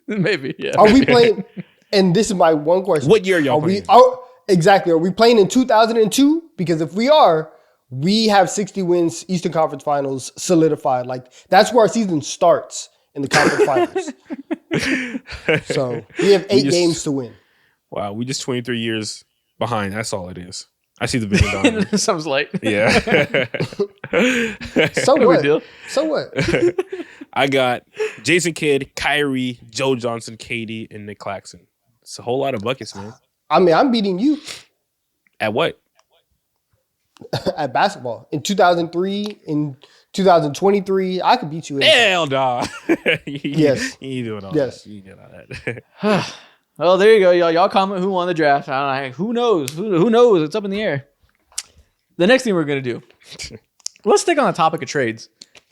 Maybe, yeah. Are we playing? And this is my one question. What year y'all are we? playing? Exactly. Are we playing in 2002? Because if we are, we have 60 wins, Eastern Conference Finals solidified. Like that's where our season starts in the conference finals. So we have 8 games to win. Wow, we just 23 years behind. That's all it is. I see the vision, Donovan. Sounds light. Yeah. So No big what? deal. So what? I got Jason Kidd, Kyrie, Joe Johnson, Katie, and Nick Claxton. It's a whole lot of buckets, man. I mean, I'm beating you At what? at basketball in 2003, in 2023. I could beat you. Hell no. Yes. You ain't doing all Yes. that. You ain't doing all that. Well, there you go, y'all. Y'all comment who won the draft. I don't know. Who knows? Who knows? It's up in the air. The next thing we're gonna do. Let's stick on the topic of trades.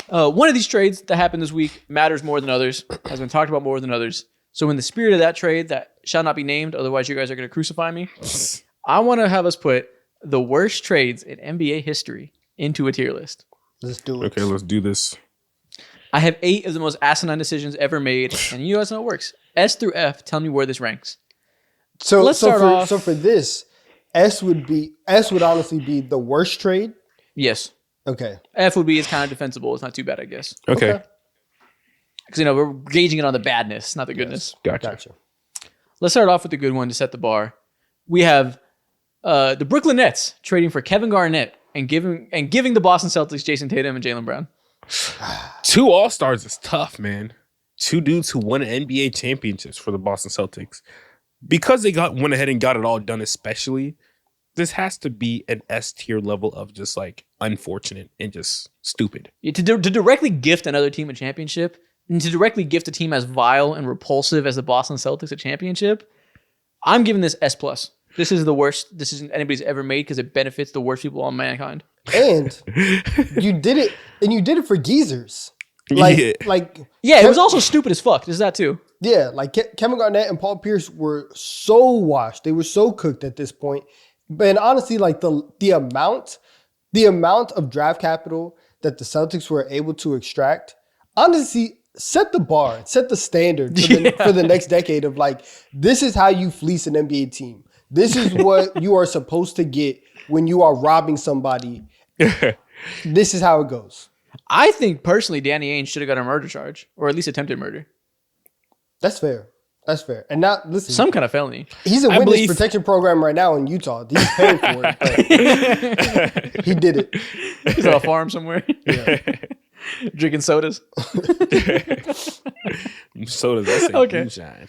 One of these trades that happened this week matters more than others. Has been talked about more than others. So, in the spirit of that trade that shall not be named, otherwise you guys are gonna crucify me. I want to have us put the worst trades in NBA history into a tier list. Let's do it. Okay, let's do this. I have 8 of the most asinine decisions ever made, and you guys know how it works. S through F, tell me where this ranks. So Let's start off. So for this, S would honestly be the worst trade. Yes. Okay. F would be it's kind of defensible. It's not too bad, I guess. Okay. Because, we're gauging it on the badness, not the goodness. Gotcha. Let's start off with the good one to set the bar. We have the Brooklyn Nets trading for Kevin Garnett and giving the Boston Celtics Jason Tatum and Jaylen Brown. 2 All-Stars is tough, man. 2 dudes who won NBA championships for the Boston Celtics. Because they went ahead and got it all done, especially, this has to be an S tier level of just like unfortunate and just stupid. Yeah, to directly gift another team a championship and to directly gift a team as vile and repulsive as the Boston Celtics a championship, I'm giving this S+. This is the worst decision anybody's ever made because it benefits the worst people on mankind. And you did it for geezers. It was also stupid as fuck. There's that too. Yeah, like Kevin Garnett and Paul Pierce were so washed. They were so cooked at this point. But honestly, like the amount of draft capital that the Celtics were able to extract, honestly, set the bar, set the standard for the next decade of like, this is how you fleece an NBA team. This is what you are supposed to get when you are robbing somebody. This is how it goes. I think personally, Danny Ainge should have got a murder charge or at least attempted murder. That's fair. And now, listen. Some kind of felony. He's a witness protection program right now in Utah. He's paying for it. But he did it. He's on a farm somewhere. Yeah. Drinking sodas. Sodas, that's Okay. moonshine.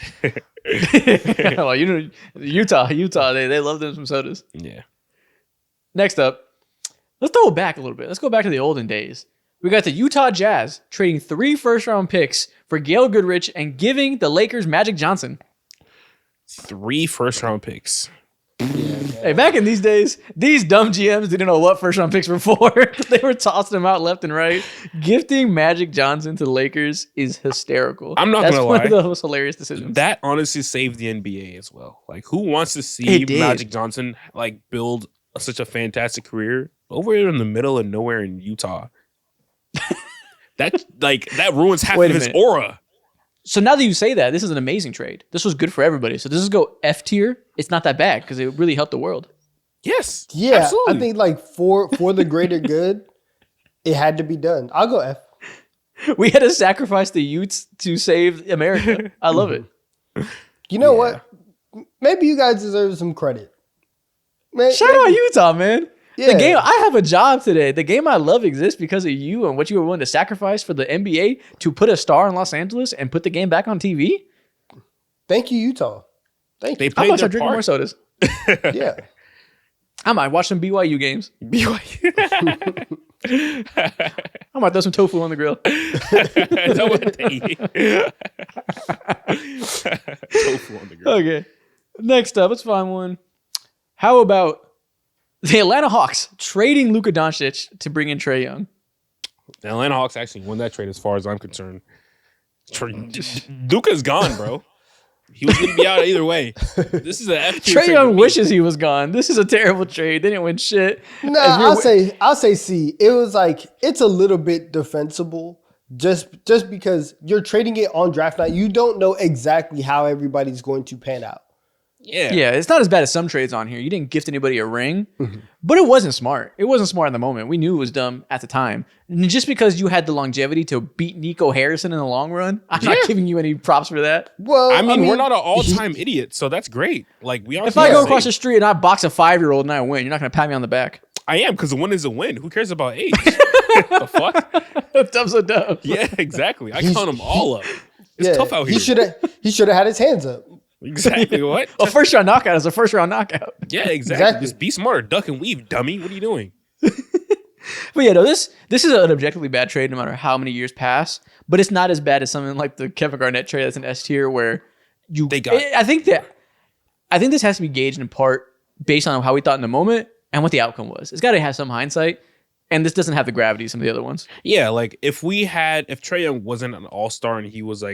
Well, Utah, they love them some sodas. Yeah. Next up, let's throw it back a little bit. Let's go back to the olden days. We got the Utah Jazz trading 3 first-round picks for Gail Goodrich and giving the Lakers Magic Johnson. 3 first-round picks. Hey, back in these days, these dumb GMs didn't know what first-round picks were for. They were tossing them out left and right. Gifting Magic Johnson to the Lakers is hysterical. I'm not going to lie. That's one of the most hilarious decisions. That honestly saved the NBA as well. Like, who wants to see Magic Johnson like build such a fantastic career over here in the middle of nowhere in Utah? That ruins half of his aura. So now that you say that, this is an amazing trade. This was good for everybody. So this is go F tier. It's not that bad because it really helped the world. Yes. Yeah. Absolutely. I think like for the greater good, it had to be done. I'll go F. We had to sacrifice the Utes to save America. I love it. You know what? Maybe you guys deserve some credit. Shout out Utah, man. Yeah. The game, I have a job today. The game I love exists because of you and what you were willing to sacrifice for the NBA to put a star in Los Angeles and put the game back on TV. Thank you, Utah. Thank you. I might start drinking more sodas. Yeah. I might watch some BYU games. I might throw some tofu on the grill. Tofu on the grill. Okay. Next up, let's find one. How about the Atlanta Hawks trading Luka Doncic to bring in Trae Young? The Atlanta Hawks actually won that trade as far as I'm concerned. Luka's gone, bro. He was going to be out either way. This is an F tier. Trae Young wishes he was gone. This is a terrible trade. They didn't win shit. No, I'll say C. It was like it's a little bit defensible just because you're trading it on draft night. You don't know exactly how everybody's going to pan out. Yeah, it's not as bad as some trades on here. You didn't gift anybody a ring, but it wasn't smart. It wasn't smart in the moment. We knew it was dumb at the time. And just because you had the longevity to beat Nico Harrison in the long run, I'm not giving you any props for that. Well, I mean, we're not an all-time idiot, so that's great. Like we are. If I go across the street and I box a 5-year-old and I win, you're not going to pat me on the back. I am, because a win is a win. Who cares about age? The fuck? Dumb's so dumb. Yeah, exactly. I count them all up. It's tough out here. He should have had his hands up. Exactly. What? A first round knockout is a first round knockout. Yeah, exactly. Just be smarter. Duck and weave, dummy. What are you doing? But yeah, no, this is an objectively bad trade no matter how many years pass. But it's not as bad as something like the Kevin Garnett trade that's an S tier where I think this has to be gauged in part based on how we thought in the moment and what the outcome was. It's got to have some hindsight. And this doesn't have the gravity of some of the other ones. Yeah, like if Trae Young wasn't an all-star and he was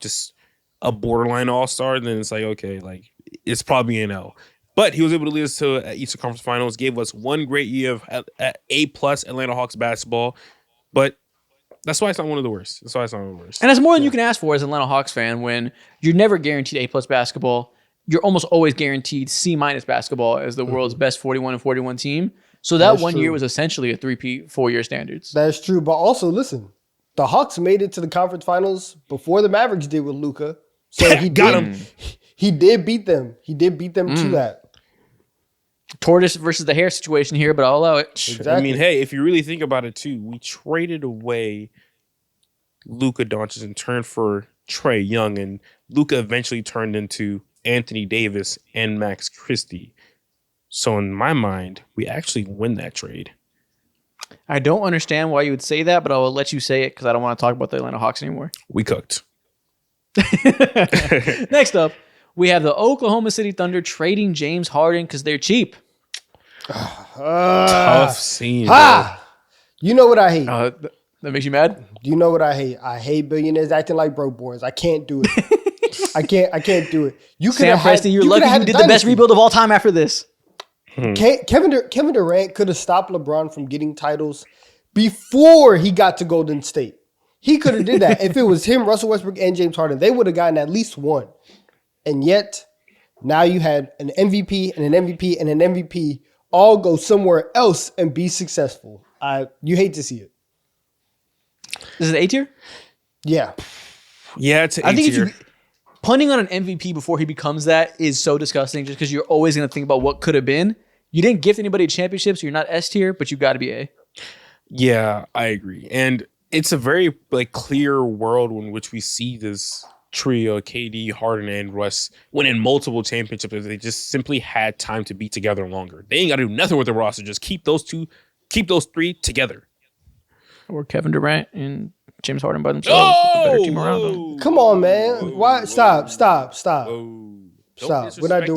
just a borderline all-star, then it's like, okay, like it's probably an L. But he was able to lead us to Eastern Conference Finals, gave us one great year of A+ Atlanta Hawks basketball. But that's why it's not one of the worst. And that's more than you can ask for as an Atlanta Hawks fan when you're never guaranteed A+ basketball. You're almost always guaranteed C- basketball as the world's best 41-41 team. So that one year was essentially a three-peat 4-year standards. That's true. But also, listen, the Hawks made it to the conference finals before the Mavericks did with Luka. So he got him. He did beat them. He did beat them to that. Tortoise versus the hare situation here, but I'll allow it. Exactly. I mean, hey, if you really think about it too, we traded away Luka Doncic in turn for Trae Young, and Luka eventually turned into Anthony Davis and Max Christie. So in my mind, we actually win that trade. I don't understand why you would say that, but I will let you say it because I don't want to talk about the Atlanta Hawks anymore. We cooked. Next up, we have the Oklahoma City Thunder trading James Harden because they're cheap. Tough scene. You know what I hate? That makes you mad? Do you know what I hate? I hate billionaires acting like broke boys. I can't do it. I can't do it. You Sam Preston, you're lucky you did the best rebuild of all time after this. Kevin Durant could have stopped LeBron from getting titles before he got to Golden State. He could have did that. If it was him, Russell Westbrook, and James Harden, they would have gotten at least one. And yet, now you had an MVP and an MVP and an MVP all go somewhere else and be successful. You hate to see it. Is it A tier? Yeah. Yeah, it's an I think A tier. Punting on an MVP before he becomes that is so disgusting just because you're always going to think about what could have been. You didn't gift anybody a championship, so you're not S tier, but you got to be A. Yeah, I agree. And it's a very clear world in which we see this trio, KD, Harden, and Russ, winning multiple championships. They just simply had time to be together longer. They ain't got to do nothing with the roster. Just keep those three together. Or Kevin Durant and James Harden by themselves. With a better team around them. Come on, man. Why? Stop. Stop. We're not doing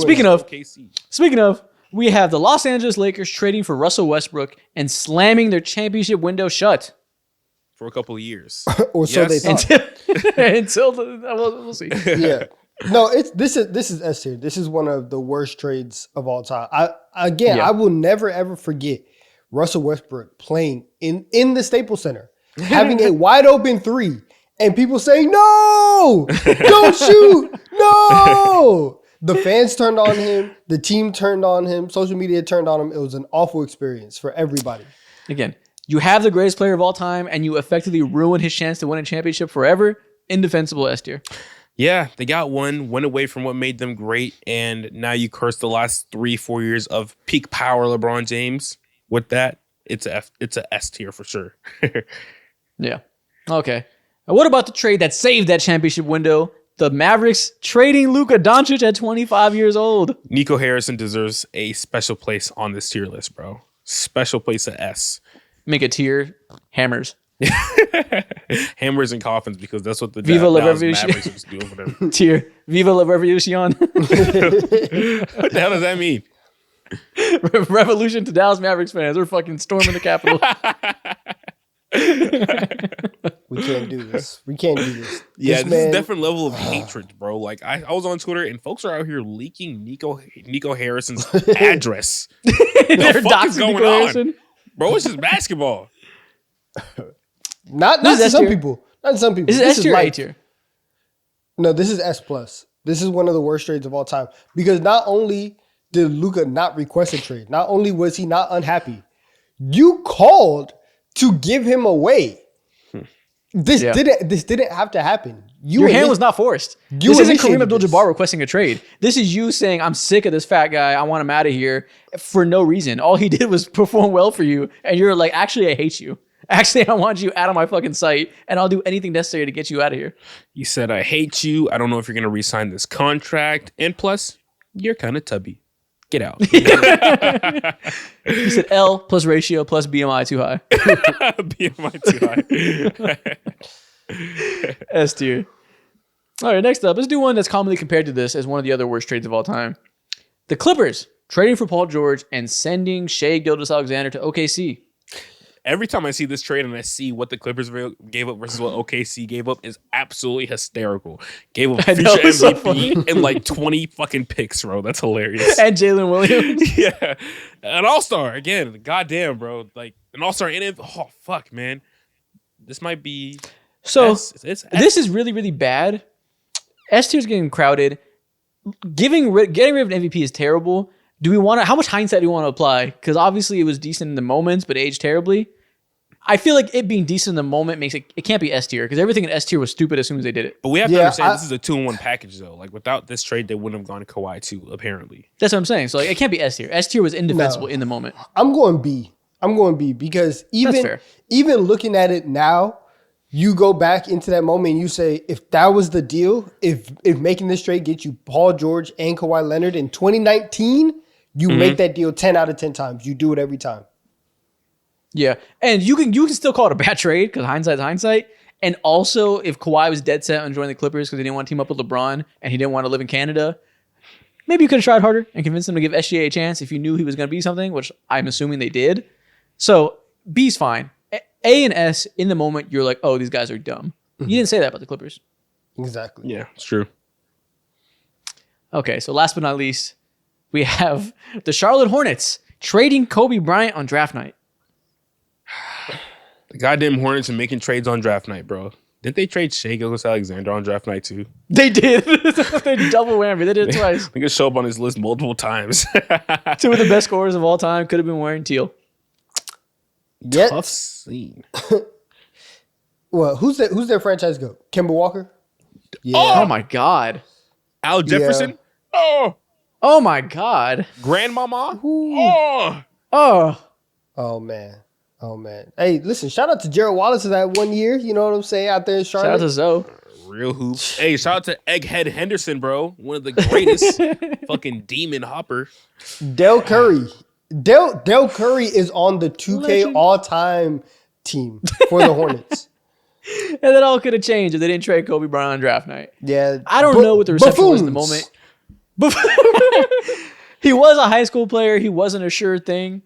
Speaking of, we have the Los Angeles Lakers trading for Russell Westbrook and slamming their championship window shut. For a couple of years. Or so they thought. We'll see. Yeah. No, this is S tier. This is one of the worst trades of all time. I will never ever forget Russell Westbrook playing in the Staples Center, having a wide open three, and people saying, "No, don't shoot, no." The fans turned on him. The team turned on him. Social media turned on him. It was an awful experience for everybody. Again, you have the greatest player of all time, and you effectively ruin his chance to win a championship forever. Indefensible S tier. Yeah, they got one, went away from what made them great, and now you curse the last 3-4 years of peak power LeBron James. With that, it's a S tier for sure. Yeah. Okay. Now what about the trade that saved that championship window? The Mavericks trading Luka Doncic at 25 years old. Nico Harrison deserves a special place on this tier list, bro. Special place at S. Make a tier. Hammers. Hammers and coffins, because that's what the Viva la Dallas Revolution. Mavericks used to do over there. Tier. Viva la Revolution. What the hell does that mean? Revolution to Dallas Mavericks fans. We're fucking storming the Capitol. We can't do this. Yeah, this is a different level of hatred, bro. Like I was on Twitter and folks are out here leaking Nico Harrison's address. They're fuck is doxing going Nico on? Harrison. Bro, it's just basketball. Not This is to S some tier. people. Not to some people. Is it S tier or A tier? No, this is S plus. This is one of the worst trades of all time because not only did Luka not request a trade, not only was he not unhappy, you called to give him away. This didn't have to happen. Your hand was not forced. This isn't Kareem Abdul-Jabbar requesting a trade. This is you saying, I'm sick of this fat guy. I want him out of here for no reason. All he did was perform well for you. And you're like, actually, I hate you. Actually, I want you out of my fucking sight. And I'll do anything necessary to get you out of here. You said, I hate you. I don't know if you're going to re-sign this contract. And plus, you're kind of tubby. Get out. He said L plus ratio plus BMI too high. BMI too high. S tier. All right, next up, let's do one that's commonly compared to this as one of the other worst trades of all time. The Clippers trading for Paul George and sending Shai Gilgeous-Alexander to OKC. Every time I see this trade and I see what the Clippers gave up versus what OKC gave up is absolutely hysterical. Gave up future MVP and like 20 fucking picks, bro. That's hilarious. And Jalen Williams. Yeah. An all-star, again. Goddamn, bro. Like, an all-star in it. Oh, fuck, man. This might be... So, this is really, really bad. S tier is getting crowded. Getting rid of an MVP is terrible. Do we want to... How much hindsight do we want to apply? Because obviously it was decent in the moments, but aged terribly. I feel like it being decent in the moment makes it can't be S tier because everything in S tier was stupid as soon as they did it. But we have to understand this is a 2-in-1 package though. Like without this trade, they wouldn't have gone to Kawhi too, apparently. That's what I'm saying. So like, it can't be S tier. S tier was indefensible in the moment. I'm going B because even looking at it now, you go back into that moment and you say, if that was the deal, if making this trade gets you Paul George and Kawhi Leonard in 2019, you make that deal 10 out of 10 times. You do it every time. Yeah, and you can still call it a bad trade because hindsight's hindsight. And also, if Kawhi was dead set on joining the Clippers because he didn't want to team up with LeBron and he didn't want to live in Canada, maybe you could have tried harder and convinced him to give SGA a chance if you knew he was going to be something, which I'm assuming they did. So B's fine. A and S, in the moment, you're like, oh, these guys are dumb. You didn't say that about the Clippers. Exactly. Yeah, it's true. Okay, so last but not least, we have the Charlotte Hornets trading Kobe Bryant on draft night. The goddamn Hornets are making trades on draft night, bro. Didn't they trade Shai Gilgeous-Alexander on draft night too? They did. They double whammy. They did it twice. They could show up on his list multiple times. Two of the best scorers of all time could have been wearing teal. Tough scene. Well, who's their franchise goat? Kemba Walker? Yeah. Oh my God. Al Jefferson? Yeah. Oh my God. Grandmama? Oh man. Hey, listen, shout out to Gerald Wallace for that 1 year. You know what I'm saying? Out there in Charlotte. Shout out to Zoe. Real hoop. Hey, shout out to Egghead Henderson, bro. One of the greatest fucking demon hopper. Del Curry. Del Curry is on the 2K all-time team for the Hornets. And that all could have changed if they didn't trade Kobe Bryant on draft night. Yeah. I don't know what the reception was in the moment. He was a high school player. He wasn't a sure thing.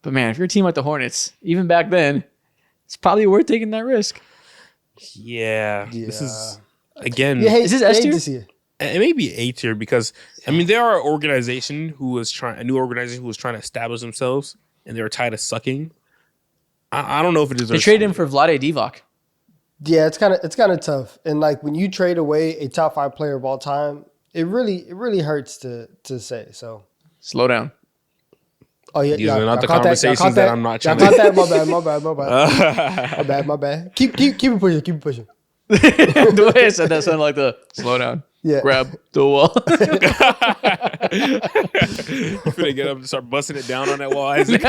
But man, if you're a team like the Hornets, even back then, it's probably worth taking that risk. Yeah. This is, again... Is this S tier? It may be A tier because, I mean, there are a new organization who was trying to establish themselves, and they were tired of sucking. I don't know if it is. They traded him for Vlade Divac. Yeah, it's kind of tough. And like when you trade away a top 5 player of all time, it really hurts to say. So slow down. Oh yeah, these are not the conversations that I'm not trying to. My bad. Keep it pushing. The way I said that sounded like the slow down. Yeah. Grab the wall. You're gonna get up and start busting it down on that wall, Isaac.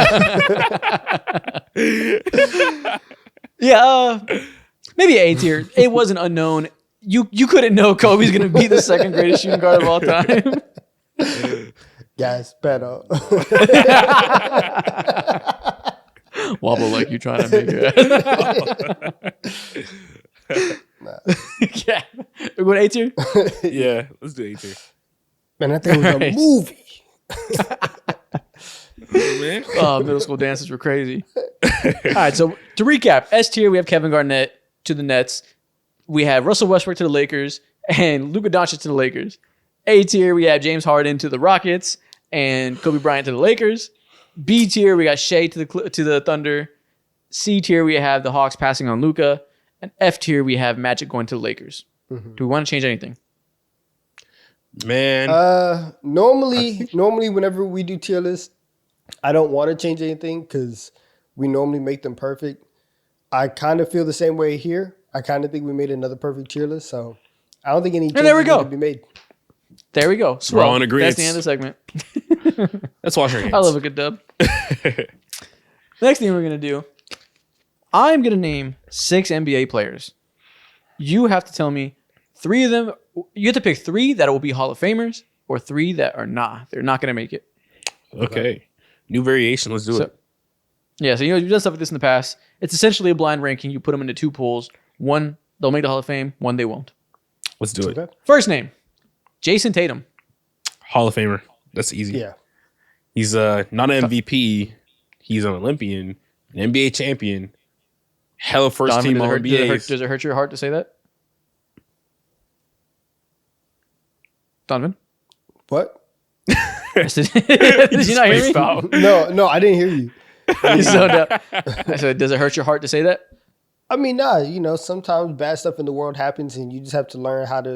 Yeah, maybe A tier. It was an unknown. You couldn't know Kobe's gonna be the second greatest shooting guard of all time. Guys, better. Wobble like you're trying to make it. Yeah. We're going A tier? Yeah, let's do A tier. Man, that thing was a movie. Man. Oh, middle school dances were crazy. All right, so to recap, S tier, we have Kevin Garnett to the Nets. We have Russell Westbrook to the Lakers and Luka Doncic to the Lakers. A tier, we have James Harden to the Rockets and Kobe Bryant to the Lakers. B tier, we got Shai to the Thunder. C tier, we have the Hawks passing on Luka. And F tier, we have Magic going to the Lakers. Mm-hmm. Do we want to change anything? Man, Normally, whenever we do tier lists, I don't want to change anything because we normally make them perfect. I kind of feel the same way here. I kind of think we made another perfect tier list, so I don't think any changes there we go. need to be made. There we go. We're all in agreement. That's the end of the segment. Let's wash our hands. I love a good dub. Next thing we're going to do, I'm going to name 6 NBA players. You have to tell me 3 of them. You have to pick 3 that will be Hall of Famers or 3 that are not. They're not going to make it. Okay. New variation. Let's do it. Yeah, so you've done stuff like this in the past. It's essentially a blind ranking. You put them into 2 pools. One, they'll make the Hall of Fame. One, they won't. Let's do it. First name, Jason Tatum. Hall of Famer. That's easy. Yeah. He's not an MVP. He's an Olympian, an NBA champion, hella first Donovan, team All NBA. Does it hurt your heart to say that? Donovan? What? Did you not hear me? No, I didn't hear you. He's zoned out. I said, does it hurt your heart to say that? I mean, nah, sometimes bad stuff in the world happens and you just have to learn how to,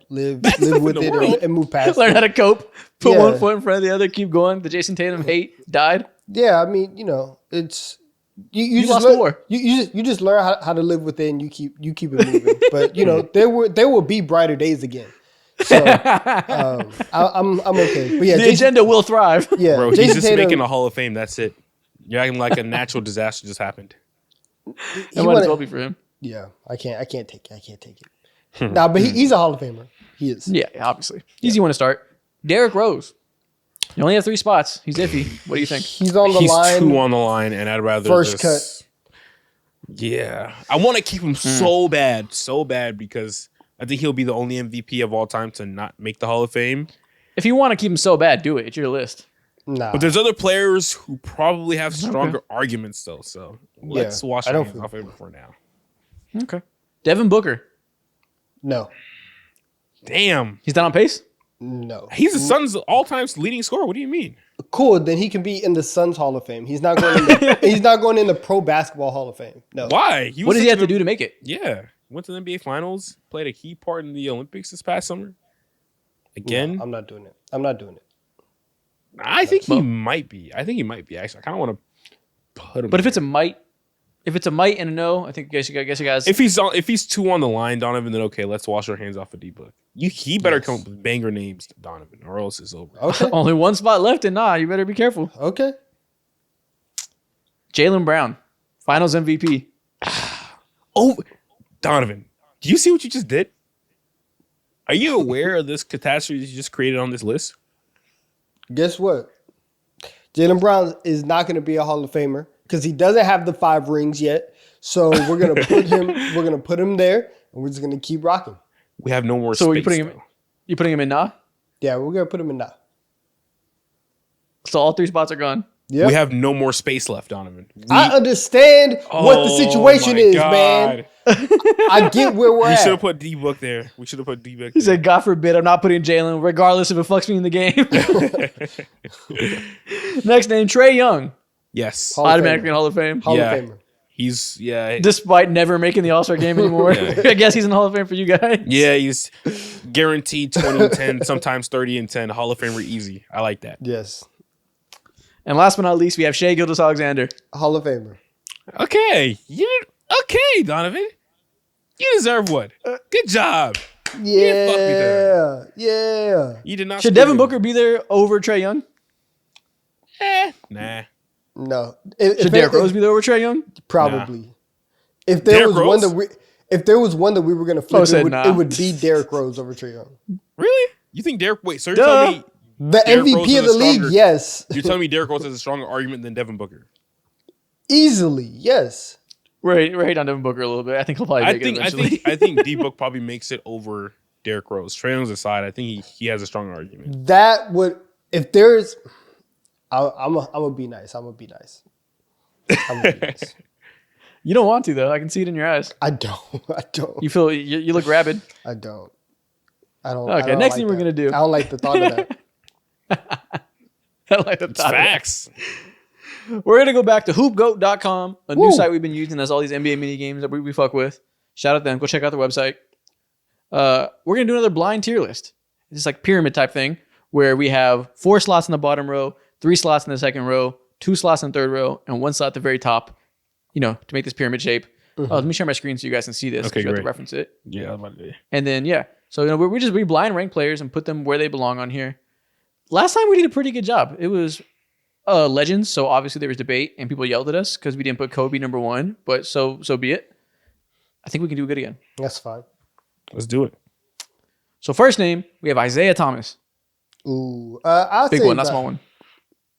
live with it and move past Learn it. how to cope. Put Yeah. one foot in front of the other. Keep going. The Jason Tatum hate died. Yeah, I mean, it's you just lost the war. You just learn how to live with it and you keep it moving. But there will be brighter days again. So I'm okay. But yeah, The agenda will thrive. Yeah, Bro, Jason he's just Tatum, making a Hall of Fame. That's it. You're acting like a natural disaster just happened. It might as well be for him. Yeah, I can't take it. Nah, but he's a Hall of Famer. He is. Yeah, obviously. Easy one to start. Derrick Rose. You only have 3 spots. He's iffy. What do you think? He's on the He's line. 2 on the line, and I'd rather First just, Yeah, I want to keep him so bad because I think he'll be the only MVP of all time to not make the Hall of Fame. If you want to keep him so bad, do it. It's your list. Nah. But there's other players who probably have stronger arguments, though. So let's wash our hands off him for now. Okay. Devin Booker. No. Damn, He's not on pace? No. he's the Suns' all-time leading scorer. What do you mean? Cool. Then he can be in the Suns Hall of Fame. He's not going in the Pro Basketball Hall of Fame. No. Why? What does he have to do to make it? Yeah, went to the NBA Finals, played a key part in the Olympics this past summer. Again, No, I'm not doing it. I think he might be. Actually, I kind of want to put him. But if it's a might and a no, I guess you guys. If he's 2 on the line, Donovan, then okay, let's wash our hands off of D-Book. He better come up with banger names, Donovan, or else it's over. Okay. Only 1 spot left, and you better be careful. Okay. Jaylen Brown, Finals MVP. Oh, Donovan, do you see what you just did? Are you aware of this catastrophe you just created on this list? Guess what? Jaylen Brown is not going to be a Hall of Famer because he doesn't have the 5 rings yet. So we're gonna put him. We're gonna put him there, and we're just gonna keep rocking. We have no more So space. you putting him in nah? Yeah, we're gonna put him in now. So all 3 spots are gone. Yeah, We have no more space left, Donovan. I understand what the situation is, man. I get where we're We should have at. put D-Book there. He said, God forbid, I'm not putting Jalen, regardless if it fucks me in the game. Next name, Trae Young. Yes. Hall of Automatically Famer. in Hall of Fame. Hall Yeah. of Famer. He's Despite never making the All-Star game anymore. I guess he's in the Hall of Fame for you guys. he's guaranteed 20 and 10, sometimes 30 and 10. Hall of Famer easy. I like that. Yes, And last but not least, we have Shai Gilgeous-Alexander. Hall of Famer. Okay. Okay, Donovan. You deserve one. Good job. fuck me there. Yeah. You did not. Should screw Devin me. Booker be there over Trae Young? Nah. No. Should Derrick Rose be there over Trae Young? Probably. If there Derrick was one Rose? if there was one that we were gonna flip, said it would, nah. it would be Derrick Rose over Trae Young. Really? You think Derrick? Wait, so you're Duh. telling me The Derrick Rose MVP of is the a league, stronger- yes. you're telling me Derrick Rose has a stronger argument than Devin Booker? Easily, yes. We're hating on Devin Booker a little bit. I think he'll probably make it eventually. I think D Book probably makes it over Derrick Rose. Trae Young's aside, I think he has a stronger argument. That would if there's I'm gonna be nice. I'm gonna be nice. You don't want to, though. I can see it in your eyes. I don't. You feel you look rabid. I don't. I don't. Okay, I don't next like thing we're that. gonna do. I don't like the thought of that. I like the It's thought of it. facts. We're going to go back to hoopgoat.com, a Woo. new site we've been using. That's all these NBA mini games that we fuck with. Shout out to them. Go check out their website. We're going to do another blind tier list. it's like pyramid type thing where we have 4 slots in the bottom row, 3 slots in the second row, 2 slots in the third row, and 1 slot at the very top, to make this pyramid shape. Let me share my screen so you guys can see this. Okay, you have to great. reference it. Yeah, I was about to say. And then, so we blind rank players and put them where they belong on here. Last time we did a pretty good job. It was legends, so obviously there was debate and people yelled at us because we didn't put Kobe number 1, but so be it. I think we can do good again. That's fine. Let's do it. So first name, we have Isaiah Thomas. Ooh, I'll Big say one, not small one.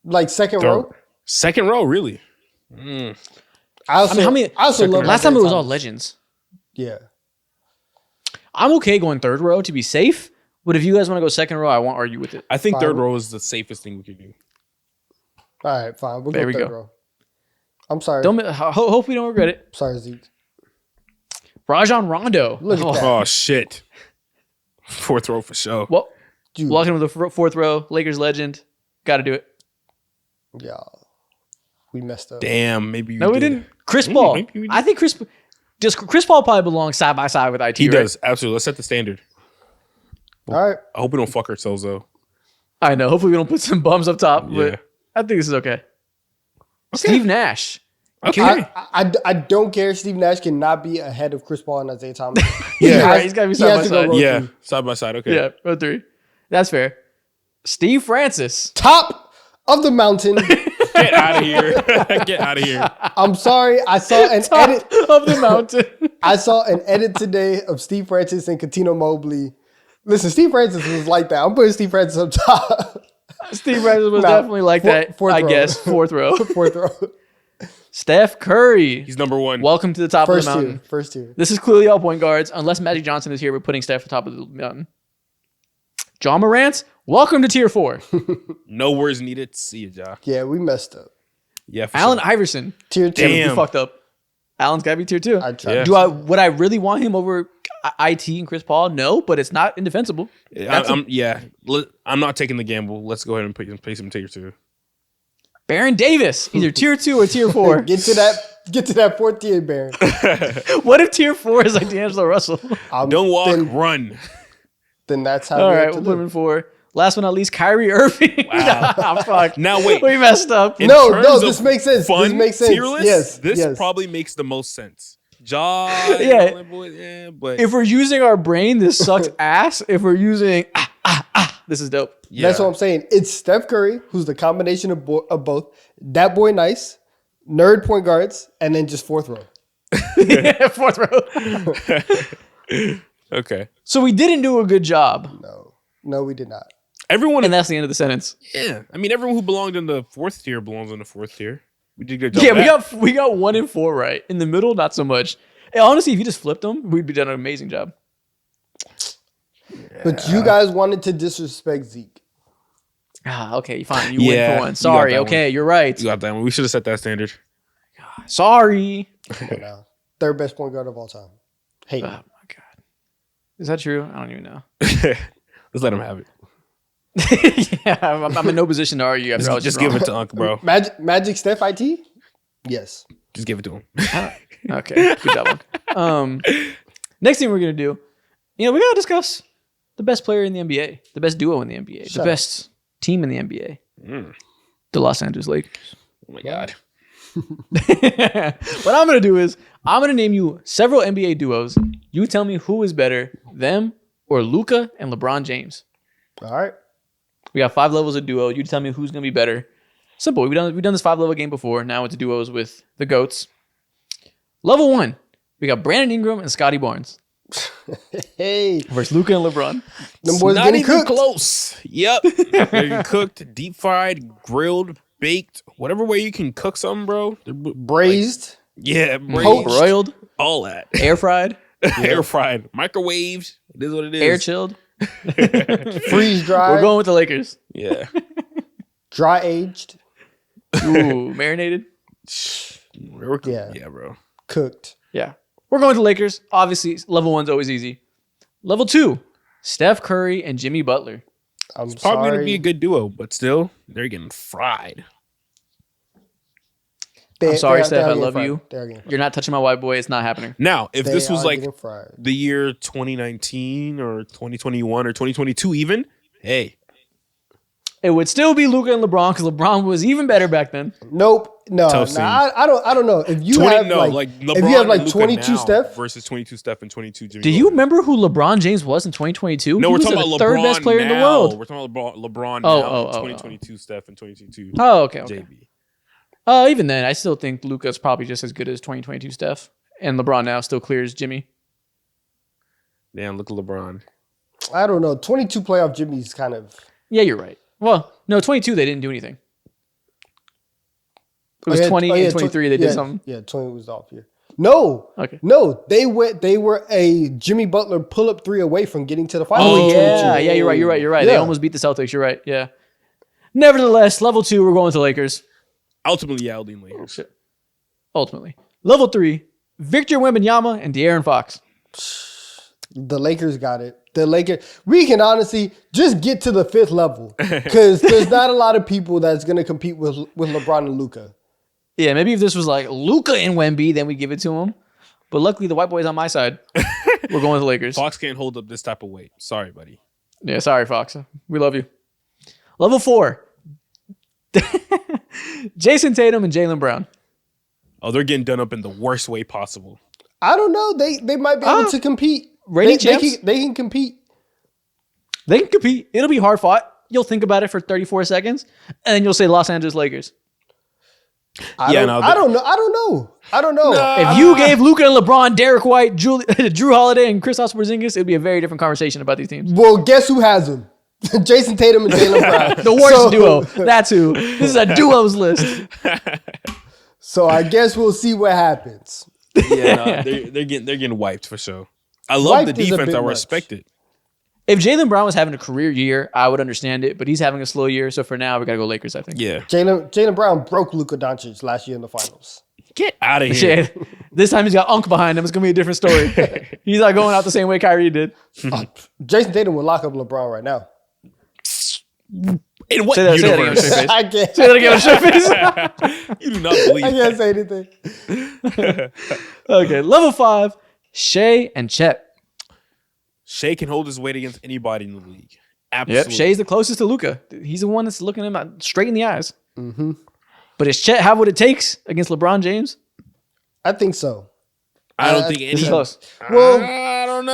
Like second Third. row. Second row, really? I also, how many? I also love Last time it Isaiah was all Thomas. legends. Yeah. I'm okay going third row to be safe, but if you guys want to go second row, I won't argue with it. I think Fine. third row is the safest thing we could do. All right, fine. We'll There go we third go. row. I'm sorry. Hope we don't regret it. Sorry, Zeke. Rajon Rondo. Look at that. Oh, shit. Fourth row for sure. Well, Dude. walking to the fourth row, Lakers legend. Got to do it. Yeah. We messed up. Damn, maybe you No, we did. didn't. Chris Paul. maybe we did. I think Chris Paul probably belongs side by side with IT. He right? does. Absolutely. Let's set the standard. All right. I hope we don't fuck ourselves, though. I know. Hopefully we don't put some bums up top, Yeah. but I think this is okay. Steve Nash. Okay. I don't care. Steve Nash cannot be ahead of Chris Paul and Isaiah Thomas. Yeah. Right, he's got to be He side by has to go side. row Yeah. three. Side by side. Okay. Yeah, row 3. That's fair. Steve Francis. Top of the mountain. Get out of here. Get out of here. I'm sorry. I saw an Top edit. of the mountain. I saw an edit today of Steve Francis and Katino Mobley. Listen, Steve Francis was like that. I'm putting Steve Francis up top. Steve Francis was Nah, definitely like that, fourth I row. guess. Fourth row. Fourth row. Steph Curry. He's number 1. Welcome to the top First of the tier. mountain. First tier. This is clearly all point guards. Unless Magic Johnson is here, we're putting Steph at the top of the mountain. John Morant, welcome to tier 4. No words needed. See you, Ja. Yeah, we messed up. Yeah, for Allen sure. Iverson. Tier 2. Damn. We fucked up. Allen's got to be tier 2. I tried. Yeah. Would I really want him over IT and Chris Paul? No, but it's not indefensible. I'm not taking the gamble. Let's go ahead and pay some tier 2. Baron Davis, either tier 2 or tier 4. Get to that fourth tier, Baron. What if tier 4 is like D'Angelo Russell? Don't walk, Then, run. then that's how All we have right, to we'll put him live. in 4. Last but not least, Kyrie Irving. Nah, fuck. Now wait. We messed up. In No, terms no, of this makes sense. Fun This makes sense. tier list, Yes, this yes. probably makes the most sense. Ja, Yeah. but If we're using our brain, this sucks ass. If we're using this is dope. yeah. That's what I'm saying. It's Steph Curry, who's the combination of both. That boy nice, nerd point guards, and then just fourth row. Yeah, fourth row. Okay. So we didn't do a good job. No, we did not. Everyone, And that's the end of the sentence. yeah. I mean, everyone who belonged in the 4th tier belongs in the 4th tier. We did a good job. Yeah, of that. we got 1 and 4 right. In the middle, not so much. And honestly, if you just flipped them, we'd be done an amazing job. But you guys wanted to disrespect Zeke. Okay, fine. You Yeah, win you for one. got Sorry. that Okay, one. you're right. You got that one. We should have set that standard. Sorry. Come on now. Third best point guard of all time. Hey, Oh my god. Is that true? I don't even know. Let's let him have it. Yeah, I'm in no position to argue. After I was Just wrong. give it to Unc, bro. Magic Steph IT? Yes. Just give it to him. Okay, good job. Unc. Next thing we're gonna do, we gotta discuss the best player in the NBA, the best duo in the NBA, Shut the up. best team in the NBA, the Los Angeles Lakers. Oh my god. What I'm gonna do is I'm gonna name you several NBA duos. You tell me who is better, them or Luka and LeBron James. All right. We got 5 levels of duo. You tell me who's gonna be better. Simple. We've done this 5 level game before. Now it's duos with the goats. Level 1, we got Brandon Ingram and Scotty Barnes Hey, versus Luka and LeBron. them boys Not getting even cooked. close. Yep. They're cooked, deep fried, grilled, baked, whatever way you can cook something, bro. Braised. Yeah, Poached. Broiled, all that. air fried, Air fried, microwaved. It is what it is. air chilled. freeze dried. We're going with the Lakers. Yeah. dry aged. Ooh, marinated. Yeah. Yeah, bro. Cooked. Yeah. We're going with the Lakers. Obviously, level 1's always easy. Level 2, Steph Curry and Jimmy Butler. I'm Probably sorry. gonna be a good duo, but still, they're getting fried. I'm sorry, they're Steph. I getting love fried. you. They're getting fried. You're not touching my white boy. It's not happening. Now, if this was are like getting fried. the year 2019 or 2021 or 2022 even, hey. It would still be Luka and LeBron because LeBron was even better back then. Nope. No, Tough scene. I don't know. If you 20, have no, like LeBron if you have like and Luka 22 now Steph, versus 22 Steph and 22 Jimmy Do you remember who LeBron James was in 2022? No, He we're was talking the about third LeBron best player in the now. world. We're talking about LeBron Oh, now. oh, and oh, 2022 Steph and 2022 Oh, okay. JB. Even then, I still think Luka's probably just as good as 2022 Steph. And LeBron now still clears Jimmy. Damn, look at LeBron. I don't know. 22 playoff Jimmy's kind of. Yeah, you're right. Well, no, 22, they didn't do anything. It was 20 and 23, they did something. Yeah, 20 was off here. No. Okay. No, they were a Jimmy Butler pull-up three away from getting to the finals. Oh, in yeah. 22. Yeah, you're right. They Yeah. almost beat the Celtics. You're right. Yeah. Nevertheless, level 2, we're going to Lakers. Ultimately, yeah, I'll lean Lakers. Shit. Ultimately. Level 3, Victor Wembanyama and De'Aaron Fox. The Lakers got it. The Lakers. We can honestly just get to the 5th level because there's not a lot of people that's going to compete with LeBron and Luka. Yeah, maybe if this was like Luka and Wemby, then we give it to him. But luckily, the white boy's on my side. We're going with the Lakers. Fox can't hold up this type of weight. Sorry, buddy. Yeah, sorry, Fox. We love you. Level 4, Jason Tatum and Jaylen Brown. Oh, they're getting done up in the worst way possible. I don't know. They might be able to compete. Reigning champs? They can compete. They can compete. It'll be hard fought. You'll think about it for 34 seconds, and then you'll say Los Angeles Lakers. I don't know. If you gave Luka and LeBron, Derek White, Drew Holiday, and Kristaps Porzingis, it'd be a very different conversation about these teams. Well, guess who has them? Jason Tatum and Jaylen Brown. The worst duo. That's who. This is a duos list. So I guess we'll see what happens. Yeah, no, they're getting wiped for sure. I love Wiped the is a defense. bit I much. respect it. If Jaylen Brown was having a career year, I would understand it, but he's having a slow year. So for now, we got to go Lakers, I think. Yeah. Jaylen Brown broke Luka Doncic last year in the finals. Get out of here. Shit. This time he's got Unk behind him. It's going to be a different story. He's not going out the same way Kyrie did. Jason Tatum would lock up LeBron right now. In what Say that again, universe? straight face. I can't. Say that again on straight face. You do not believe I that. can't say anything. Okay, level 5, Shea and Chet. Shea can hold his weight against anybody in the league. Absolutely. Yep, Shea's the closest to Luka. He's the one that's looking him straight in the eyes. Mm-hmm. But does Chet have what it takes against LeBron James? I think so. I don't think This is any. close. Well, I don't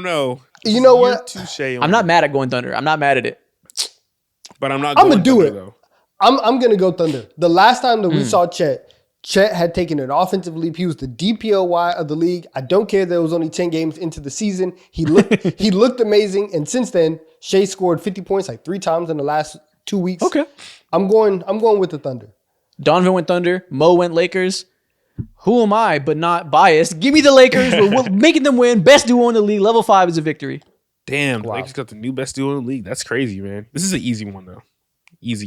know. You know You're what? too Shea I'm not mad at going Thunder. I'm not mad at it. But I'm not. I'm going gonna do Thunder, it. Though. I'm gonna go Thunder. The last time that we saw Chet had taken an offensive leap. He was the DPOY of the league. I don't care that it was only 10 games into the season. He looked amazing. And since then, Shea scored 50 points like 3 times in the last 2 weeks. Okay. I'm going with the Thunder. Donovan went Thunder. Mo went Lakers. Who am I but not biased? Give me the Lakers. We're making them win. Best duo in the league. Level 5 is a victory. Damn, the Lakers got the new best duo in the league. That's crazy, man. This is an easy one though. Easy.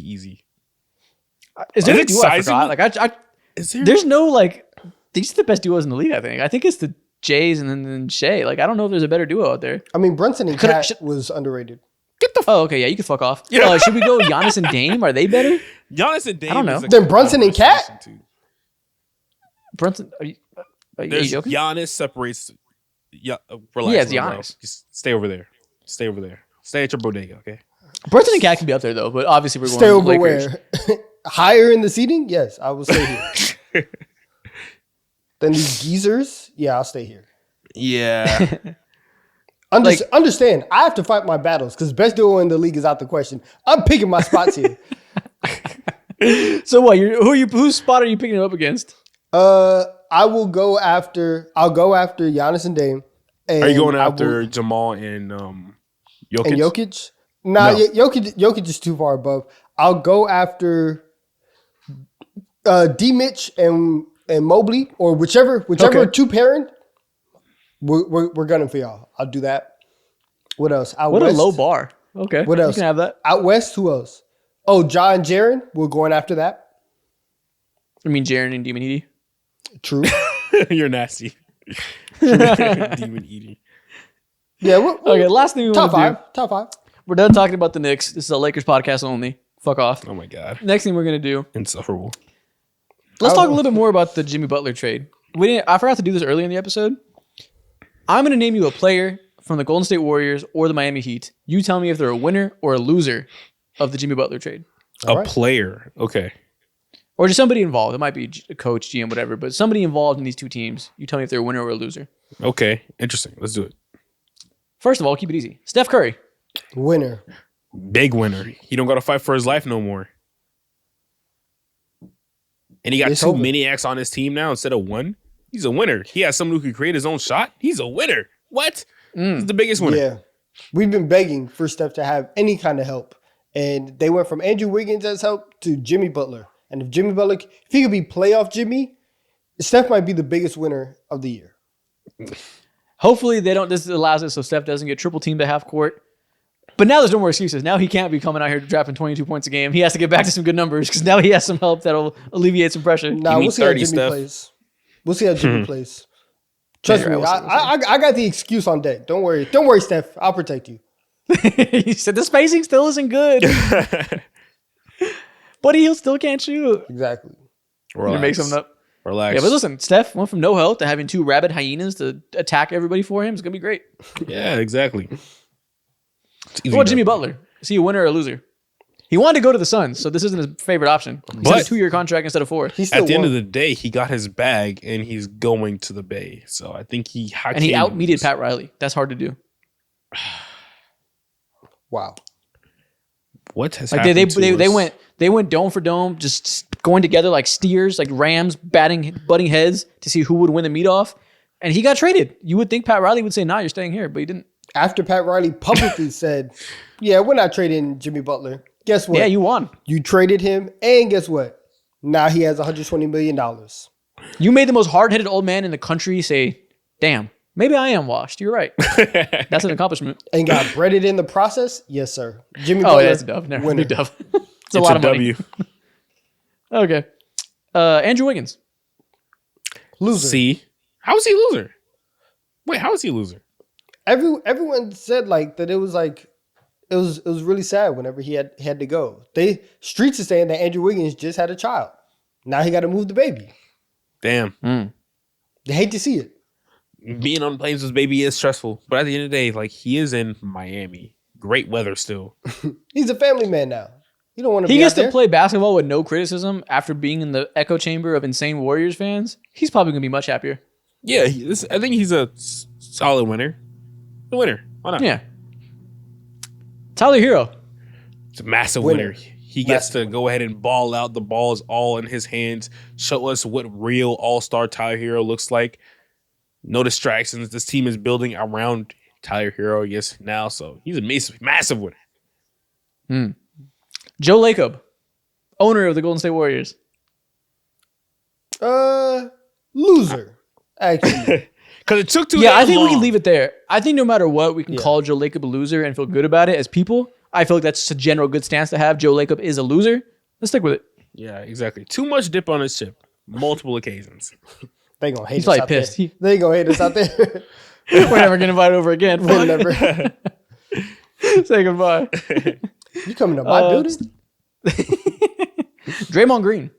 Is there Is a it duo I forgot? sizable? Like Is there? there's no like these are the best duos in the league. I think it's the Jays and then Shea. Like I don't know if there's a better duo out there. I mean, Brunson and Coulda- Cat should- was underrated. Oh, okay, yeah, you can fuck off. Yeah. Should we go Giannis and Dame? Are they better? Giannis and Dame. I don't know. is a Then Brunson and Cat? conversation, too. Brunson, are you There's joking? Giannis separates. Yeah, relax. Yeah, it's little bro. Giannis. Just stay over there. Stay at your bodega, okay? Brunson and Cat can be up there though, but obviously we're going Stay over Lakers. where? Higher in the seating? Yes, I will stay here. Then these geezers? Yeah, I'll stay here. Yeah. Understand, I have to fight my battles because best duo in the league is out the question. I'm picking my spots here. So what? Whose spot are you picking him up against? I'll go after Giannis and Dame. And Are you going I after will- Jamal and Jokic? and Jokic? Nah, No. Jokic is too far above. I'll go after D Mitch and Mobley or whichever Okay. two pairing. We're gunning for y'all. I'll do that. What else? Out What west, a low bar. Okay. What else? You can have that. Out west, who else? Oh, Ja and Jaren. We're going after that. I mean, Jaren and Demon Edie. True. You're nasty. Demon eating. Yeah. Okay, last thing we Top want to do. five. Top 5. We're done talking about the Knicks. This is a Lakers podcast only. Fuck off. Oh my god. Next thing we're going to do, Insufferable. Let's talk a little bit more about the Jimmy Butler trade. I forgot to do this earlier in the episode. I'm going to name you a player from the Golden State Warriors or the Miami Heat. You tell me if they're a winner or a loser of the Jimmy Butler trade. A player. Okay. Or just somebody involved. It might be a coach, GM, whatever, but somebody involved in these two teams. You tell me if they're a winner or a loser. Okay. Interesting. Let's do it. First of all, keep it easy. Steph Curry. Winner. Big winner. He don't got to fight for his life no more. And he got two maniacs on his team now instead of one. He's a winner. He has someone who can create his own shot. He's a winner. What? He's the biggest winner. Yeah. We've been begging for Steph to have any kind of help. And they went from Andrew Wiggins as help to Jimmy Butler. And if Jimmy Butler, if he could be playoff Jimmy, Steph might be the biggest winner of the year. Hopefully this allows it so Steph doesn't get triple teamed at half court. But now there's no more excuses. Now he can't be coming out here dropping 22 points a game. He has to get back to some good numbers because now he has some help that'll alleviate some pressure. Nah, we'll see how Jimmy plays. We'll see how Jimmy plays. Trust me, I got the excuse on deck. Don't worry. Don't worry, Steph. I'll protect you. He said the spacing still isn't good. But he still can't shoot. Exactly. You make something up. Relax. Yeah, but listen, Steph went from no help to having two rabid hyenas to attack everybody for him. It's going to be great. Yeah, exactly. What about Jimmy Butler? Is he a winner or a loser? He wanted to go to the Suns, so this isn't his favorite option. He's got a 2-year contract instead of 4. At the end of the day, he got his bag and he's going to the Bay. So I think he out-meted Pat Riley. That's hard to do. Wow. What has happened they went dome for dome, just going together like steers, like rams, butting heads to see who would win the meet-off. And he got traded. You would think Pat Riley would say, nah, you're staying here, but he didn't. After Pat Riley publicly said, yeah, we're not trading Jimmy Butler. Guess what? Yeah, you won. You traded him, and guess what? Now he has $120 million. You made the most hard-headed old man in the country say, damn, maybe I am washed. You're right. That's an accomplishment. And got breaded in the process? Yes, sir. Jimmy Butler, yeah, it's a dub. Never winner. Dub. It's a lot of money. Okay. Andrew Wiggins. Loser. See? How is he loser? Wait, how is he loser? Everyone said that it was really sad whenever he had to go. Streets are saying that Andrew Wiggins just had a child. Now he got to move the baby. Damn. They hate to see it. Being on planes with baby is stressful, but at the end of the day, he is in Miami. Great weather still. He's a family man now. You don't want to. He gets to play basketball with no criticism after being in the echo chamber of insane Warriors fans. He's probably gonna be much happier. Yeah, I think he's a solid winner. The winner. Why not? Yeah. Tyler Hero. It's a massive winner. He gets to go ahead and ball out. The ball is all in his hands. Show us what real all-star Tyler Hero looks like. No distractions. This team is building around Tyler Hero, now. So he's a massive winner. Joe Lacob, owner of the Golden State Warriors. Loser, actually. Because it took too long. I think we can leave it there. I think no matter what, we can call Joe Lacob a loser and feel good about it as people. I feel like that's a general good stance to have. Joe Lacob is a loser. Let's stick with it. Yeah, exactly. Too much dip on his chip. Multiple occasions. They gonna hate He's us probably out pissed. there. They gonna hate us out there. We're never getting invited over again. We'll never. Say goodbye. You coming to my building? Draymond Green.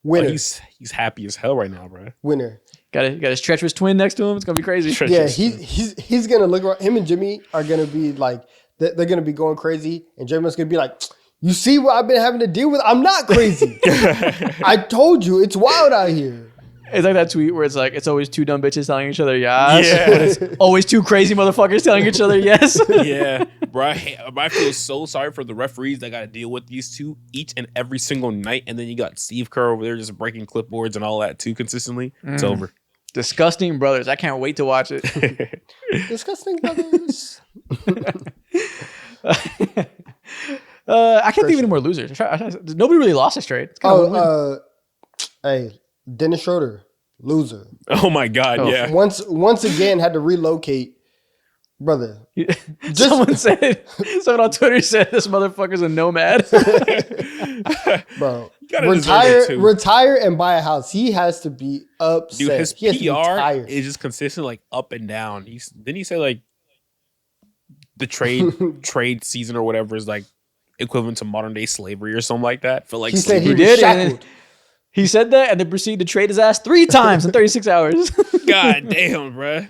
Winner. He's happy as hell right now, bro. Winner. Got his treacherous twin next to him. It's gonna be crazy. Yeah, he's gonna look around. Him and Jimmy are gonna be like they're gonna be going crazy, and Draymond's gonna be like, "You see what I've been having to deal with? I'm not crazy. I told you, it's wild out here." It's like that tweet where it's like, it's always two dumb bitches telling each other yes. Yeah. But it's always two crazy motherfuckers telling each other yes. Yeah. Bro, I feel so sorry for the referees that got to deal with these two each and every single night. And then you got Steve Kerr over there just breaking clipboards and all that too consistently. It's over. Disgusting brothers. I can't wait to watch it. Disgusting brothers. I can't think of any more losers. Nobody really lost this trade. Hey, Dennis Schroeder, loser. Oh my God, yeah. Once again had to relocate, brother. Someone on Twitter said this motherfucker's a nomad. Bro, retire and buy a house. He has to be upset. Dude, his PR is just consistent, like up and down. Didn't he say like the trade season or whatever is like equivalent to modern day slavery or something like that? For like he said he did. He said that and then proceeded to trade his ass 3 times in 36 hours. God damn, bruh.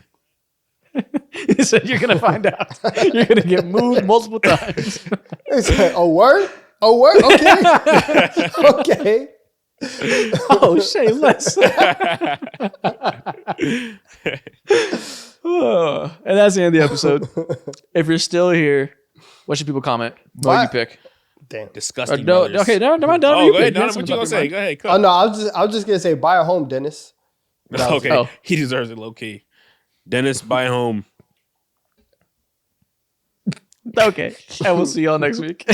He said, you're going to find out. You're going to get moved multiple times. It's like, a word? A word? Okay. Okay. Oh, shameless. Oh, and that's the end of the episode. If you're still here, what should people comment? What would you pick? Damn. Disgusting. No, brothers. okay, no, Donna. Oh, you go ahead, pick. You Donna. had What you something gonna up say? your Go ahead. Oh, no, I was just going to say, buy a home, Dennis. Okay. Oh. He deserves it, low key. Dennis, buy a home. mind. Okay, and we'll see y'all next week.